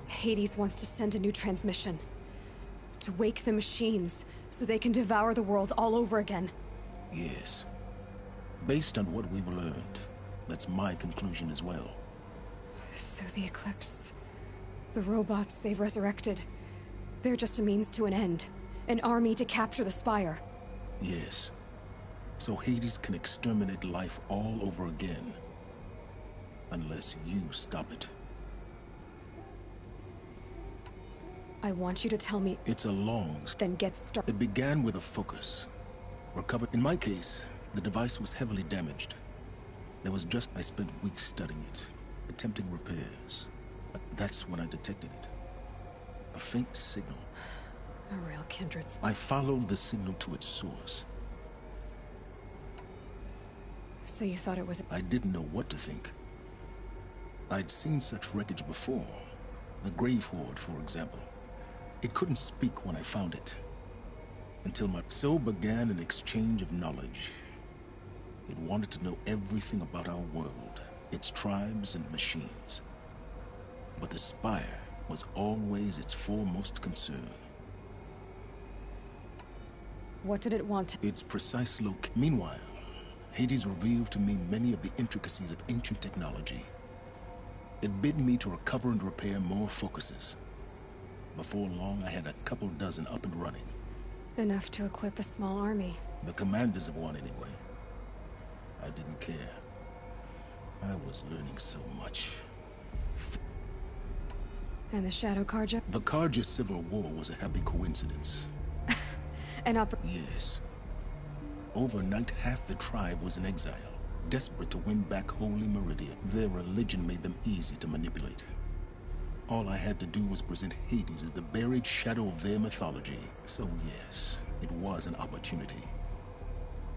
Hades wants to send a new transmission. To wake the machines, so they can devour the world all over again. Yes. Based on what we've learned, that's my conclusion as well. So the Eclipse... the robots they've resurrected... they're just a means to an end. An army to capture the Spire. Yes. So Hades can exterminate life all over again. Unless you stop it. I want you to tell me... It's a long... Then get started. It began with a focus. Recovered. In my case, the device was heavily damaged. I spent weeks studying it, attempting repairs. That's when I detected it. A faint signal. A real kindred. I followed the signal to its source. So you thought it was... I didn't know what to think. I'd seen such wreckage before. The Grave Horde, for example. It couldn't speak when I found it. So began an exchange of knowledge. It wanted to know everything about our world, its tribes and machines. But the Spire was always its foremost concern. What did it want? Its precise Meanwhile, Hades revealed to me many of the intricacies of ancient technology. It bid me to recover and repair more focuses. Before long, I had a couple dozen up and running. Enough to equip a small army. The commanders of one, anyway. I didn't care. I was learning so much. And the Shadow Carja? The Carja Civil War was a happy coincidence. Yes. Overnight, half the tribe was in exile, desperate to win back Holy Meridian. Their religion made them easy to manipulate. All I had to do was present Hades as the buried shadow of their mythology. So yes, it was an opportunity.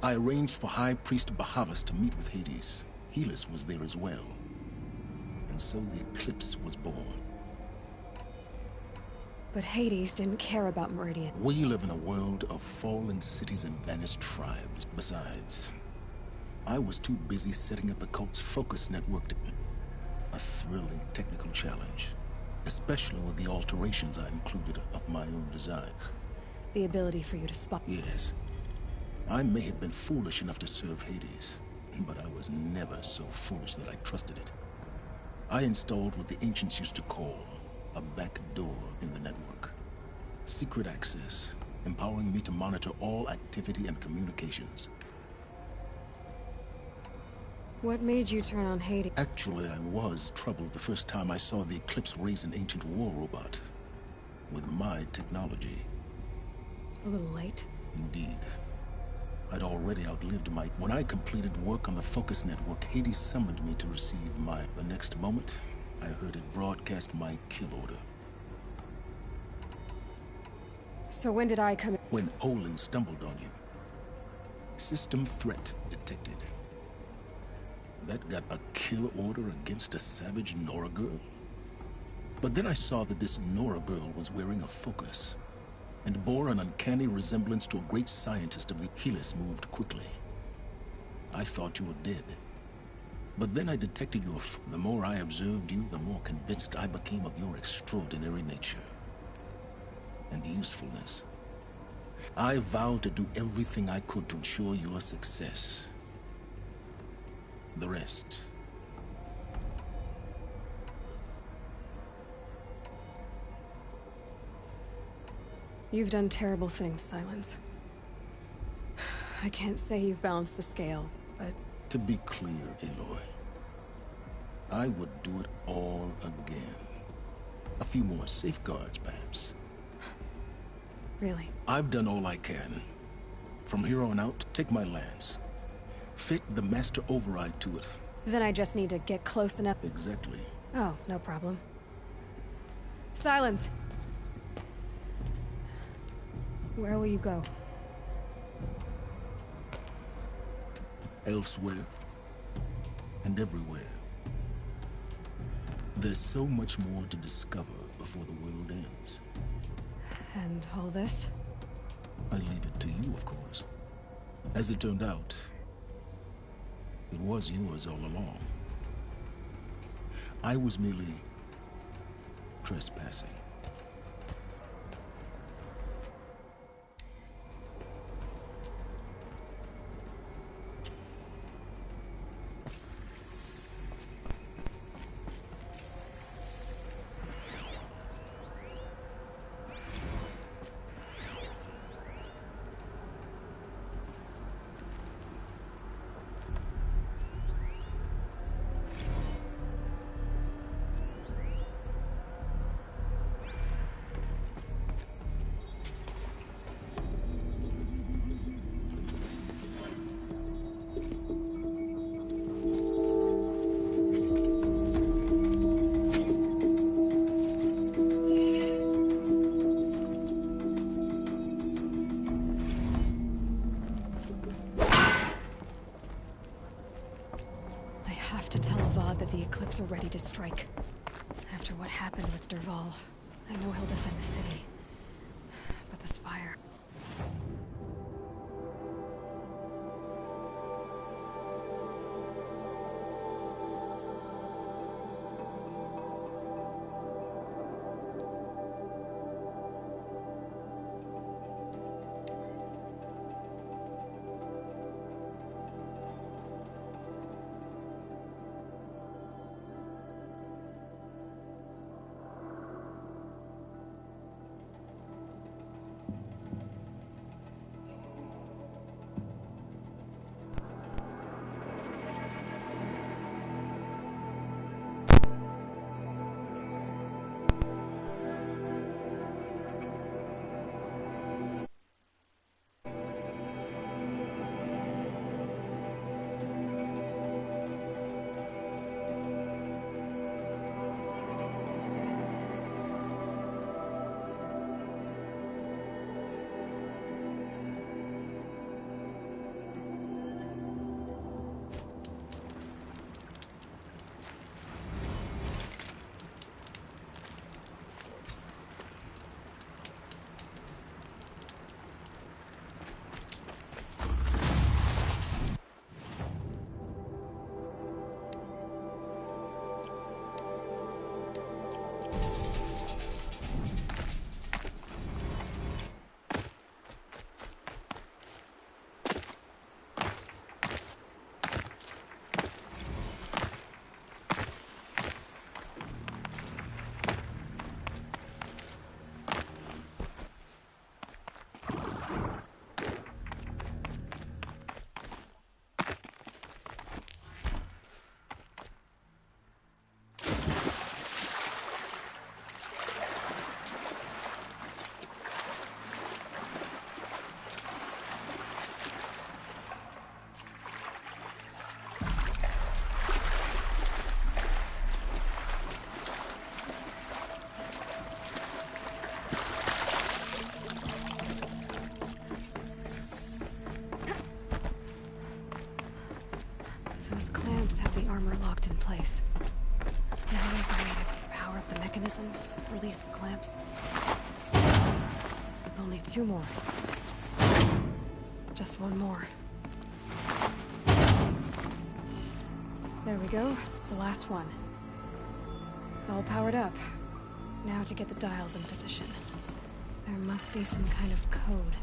I arranged for High Priest Bahavas to meet with Hades. Helis was there as well. And so the Eclipse was born. But Hades didn't care about Meridian. We live in a world of fallen cities and vanished tribes. Besides, I was too busy setting up the cult's focus network to... A thrilling technical challenge. Especially with the alterations I included of my own design. The ability for you to spot... Yes. I may have been foolish enough to serve Hades, but I was never so foolish that I trusted it. I installed what the ancients used to call a back door in the network. Secret access, empowering me to monitor all activity and communications. What made you turn on Hades? Actually, I was troubled the first time I saw the Eclipse raise an ancient war robot. With my technology. A little late? Indeed. I'd already outlived my... When I completed work on the Focus Network, Hades summoned me to receive my... The next moment, I heard it broadcast my kill order. So when did I come in? When Olin stumbled on you. System threat detected. That got a kill order against a savage Nora girl. But then I saw that this Nora girl was wearing a focus, and bore an uncanny resemblance to a great scientist of the... Helis moved quickly. I thought you were dead. But then I detected your... The more I observed you, the more convinced I became of your extraordinary nature. And usefulness. I vowed to do everything I could to ensure your success. The rest... You've done terrible things, Silence. I can't say you've balanced the scale, but... To be clear, Aloy, I would do it all again. A few more safeguards, perhaps. Really? I've done all I can. From here on out, take my lance. Fit the master override to it. Then I just need to get close enough... Exactly. Oh, no problem. Silence! Where will you go? Elsewhere. And everywhere. There's so much more to discover before the world ends. And all this? I leave it to you, of course. As it turned out, it was yours all along. I was merely trespassing. The Eclipse are ready to strike. After what happened with Dervahl, I know he'll defend the city. But the Spire... clamps have the armor locked in place. Now there's a way to power up the mechanism, release the clamps. Only 2 more. Just 1 more. There we go, the last one. All powered up. Now to get the dials in position. There must be some kind of code.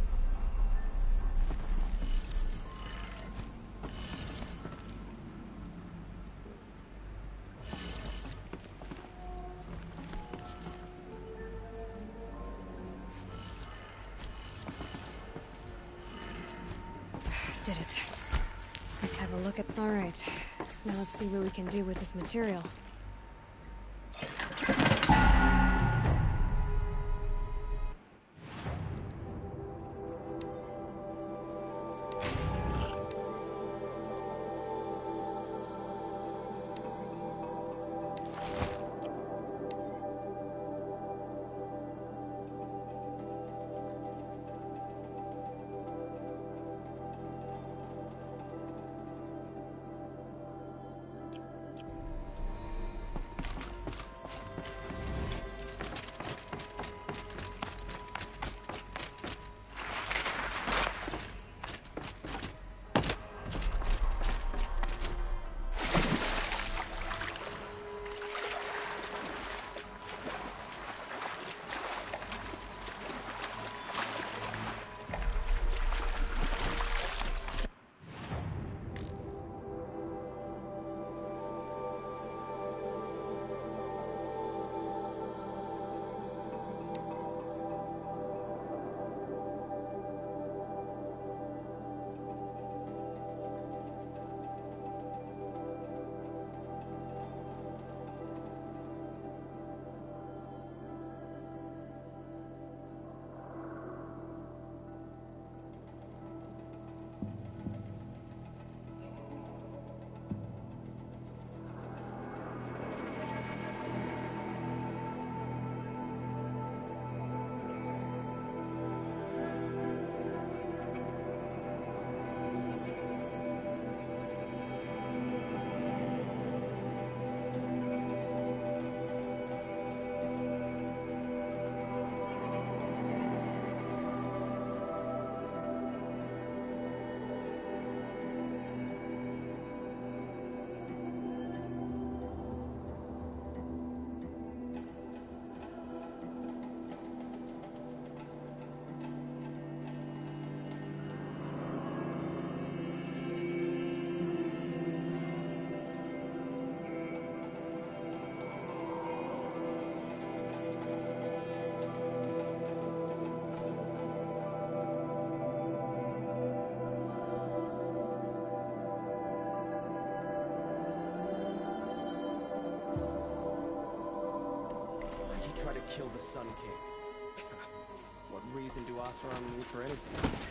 Did it. Let's have a look at... All right. Now let's see what we can do with this material. Try to kill the Sun King. What reason do Oseram need for anything?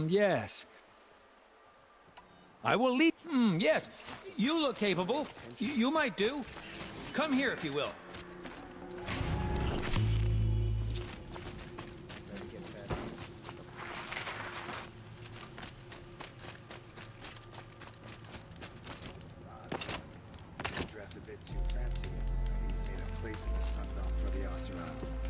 Yes. I will lead. Yes. You look capable. You might do. Come here, if you will. Dress a bit too fancy. He's made a place in the Sundom for the Oseram.